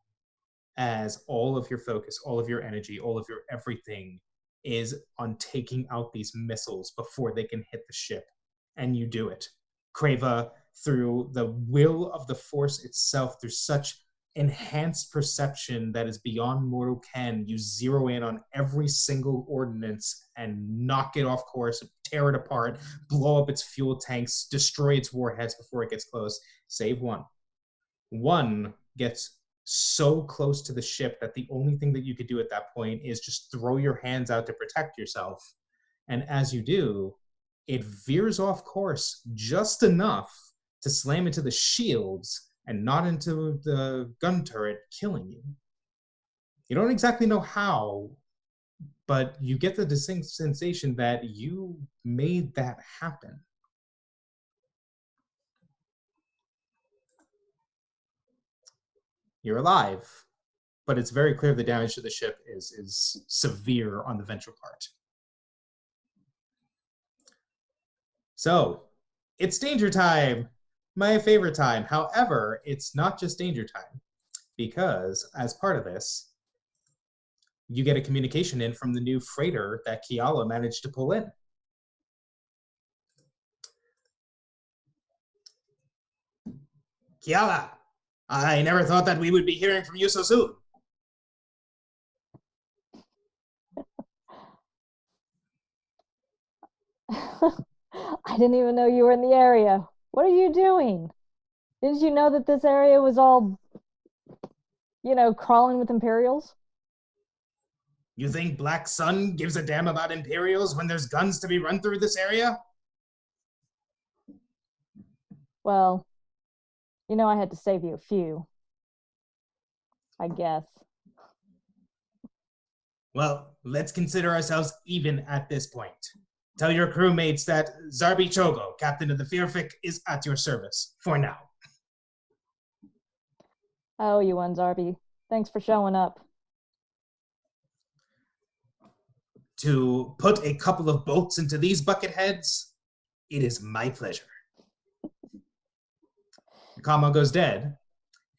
as all of your focus, all of your energy, all of your everything is on taking out these missiles before they can hit the ship. And you do it. Creva, through the will of the Force itself, through such enhanced perception that is beyond mortal ken, you zero in on every single ordnance and knock it off course, tear it apart, blow up its fuel tanks, destroy its warheads before it gets close, save one. One gets so close to the ship that the only thing that you could do at that point is just throw your hands out to protect yourself. And as you do, it veers off course just enough to slam into the shields and not into the gun turret, killing you. You don't exactly know how, but you get the distinct sensation that you made that happen. You're alive, but it's very clear the damage to the ship is severe on the ventral part. So, it's danger time, my favorite time. However, it's not just danger time, because as part of this, you get a communication in from the new freighter that Kiala managed to pull in. Kiala, I never thought that we would be hearing from you so soon. I didn't even know you were in the area. What are you doing? Didn't you know that this area was all, crawling with Imperials? You think Black Sun gives a damn about Imperials when there's guns to be run through this area? Well, I had to save you a few. I guess. Well, let's consider ourselves even at this point. Tell your crewmates that Zarbi Chogo, captain of the Fearfic, is at your service, for now. I owe you one, Zarbi. Thanks for showing up. To put a couple of bolts into these bucket heads, it is my pleasure. Kama goes dead,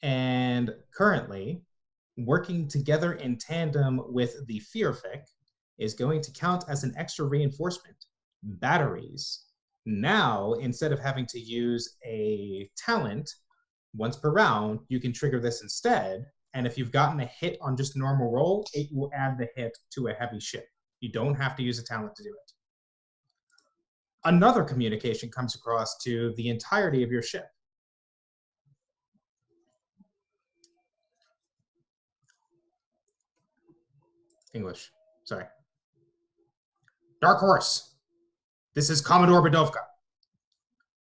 and currently, working together in tandem with the Fearfic is going to count as an extra reinforcement. Batteries. Now, instead of having to use a talent once per round, you can trigger this instead, and if you've gotten a hit on just a normal roll, it will add the hit to a heavy ship. You don't have to use a talent to do it. Another communication comes across to the entirety of your ship. English, sorry. Dark Horse, this is Commodore Badovka.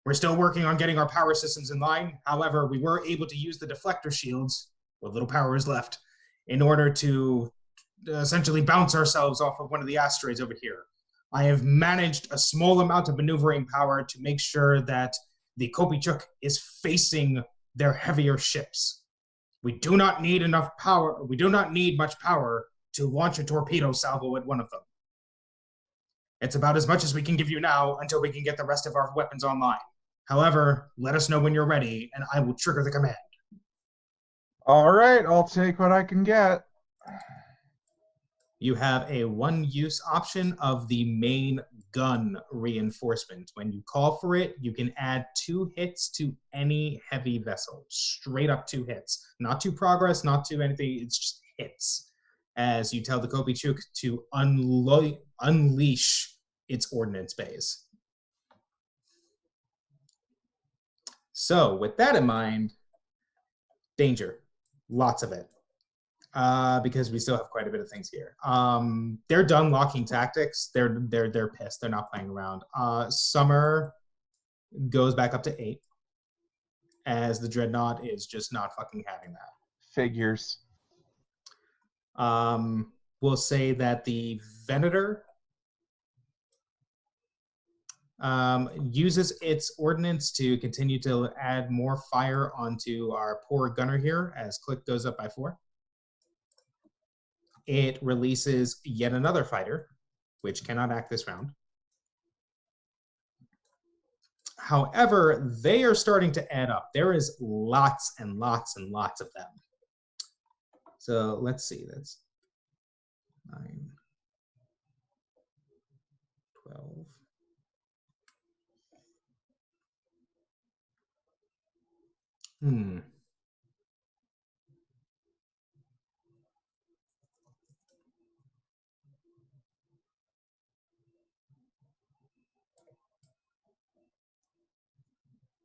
We're still working on getting our power systems in line. However, we were able to use the deflector shields, what little power is left, in order to essentially bounce ourselves off of one of the asteroids over here. I have managed a small amount of maneuvering power to make sure that the Kopichuk is facing their heavier ships. We do not need enough power. We do not need much power to launch a torpedo salvo at one of them. It's about as much as we can give you now until we can get the rest of our weapons online. However, let us know when you're ready, and I will trigger the command. All right, I'll take what I can get. You have a one-use option of the main gun reinforcement. When you call for it, you can add 2 hits to any heavy vessel. Straight up 2 hits. Not to progress, not to anything, it's just hits. As you tell the Kopichuk to unleash its ordnance bays. So, with that in mind, danger. Lots of it. Because we still have quite a bit of things here. They're done locking tactics. They're pissed. They're not playing around. Summer goes back up to 8, as the Dreadnought is just not fucking having that. Figures. We'll say that the Venator uses its ordnance to continue to add more fire onto our poor gunner here as click goes up by 4. It releases yet another fighter, which cannot act this round. However, they are starting to add up. There is lots and lots and lots of them. So let's see. That's 9, 12.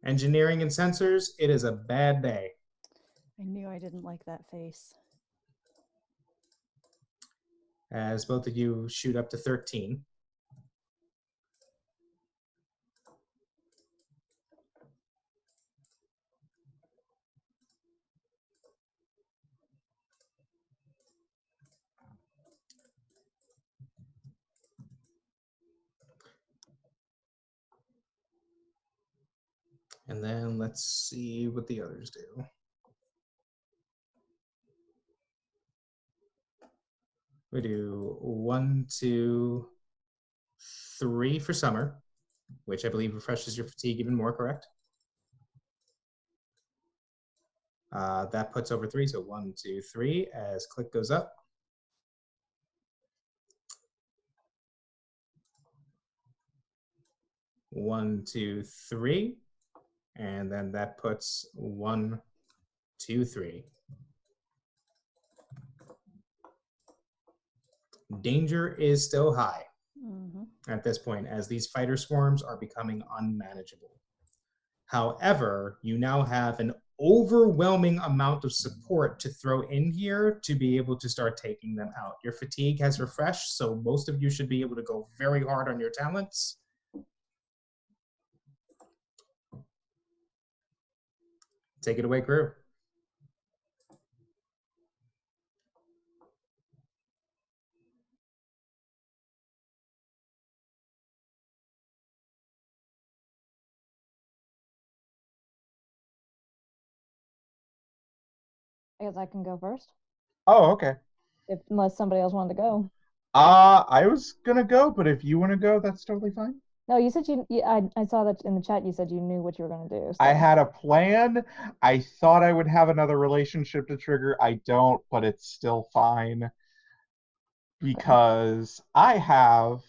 Engineering and sensors, it is a bad day. I knew I didn't like that face. As both of you shoot up to 13. And then let's see what the others do. We do 1, 2, 3 for Summer, which I believe refreshes your fatigue even more, correct? That puts over 3, so 1, 2, 3 as click goes up. One, 2, 3, and then that puts 1, 2, 3. Danger is still high at this point, as these fighter swarms are becoming unmanageable. However, you now have an overwhelming amount of support to throw in here to be able to start taking them out. Your fatigue has refreshed, so most of you should be able to go very hard on your talents. Take it away, crew. I guess I can go first, Oh, okay. unless somebody else wanted to go. I was gonna go, but if you want to go, that's totally fine. No, you said I saw that in the chat. You said you knew what you were going to do. So. I had a plan. I thought I would have another relationship to trigger. I don't, but it's still fine because I have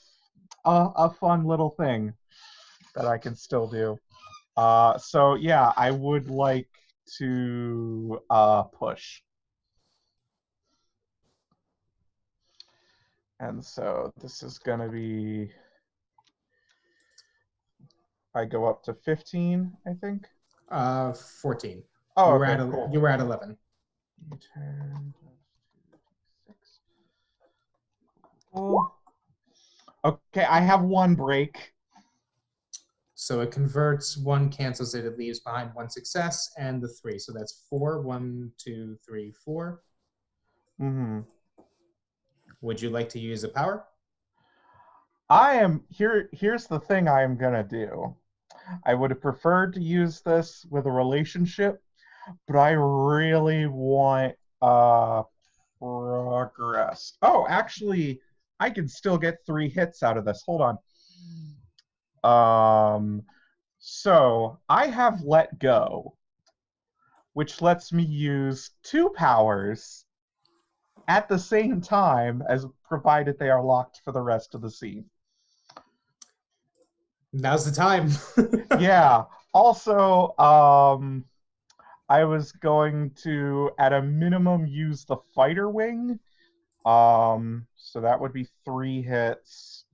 a fun little thing that I can still do. So yeah, I would like to push. And so this is going to be, I go up to 15, I think. 14. Oh, you were okay, at cool. You were at 11. 10 plus 2, 6. Oh. Okay, I have 1 break. So it converts, 1 cancels it, it leaves behind 1 success and the 3. So that's 4. 1, 2, 3, 4. Would you like to use a power? Here's the thing I am gonna do. I would have preferred to use this with a relationship, but I really want progress. Oh, actually, I can still get 3 hits out of this. Hold on. So I have let go, which lets me use 2 powers at the same time, as provided they are locked for the rest of the scene. Now's the time. Yeah. Also, I was going to, at a minimum, use the fighter wing. So that would be 3 hits.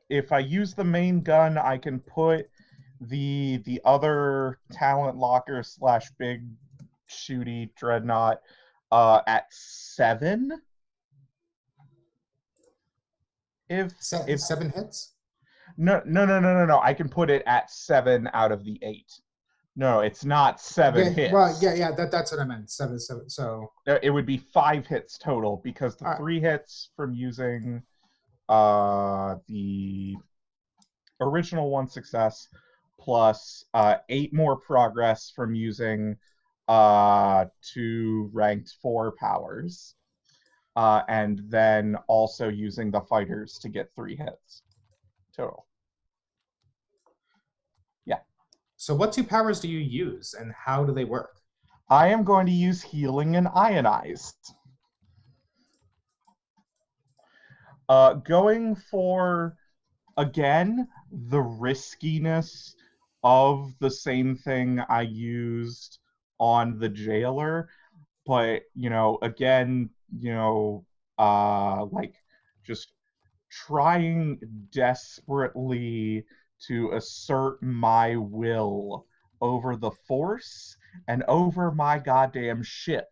If I use the main gun, I can put the other talent locker / big shooty dreadnought at 7. If 7 hits? No. I can put it at 7 out of the 8. No, it's not 7 hits. Well, yeah, that's what I meant. 7. So it would be 5 hits total, because the 3 hits from using the original 1 success plus 8 more progress from using 2 ranked 4 powers, and then also using the fighters to get 3 hits total. Yeah. So what two powers do you use, and how do they work? I am going to use healing and ionized. Going for, again, the riskiness of the same thing I used on the jailer, but, again, like, just trying desperately to assert my will over the Force and over my goddamn ship.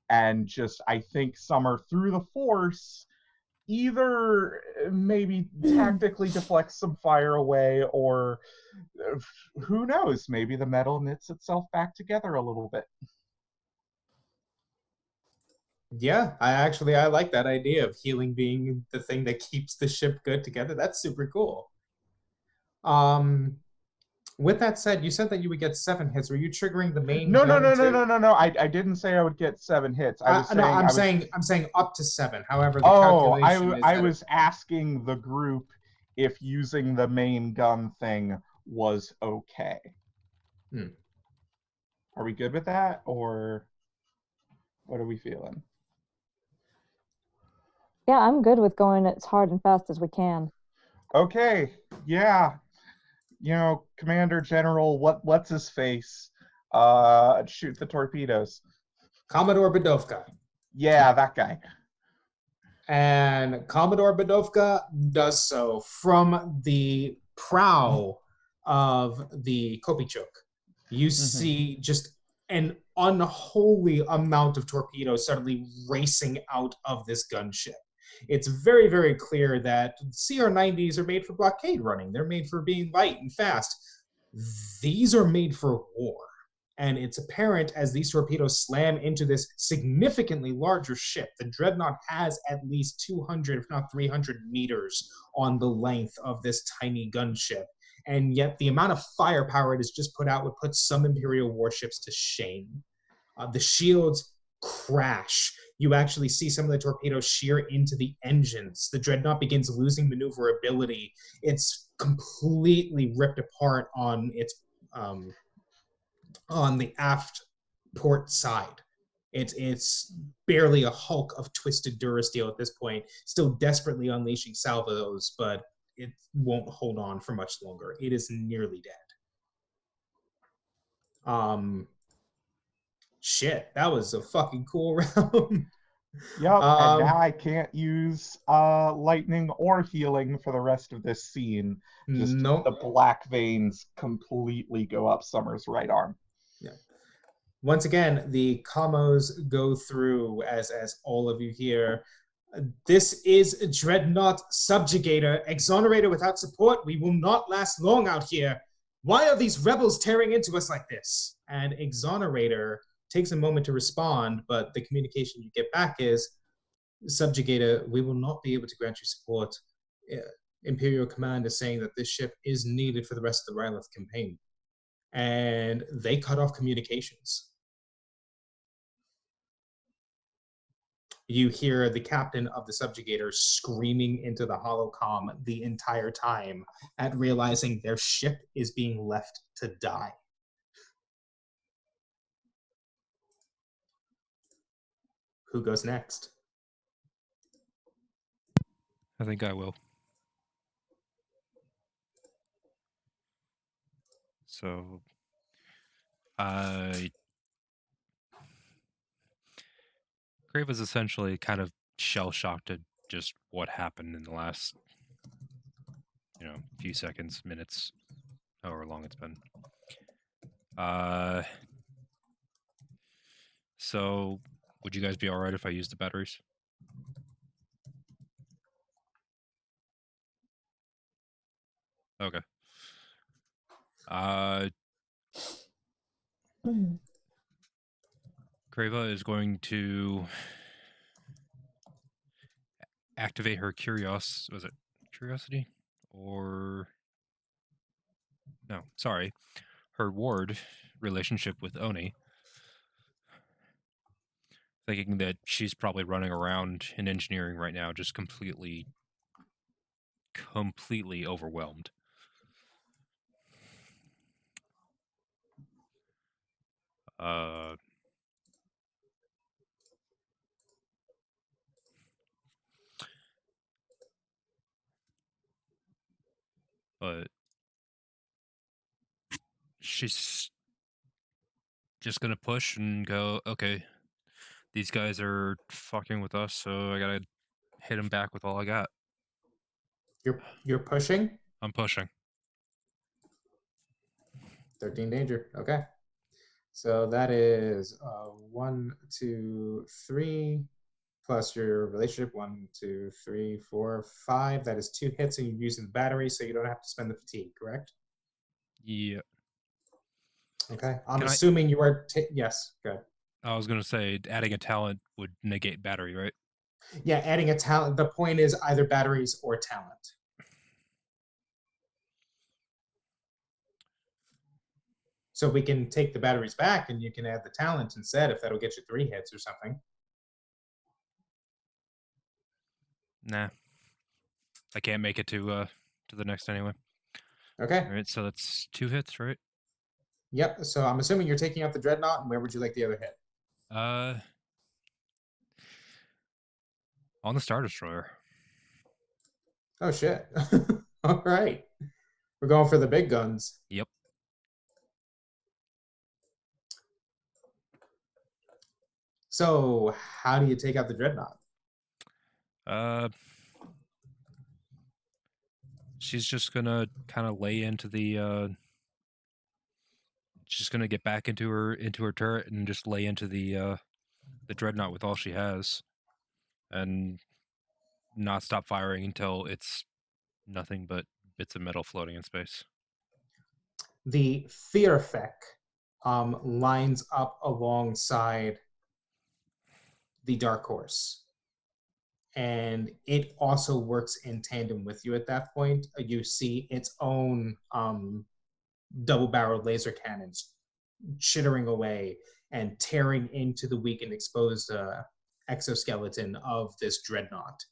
And just, I think Summer, through the Force, either maybe tactically deflects some fire away, or who knows, maybe the metal knits itself back together a little bit. Yeah, I like that idea of healing being the thing that keeps the ship good together. That's super cool. With that said, you said that you would get 7 hits. Were you triggering the main No. gun too? I didn't say I would get 7 hits. I was saying I'm saying up to 7. However, the calculation is I was asking the group if using the main gun thing was okay. Are we good with that, or what are we feeling? Yeah, I'm good with going as hard and fast as we can. Okay, yeah. Commander General, what's his face? Shoot the torpedoes. Commodore Bedovka. Yeah, that guy. And Commodore Bedovka does so from the prow of the Kopichuk. You see just an unholy amount of torpedoes suddenly racing out of this gunship. It's very, very clear that CR-90s are made for blockade running. They're made for being light and fast. These are made for war. And it's apparent as these torpedoes slam into this significantly larger ship. The Dreadnought has at least 200, if not 300 meters on the length of this tiny gunship. And yet the amount of firepower it has just put out would put some Imperial warships to shame. The shields crash. You actually see some of the torpedoes shear into the engines. The Dreadnought begins losing maneuverability. It's completely ripped apart on its on the aft port side. It's barely a hulk of twisted Durasteel at this point, still desperately unleashing salvos, but it won't hold on for much longer. It is nearly dead. Shit, that was a fucking cool round. Yep, and now I can't use lightning or healing for the rest of this scene. Just the black veins completely go up Summer's right arm. Yeah. Once again, the commos go through as all of you hear. This is Dreadnought Subjugator, exonerated without support. We will not last long out here. Why are these rebels tearing into us like this? And Exonerator takes a moment to respond, but the communication you get back is, Subjugator, we will not be able to grant you support. Imperial Command is saying that this ship is needed for the rest of the Rylith campaign. And they cut off communications. You hear the captain of the Subjugator screaming into the holocom the entire time at realizing their ship is being left to die. Who goes next? I think I will. So, Crave was essentially kind of shell-shocked at just what happened in the last, few seconds, minutes, however long it's been. So, would you guys be all right if I used the batteries? Okay. Crava is going to activate her curiosity? Or no, sorry. Her ward relationship with Oni. Thinking that she's probably running around in engineering right now, just completely overwhelmed. Uh, but she's just gonna push and go, okay, these guys are fucking with us, so I gotta hit them back with all I got. You're pushing. I'm pushing. 13 danger. Okay. So that is 1, 2, 3 plus your relationship. 1, 2, 3, 4, 5. That is 2 hits, and you're using the battery, so you don't have to spend the fatigue. Correct? Yeah. Okay. I'm Can I- assuming you are. Yes. Good. I was gonna say adding a talent would negate battery, right? Yeah. Adding a talent. The point is either batteries or talent. So we can take the batteries back, and you can add the talent instead if that'll get you 3 hits or something. Nah. I can't make it to the next anyway. Okay. All right, so that's 2 hits, right? Yep. So I'm assuming you're taking out the dreadnought, and where would you like the other hit? On the Star Destroyer. Oh shit. All right. We're going for the big guns. Yep. So how do you take out the dreadnought? She's just gonna kind of lay into the. She's gonna get back into her turret and just lay into the dreadnought with all she has, and not stop firing until it's nothing but bits of metal floating in space. The fear effect lines up alongside the dark horse, and it also works in tandem with you at that point. You see its own double-barreled laser cannons chittering away and tearing into the weak and exposed exoskeleton of this dreadnought.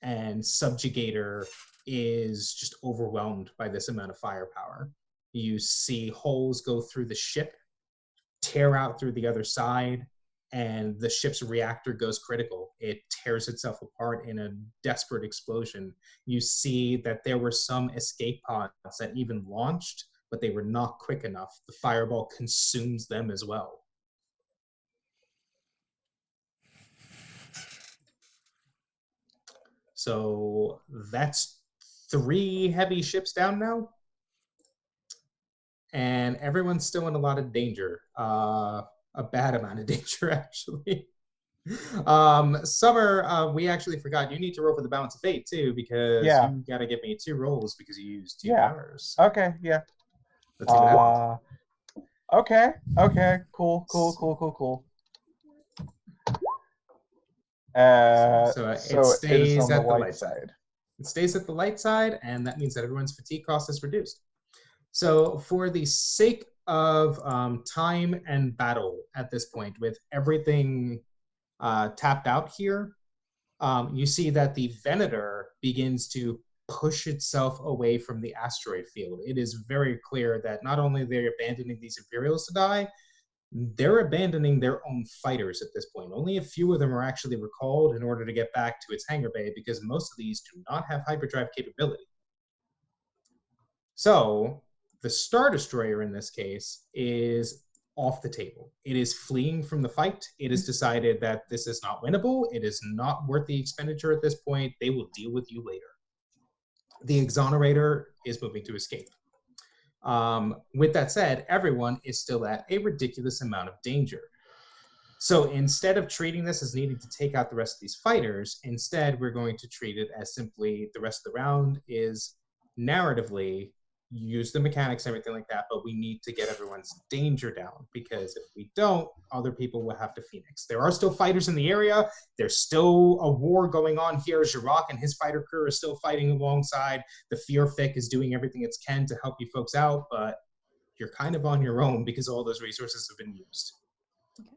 And Subjugator is just overwhelmed by this amount of firepower. You see holes go through the ship, tear out through the other side, and the ship's reactor goes critical. It tears itself apart in a desperate explosion. You see that there were some escape pods that even launched, but they were not quick enough. The fireball consumes them as well. So that's 3 heavy ships down now. And everyone's still in a lot of danger. A bad amount of danger, actually. Summer, we actually forgot. You need to roll for the balance of fate, too, because you got to give me 2 rolls because you used 2 powers. Okay, yeah. Let's see what okay, cool. So it stays on at the light light side. It stays at the light side, and that means that everyone's fatigue cost is reduced. So for the sake of time and battle at this point, with everything tapped out here, you see that the Venator begins to push itself away from the asteroid field. It is very clear that not only are they abandoning these Imperials to die, they're abandoning their own fighters at this point. Only a few of them are actually recalled in order to get back to its hangar bay, because most of these do not have hyperdrive capability. So the Star Destroyer in this case is off the table. It is fleeing from the fight. It has decided that this is not winnable. It is not worth the expenditure at this point. They will deal with you later. The Exonerator is moving to escape. With that said, everyone is still at a ridiculous amount of danger. So instead of treating this as needing to take out the rest of these fighters, instead we're going to treat it as simply the rest of the round is narratively use the mechanics, everything like that, but we need to get everyone's danger down, because if we don't, other people will have to Phoenix. There are still fighters in the area. There's still a war going on here. Jirok and his fighter crew are still fighting alongside. The Fear Fic is doing everything it can to help you folks out, but you're kind of on your own because all those resources have been used. Okay.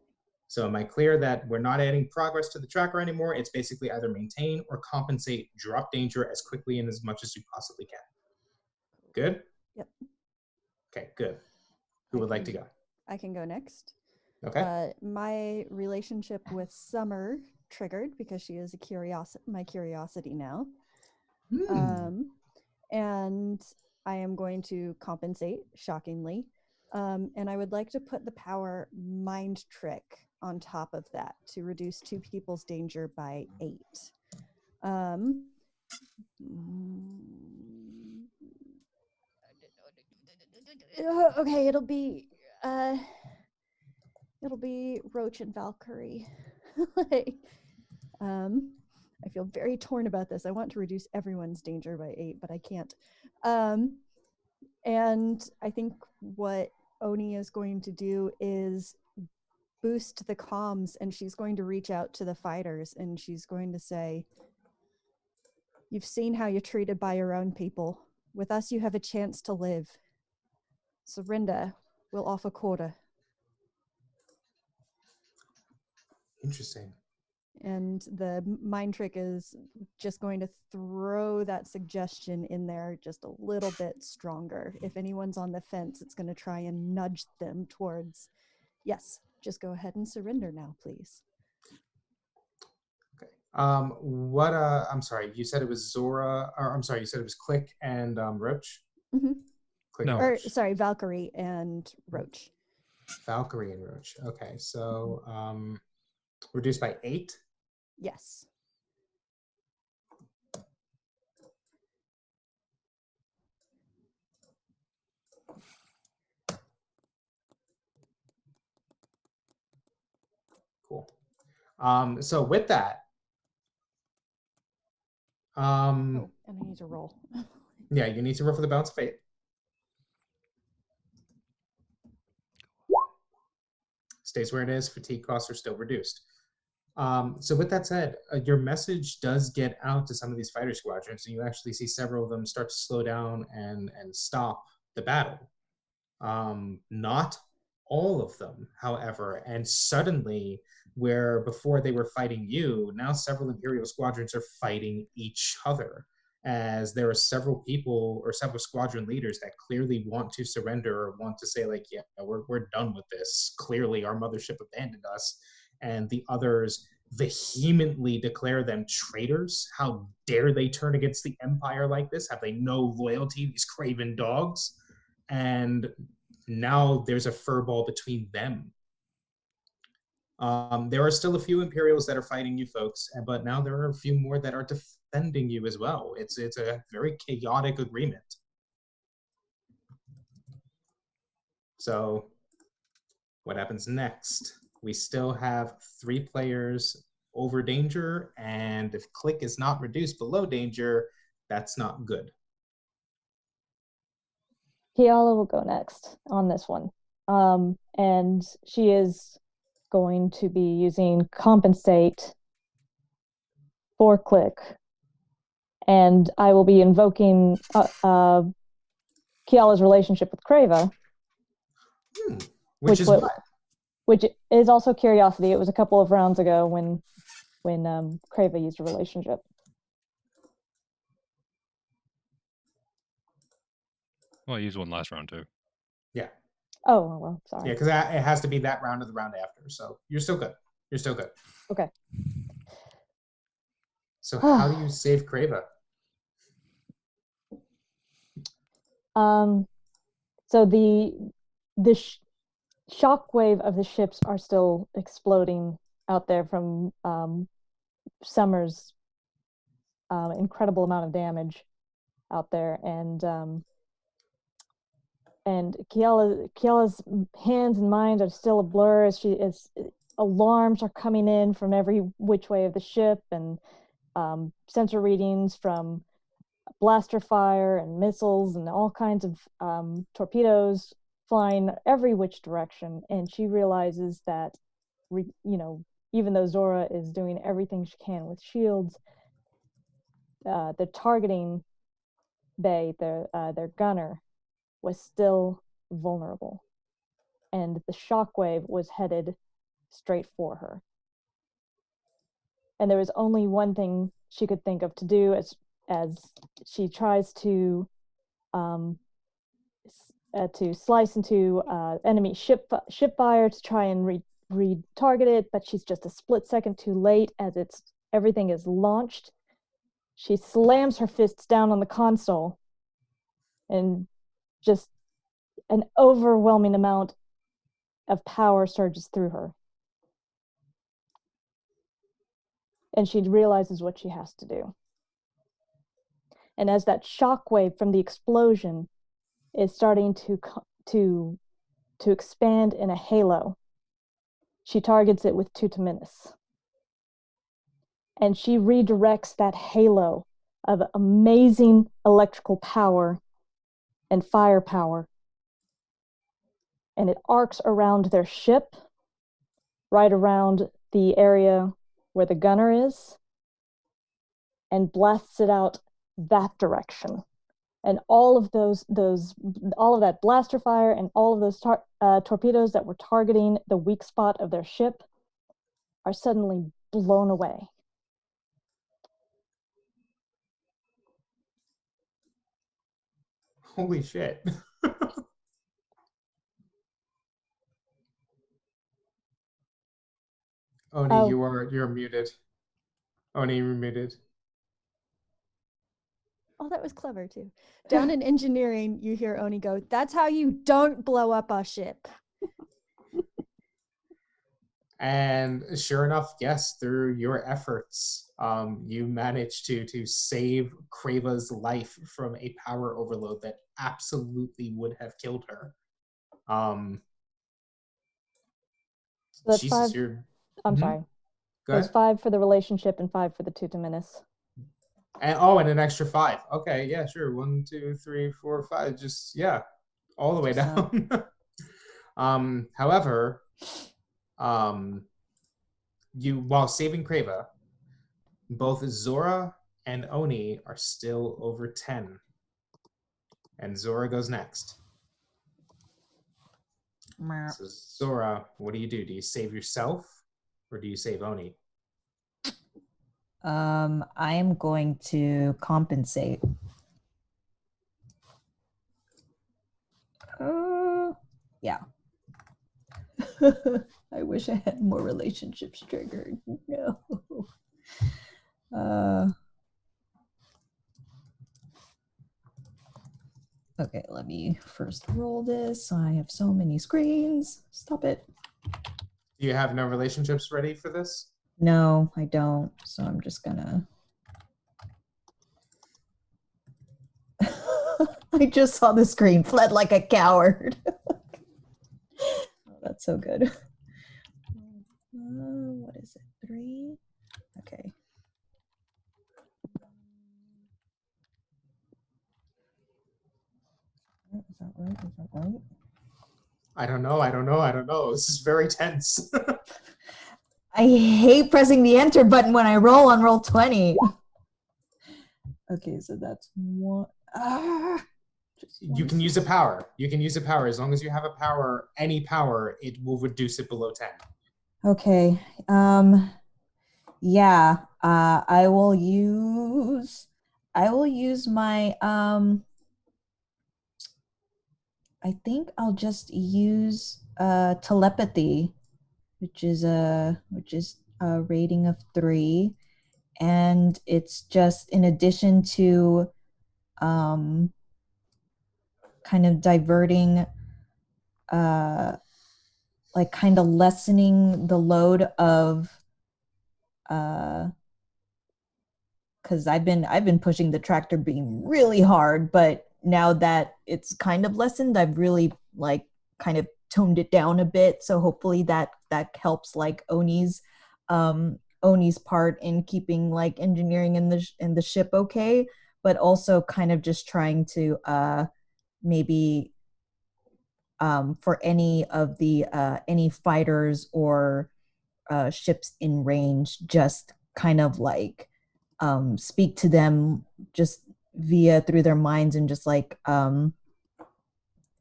So am I clear that we're not adding progress to the tracker anymore? It's basically either maintain or compensate, drop danger as quickly and as much as you possibly can. Good? Yep. Okay, good. Who would like to go? I can go next. Okay. My relationship with Summer triggered because she is my curiosity now. And I am going to compensate, shockingly. And I would like to put the power Mind Trick on top of that to reduce 2 people's danger by 8. Okay, it'll be Roach and Valkyrie. Like, I feel very torn about this. I want to reduce everyone's danger by 8, but I can't. And I think what Oni is going to do is boost the comms, and she's going to reach out to the fighters, and she's going to say, "You've seen how you're treated by your own people. With us, you have a chance to live. Surrender. We'll offer quarter." Interesting. And the mind trick is just going to throw that suggestion in there just a little bit stronger. If anyone's on the fence, it's going to try and nudge them towards, yes, just go ahead and surrender now, please. Okay. I'm sorry, you said it was Zora, or I'm sorry, you said it was Click and Roach? Mm-hmm. Click No. and Roach. Sorry, Valkyrie and Roach. Valkyrie and Roach. Okay, so reduced by 8? Yes. Cool. So with that, And I need to roll. yeah, you need to roll for the balance of fate. Stays where it is. Fatigue costs are still reduced. So with that said, your message does get out to some of these fighter squadrons, and you actually see several of them start to slow down and stop the battle. Not all of them, however, and suddenly, where before they were fighting you, now several Imperial squadrons are fighting each other, as there are several people or several squadron leaders that clearly want to surrender or want to say, like, yeah, we're done with this. Clearly, our mothership abandoned us. And the others vehemently declare them traitors. How dare they turn against the Empire like this? Have they no loyalty, these craven dogs? And now there's a furball between them. There are still a few Imperials that are fighting you folks, but now there are a few more that are defending you as well. It's a very chaotic agreement. So what happens next? We still have 3 players over danger, and if Click is not reduced below danger, that's not good. Kiala will go next on this one. And she is going to be using compensate for Click. And I will be invoking Kiala's relationship with Creva. Which is what? Which is also curiosity. It was a couple of rounds ago when Creva used a relationship. Well, I used one last round too. Yeah. Oh, well, sorry. Yeah, because it has to be that round or the round after. So you're still good. You're still good. Okay. So how do you save Creva? So the shockwave of the ships are still exploding out there from Summer's incredible amount of damage out there, and Kiala's hands and mind are still a blur as alarms are coming in from every which way of the ship, and sensor readings from blaster fire and missiles and all kinds of torpedoes flying every which direction. And she realizes that, even though Zora is doing everything she can with shields, the targeting bay, their gunner, was still vulnerable, and the shockwave was headed straight for her. And there was only one thing she could think of to do as she tries to slice into enemy ship fire to try and retarget it, but she's just a split second too late as everything is launched. She slams her fists down on the console, and just an overwhelming amount of power surges through her. And she realizes what she has to do. And as that shockwave from the explosion is starting to expand in a halo, she targets it with Tutaminis. And she redirects that halo of amazing electrical power and firepower. And it arcs around their ship, right around the area where the gunner is, and blasts it out that direction. And all of all of that blaster fire and all of those torpedoes that were targeting the weak spot of their ship are suddenly blown away. Holy shit. Oni, Oh. you're muted. Oni, you're muted. Oh, that was clever too. Down in engineering, you hear Oni go, "That's how you don't blow up a ship." And sure enough, yes, through your efforts, you managed to save Krava's life from a power overload that absolutely would have killed her. So that's Jesus, 5. you're... I'm Mhm. sorry. Go There's ahead. 5 for the relationship and 5 for the Tutaminis. And an extra 5. Okay, yeah, sure. 1, 2, 3, 4, 5. Just, yeah, all the way down. However, you, while saving Krava, both Zora and Oni are still over 10. And Zora goes next. So Zora, what do? Do you save yourself or do you save Oni? I am going to compensate. Yeah. I wish I had more relationships triggered. No. Okay, let me first roll this. I have so many screens. Stop it. Do you have no relationships ready for this? No, I don't. So I'm just gonna. I just saw the screen, fled like a coward. Oh, that's so good. What is it? 3? Okay. Is that right? Is that right? I don't know. This is very tense. I hate pressing the enter button when I roll on roll 20. Okay, so that's 1. You can use a power. You can use a power. As long as you have a power, any power, it will reduce it below 10. Okay. Yeah. I will use my I think I'll just use telepathy, which is a rating of 3, and it's just in addition to kind of diverting like kind of lessening the load of because I've been pushing the tractor beam really hard, but now that it's kind of lessened, I've really like kind of toned it down a bit. So hopefully that helps like Oni's part in keeping like engineering in the ship okay, but also kind of just trying to maybe for any of the any fighters or ships in range, just kind of like speak to them just through their minds, and just like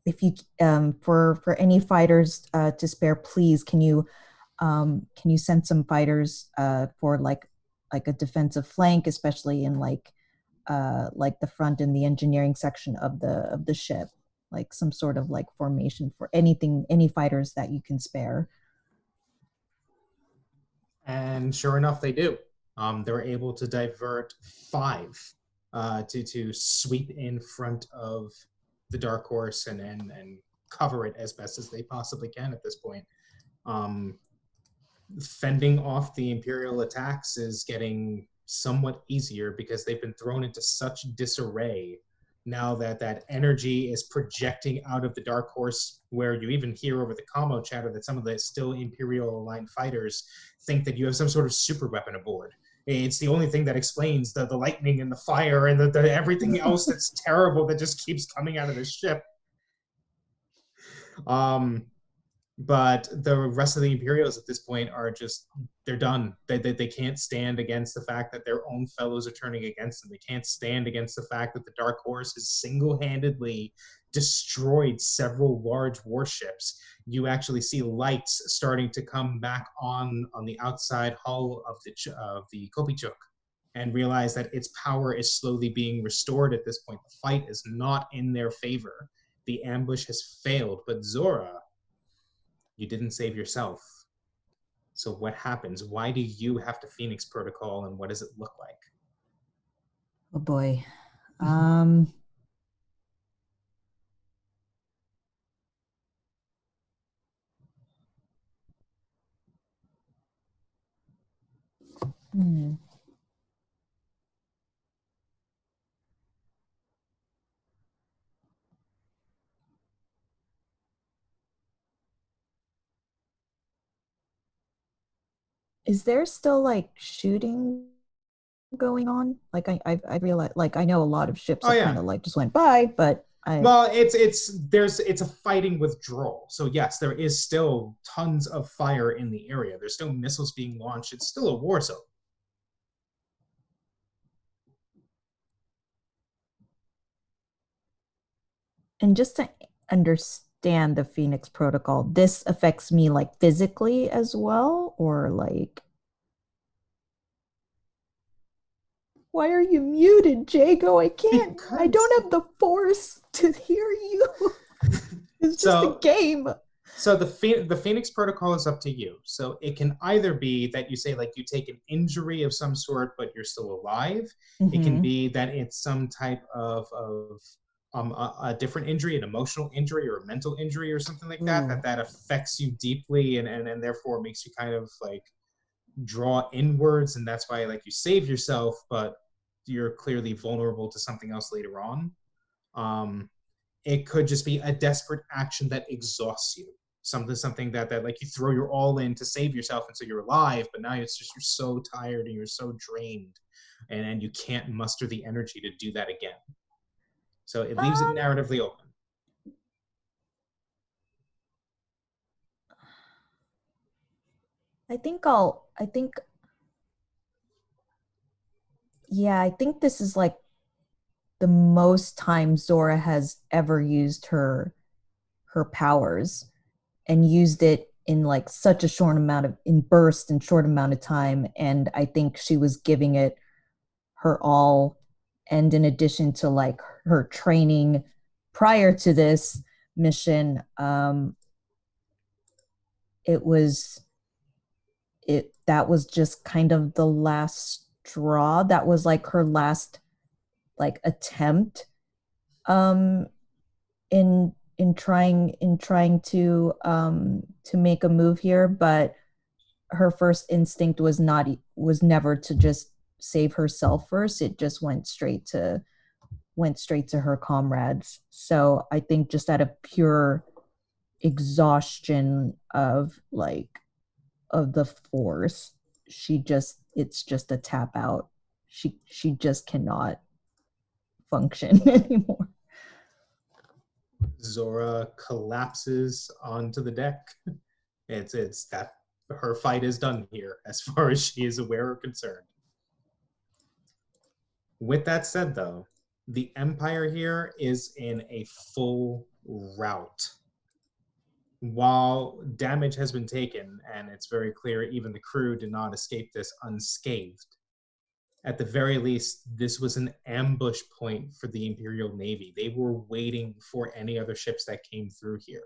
if you for any fighters to spare, please can you send some fighters for like a defensive flank, especially in like the front and the engineering section of the ship, like some sort of like formation for any fighters that you can spare. And sure enough, they do. They're able to divert 5 to sweep in front of the Dark Horse and cover it as best as they possibly can at this point. Fending off the Imperial attacks is getting somewhat easier because they've been thrown into such disarray now that that energy is projecting out of the Dark Horse, where you even hear over the commo chatter that some of the still Imperial aligned fighters think that you have some sort of super weapon aboard. It's the only thing that explains the lightning and the fire and the everything else that's terrible that just keeps coming out of this ship. But the rest of the Imperials at this point are just, they're done. They can't stand against the fact that their own fellows are turning against them. They can't stand against the fact that the Dark Horse has single-handedly destroyed several large warships. You actually see lights starting to come back on the outside hull of the Kopichuk, and realize that its power is slowly being restored at this point. The fight is not in their favor. The ambush has failed, but Zora, you didn't save yourself. So what happens? Why do you have to Phoenix Protocol, and what does it look like? Oh boy. Is there still like shooting going on? Like I realize, like I know a lot of ships have kind of like just went by, but well, it's a fighting withdrawal. So yes, there is still tons of fire in the area. There's still missiles being launched. It's still a war zone. And just to understand the Phoenix Protocol, this affects me like physically as well, or like, why are you muted, Jago? I can't. I don't have the force to hear you. It's just a game. So the Phoenix Protocol is up to you. So it can either be that you say like you take an injury of some sort, but you're still alive. Mm-hmm. It can be that it's some type of a different injury, an emotional injury or a mental injury or something like that, that affects you deeply and therefore makes you kind of like draw inwards, and that's why like you save yourself, but you're clearly vulnerable to something else later on. It could just be a desperate action that exhausts you. Something that like you throw your all in to save yourself and so you're alive, but now it's just you're so tired and you're so drained and you can't muster the energy to do that again. So it leaves it narratively open. I think this is like the most time Zora has ever used her powers, and used it in like such a short amount of time. And I think she was giving it her all. And in addition to like her training prior to this mission, that was just kind of the last straw. That was like her last like attempt in trying to make a move here, but her first instinct was never to just save herself first. It just went straight to her comrades. So I think just out of pure exhaustion of the force, it's just a tap out. She just cannot function anymore. Zora collapses onto the deck. It's that her fight is done here as far as she is aware or concerned. With that said, though, the Empire here is in a full rout. While damage has been taken, and it's very clear even the crew did not escape this unscathed, at the very least, this was an ambush point for the Imperial Navy. They were waiting for any other ships that came through here.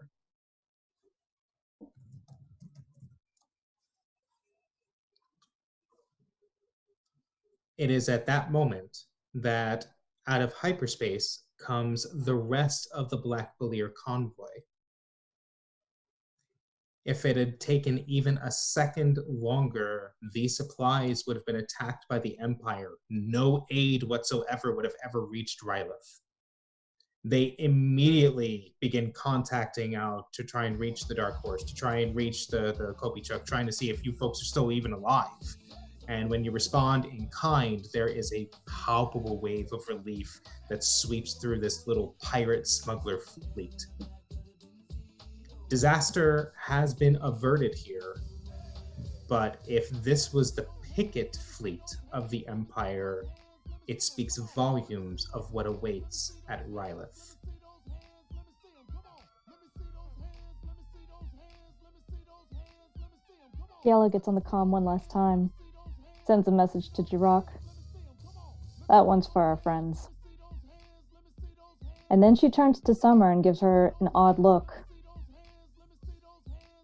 it is at that moment that out of hyperspace comes the rest of the Black Belier convoy. If it had taken even a second longer, these supplies would have been attacked by the Empire. No aid whatsoever would have ever reached Rylith. They immediately begin contacting out to try and reach the Dark Horse, to try and reach the Kopichuk, trying to see if you folks are still even alive. And when you respond in kind, there is a palpable wave of relief that sweeps through this little pirate smuggler fleet. Disaster has been averted here, but if this was the picket fleet of the Empire, it speaks volumes of what awaits at Rylith. Kiala gets on the comm one last time, sends a message to Jirok. That one's for our friends. And then she turns to Summer and gives her an odd look.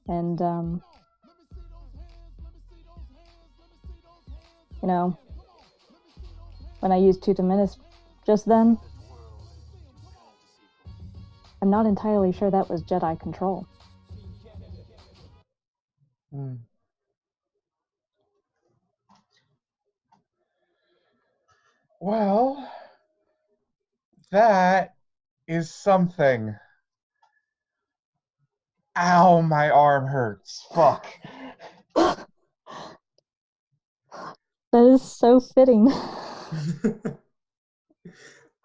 And, you know, when I used Tutaminis just then, I'm not entirely sure that was Jedi control. Well, that is something. Ow, my arm hurts. Fuck. That is so fitting.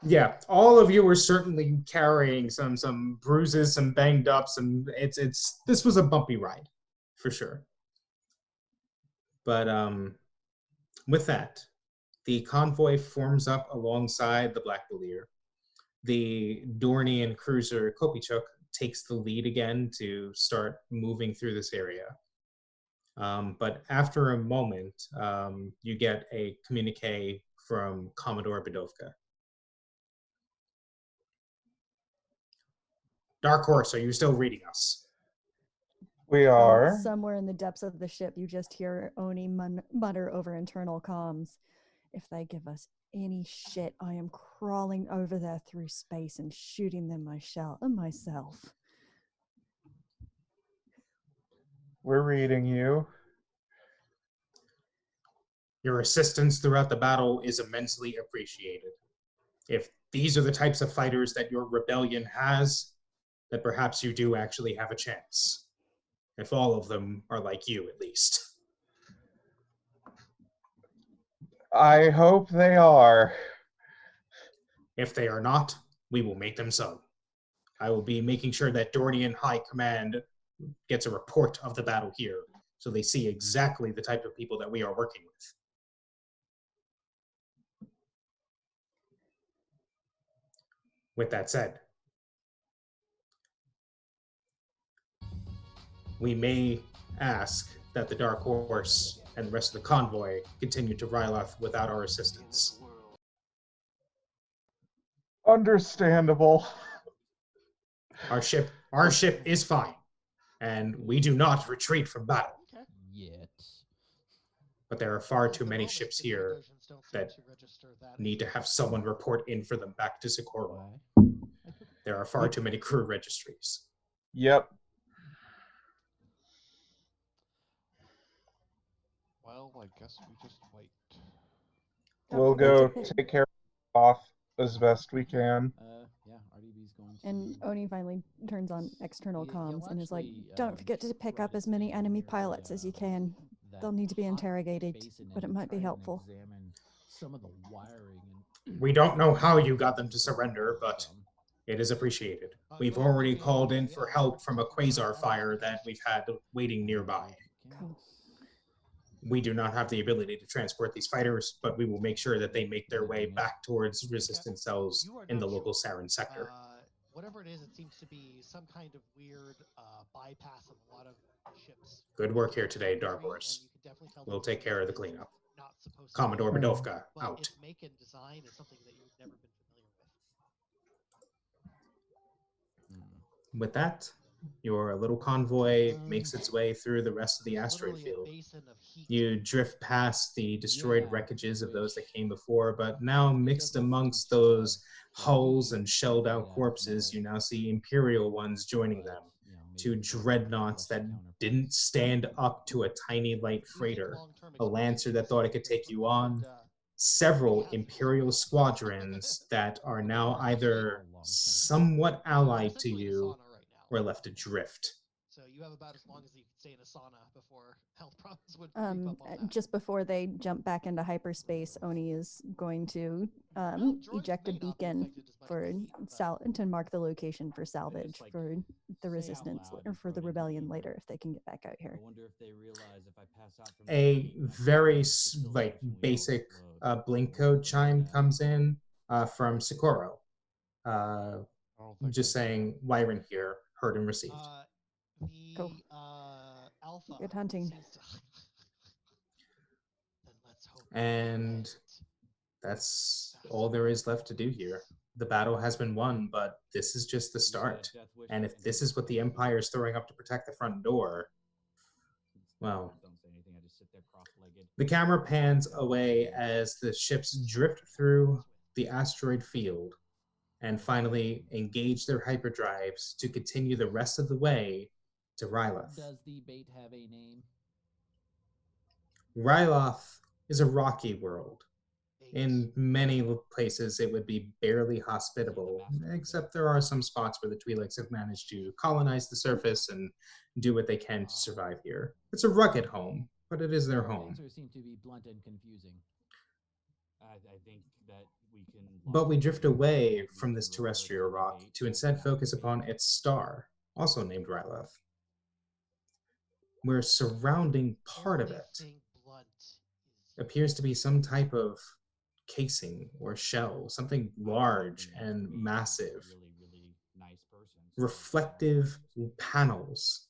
Yeah, all of you were certainly carrying some bruises, some banged ups, and this was a bumpy ride, for sure. But with that, the convoy forms up alongside the Black Belier. The Dornian cruiser Kopichuk takes the lead again to start moving through this area. But after a moment, you get a communique from Commodore Bedovka. Dark Horse, are you still reading us? We are. Somewhere in the depths of the ship, you just hear Oni mutter over internal comms. If they give us any shit, I am crawling over there through space and shooting them myself. We're reading you. Your assistance throughout the battle is immensely appreciated. If these are the types of fighters that your rebellion has, then perhaps you do actually have a chance. If all of them are like you, at least. I hope they are. If they are not, we will make them so. I will be making sure that Dornian High Command gets a report of the battle here, so they see exactly the type of people that we are working with. With that said, we may ask that the Dark Horse and the rest of the convoy continue to Rylith without our assistance. Understandable. Our ship is fine, and we do not retreat from battle. Yet. But there are far too many ships here that need to have someone report in for them back to Socorro. There are far too many crew registries. Yep. Well, I guess we just wait. We'll go take care off as best we can. Yeah, RDB's going to... And Oni finally turns on external comms He'll and is like, actually, don't forget to pick up as many enemy pilots as you can. They'll need to be interrogated, but it might be helpful. Some of the wiring and... We don't know how you got them to surrender, but it is appreciated. We've already called in for help from a quasar fire that we've had waiting nearby. Cool. We do not have the ability to transport these fighters, but we will make sure that they make their way back towards resistance cells in the local Saren sector. Whatever it is, it seems to be some kind of weird bypass of a lot of ships. Good work here today, Dark Horse. We'll take care of the cleanup. Commodore Bedovka, out. Its make and design is something that you've never been familiar with. With that, Your little convoy makes its way through the rest of the asteroid field. You drift past the destroyed wreckages of those that came before, but now mixed amongst those hulls and shelled out corpses, you now see Imperial ones joining them. Two dreadnoughts that didn't stand up to a tiny light freighter, a lancer that thought it could take you on, several Imperial squadrons that are now either somewhat allied to you or left adrift. So you have about as long as you can stay in a sauna before health problems would creep up on that. Just before they jump back into hyperspace, Oni is going to eject a beacon to mark the location for salvage for the resistance or for the rebellion later if they can get back out here. I wonder if they realize if I pass out from A very basic blink code chime comes in from Socorro. Just saying, Wyron here, heard and received. Cool. Alpha. Good hunting. Then let's hope And that's all there is left to do here. The battle has been won, but this is just the start. And if this is what the Empire is throwing up to protect the front door, well, the camera pans away as the ships drift through the asteroid field and finally engage their hyperdrives to continue the rest of the way to Ryloth. Does the bait have a name? Ryloth is a rocky world. In many places, it would be barely hospitable, except there are some spots where the Twi'leks have managed to colonize the surface and do what they can to survive here. It's a rugged home, but it is their home. Answers seem to be blunt and confusing. I think that we can. But we drift away from this terrestrial rock to instead focus upon its star, also named Ryloth. Where surrounding part of it appears to be some type of casing or shell, something large and massive. Reflective panels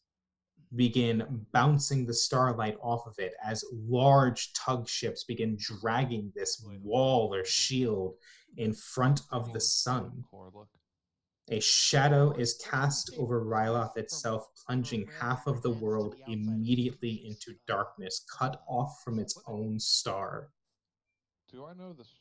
begin bouncing the starlight off of it as large tug ships begin dragging this wall or shield in front of the sun. A shadow is cast over Ryloth itself, plunging half of the world immediately into darkness, cut off from its own star. Do I know this?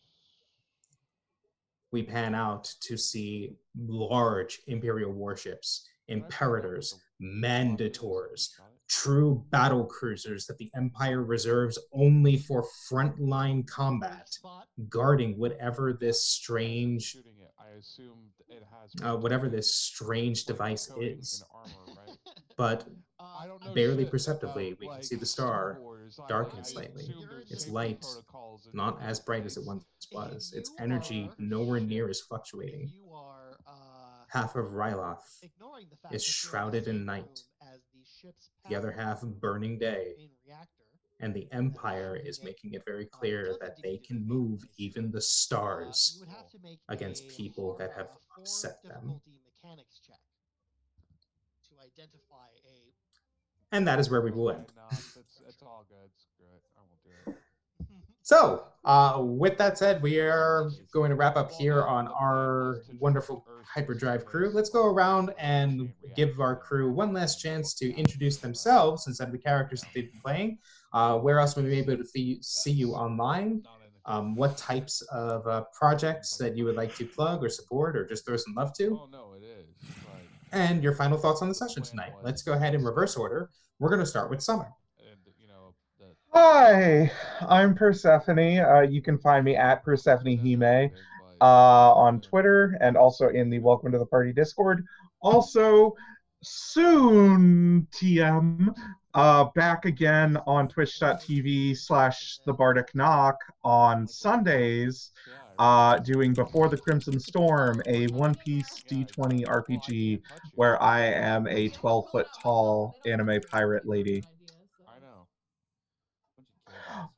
We pan out to see large Imperial warships, Imperators, Mandators, true battle cruisers that the Empire reserves only for frontline combat, guarding whatever this strange, device is. But barely perceptibly, we can see the star darken slightly. Its light not as bright as it once was. Its energy nowhere near as fluctuating. Half of Ryloth is shrouded in night, the other half burning day, and the Empire is making it very clear that they can move even the stars against people that have upset them. And that is where we will end. It's all good. It's great. I won't do it. So, with that said, we are going to wrap up here on our wonderful Hyperdrive crew. Let's go around and give our crew one last chance to introduce themselves instead of the characters that they've been playing. Where else would we be able to see you online? What types of projects that you would like to plug or support or just throw some love to? Oh, no, it is. And your final thoughts on the session tonight. Let's go ahead in reverse order. We're going to start with Summer. Hi, I'm Persephone. You can find me at Persephone Hime on Twitter and also in the Welcome to the Party Discord. Also, soon, TM, back again on twitch.tv/The Bardic Knock on Sundays, doing Before the Crimson Storm, a One Piece D20 RPG where I am a 12-foot tall anime pirate lady.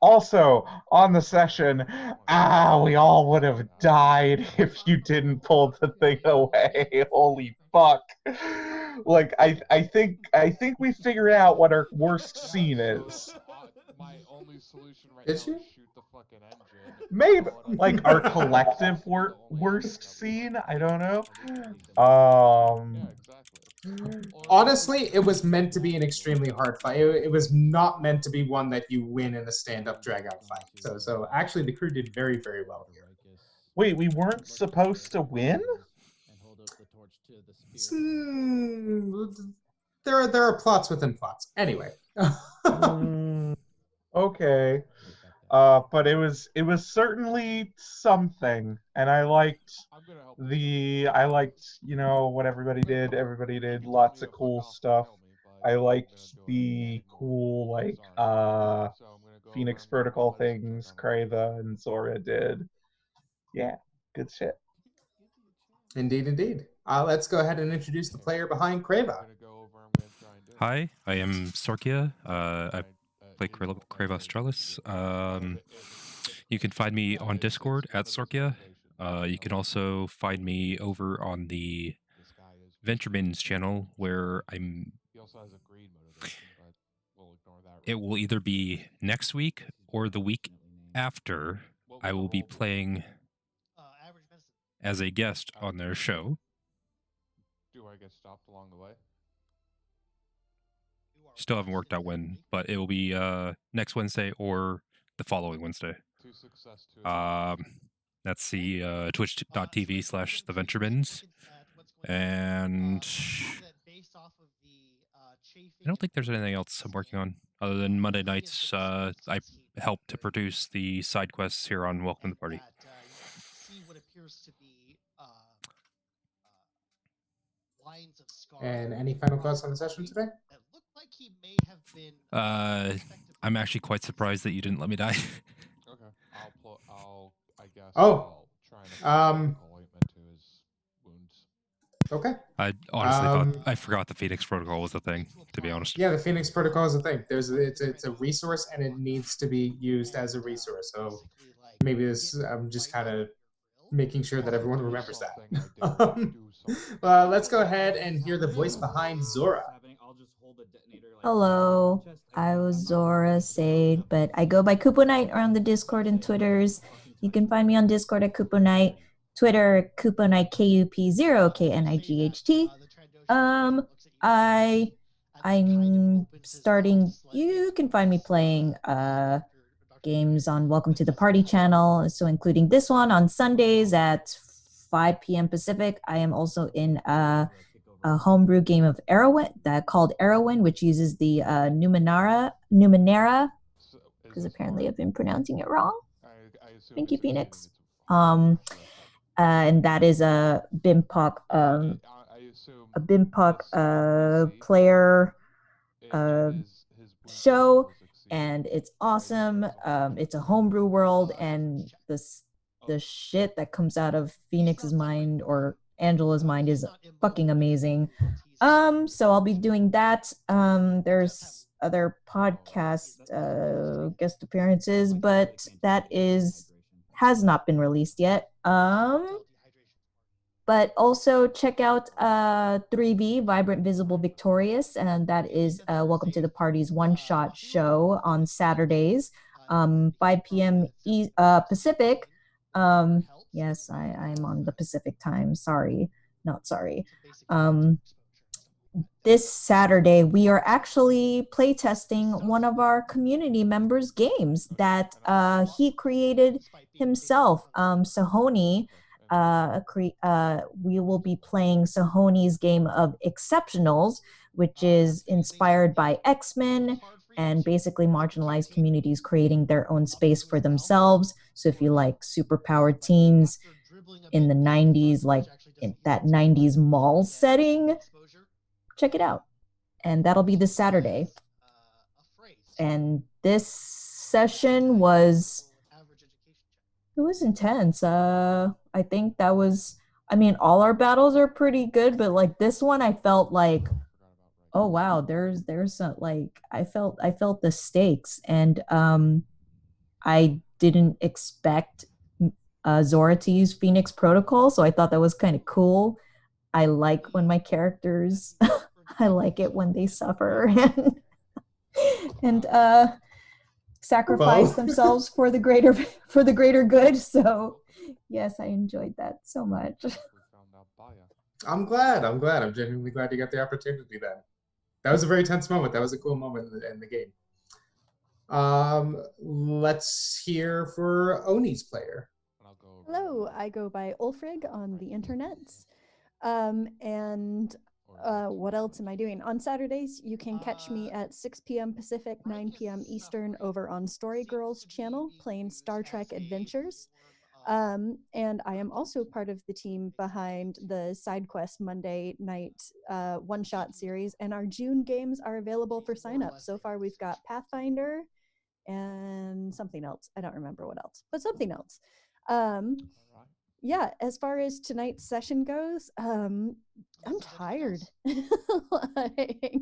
Also, on the session, we all would have died if you didn't pull the thing away. Holy fuck. Like, I think we figured out what our worst scene is. my only solution right Did now you? is shoot the fucking engine. Maybe blow it up like to our the- collective the only worst option that we scene. have. I don't know. Yeah, exactly. Or Honestly, it was shoot meant to be an past extremely me. hard fight. It was not meant to be one that you win in a stand-up drag-out fight. So actually, the crew did very, very well here. Wait, we weren't supposed to win? There are plots within plots. Anyway. Okay. But it was certainly something, and I liked what everybody did. Everybody did lots of cool stuff. I liked the cool Phoenix Protocol things Crava and Zora did. Yeah, good shit. Indeed, indeed. Let's go ahead and introduce the player behind Crava. Hi, I am Sorkia. I play Crava Australis. You can find me on Discord at Sorkia. You can also find me over on the Venturemans channel, where I'm. It will either be next week or the week after. I will be playing as a guest on their show. Do I get stopped along the way? Still haven't worked out when, but it will be next Wednesday or the following Wednesday. That's the twitch.tv/the Venturemans. And I don't think there's anything else I'm working on other than Monday nights. I help to produce the side quests here on Welcome to the Party. And any final thoughts on the session today? I'm actually quite surprised that you didn't let me die. Okay, I guess. Oh, I'll try and apply ointment to his wounds. Okay. I honestly thought I forgot the Phoenix Protocol was a thing, to be honest. Yeah, the Phoenix Protocol is a thing. It's a resource and it needs to be used as a resource. So maybe I'm just kind of making sure that everyone remembers that. Let's go ahead and hear the voice behind Zora. Hello, I was Zora Sade, but I go by Kupo Knight around the Discord and Twitters. You can find me on Discord at Kupo Knight, Twitter Kupo Knight KUP0KNIGHT. I'm starting. You can find me playing games on Welcome to the Party channel, so including this one on Sundays at 5 p.m. Pacific. I am also in a homebrew game of Arrowin called Arrowin, which uses the Numenera, because apparently I've been pronouncing it wrong. Thank you, Phoenix. And that is a BIMPOC player show, and it's awesome. It's a homebrew world, and the shit that comes out of Phoenix's mind or Angela's mind is fucking amazing. So I'll be doing that. There's other podcast guest appearances, but that has not been released yet. But also check out 3V, Vibrant, Visible, Victorious, and that is Welcome to the Party's one-shot show on Saturdays, 5 p.m. Pacific. Yes, I'm on the Pacific time. Sorry, not sorry. This Saturday, we are actually playtesting one of our community members' games that he created himself, Sahoni. We will be playing Sahoni's game of Exceptionals, which is inspired by X-Men and basically marginalized communities creating their own space for themselves. So if you like superpowered teens in the 90s, like in that 90s mall setting, check it out. And that'll be this Saturday. And this session was intense. I think that was, all our battles are pretty good, but like this one, I felt like, oh wow, there's some, like, I felt the stakes, and I didn't expect Zora to use Phoenix Protocol, so I thought that was kind of cool. I like when my characters, I like it when they suffer, and sacrifice Both. themselves for the greater good. So yes, I enjoyed that so much. We found out Baya. I'm glad. I'm genuinely glad you got the opportunity then. That was a very tense moment. That was a cool moment in the game. Let's hear for Oni's player. And I'll go. Hello, I go by Ulfrig on the internets. And what else am I doing? On Saturdays, you can catch me at 6 p.m. Pacific, 9 p.m. Eastern over on Story Girls channel playing Star Trek Adventures. And I am also part of the team behind the Side Quest Monday night one-shot series, and our June games are available for sign-up. So far, we've got Pathfinder and something else. I don't remember what else, but something else. Yeah, as far as tonight's session goes, I'm tired. Like,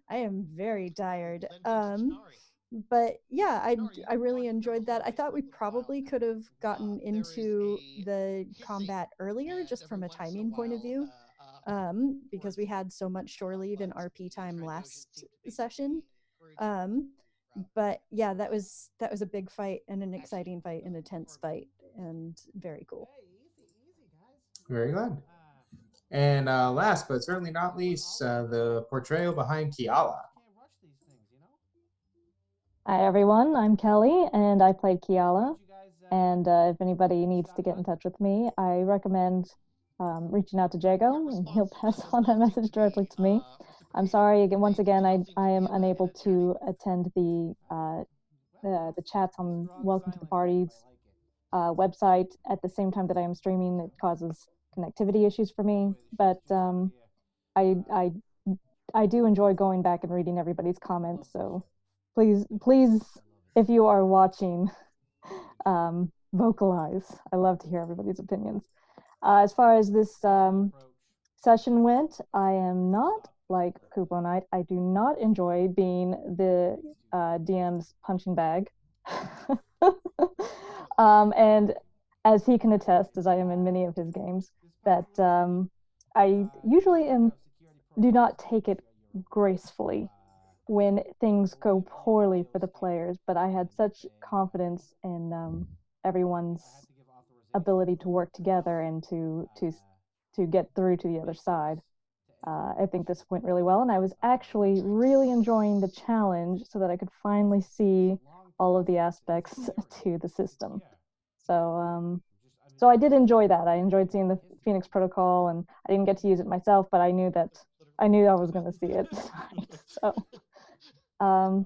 I am very tired. But yeah, I really enjoyed that. I thought we probably could have gotten into the combat earlier, just from a timing point of view, because we had so much shore leave and RP time last session. But yeah, that was a big fight and an exciting fight and a tense fight and very cool. Very glad. And last but certainly not least, the portrayal behind Kiala. Hi everyone, I'm Kelly and I played Kiala. And if anybody needs to get in touch with me, I recommend reaching out to Jago and he'll pass on that message directly to me. I'm sorry again. Once again, I am unable to attend the chats on Welcome to the Party's website at the same time that I am streaming. It causes connectivity issues for me, but I do enjoy going back and reading everybody's comments. So please, if you are watching, vocalize. I love to hear everybody's opinions. As far as this session went, I am not like Kupo Knight. I do not enjoy being the DM's punching bag. And as he can attest, as I am in many of his games, that I usually do not take it gracefully when things go poorly for the players, but I had such confidence in everyone's ability to work together and to get through to the other side. I think this went really well, and I was actually really enjoying the challenge so that I could finally see all of the aspects to the system. So I did enjoy that. I enjoyed seeing the Phoenix Protocol, and I didn't get to use it myself, but I knew I was going to see it tonight. So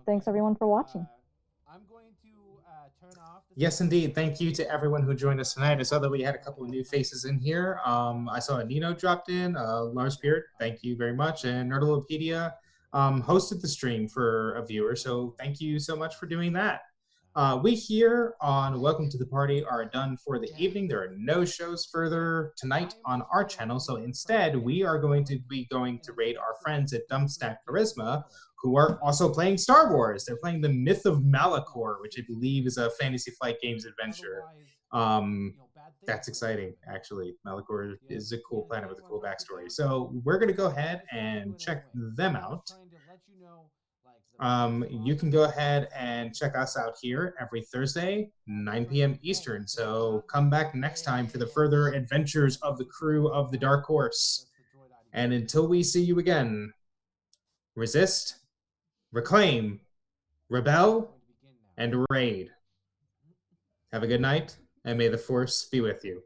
thanks everyone for watching. Yes, indeed. Thank you to everyone who joined us tonight. I saw that we had a couple of new faces in here. I saw Nino dropped in, Lars Beard, thank you very much, and Nerdalopedia hosted the stream for a viewer, so thank you so much for doing that. We here on Welcome to the Party are done for the evening. There are no shows further tonight on our channel, so instead we are going to raid our friends at Dumpstack Charisma, who are also playing Star Wars. They're playing the Myth of Malachor, which I believe is a Fantasy Flight Games adventure. That's exciting, actually. Malachor is a cool planet with a cool backstory. So we're going to go ahead and check them out. You can go ahead and check us out here every Thursday, 9 p.m. Eastern. So come back next time for the further adventures of the crew of the Dark Horse. And until we see you again, resist, reclaim, rebel, and raid. Have a good night, and may the Force be with you.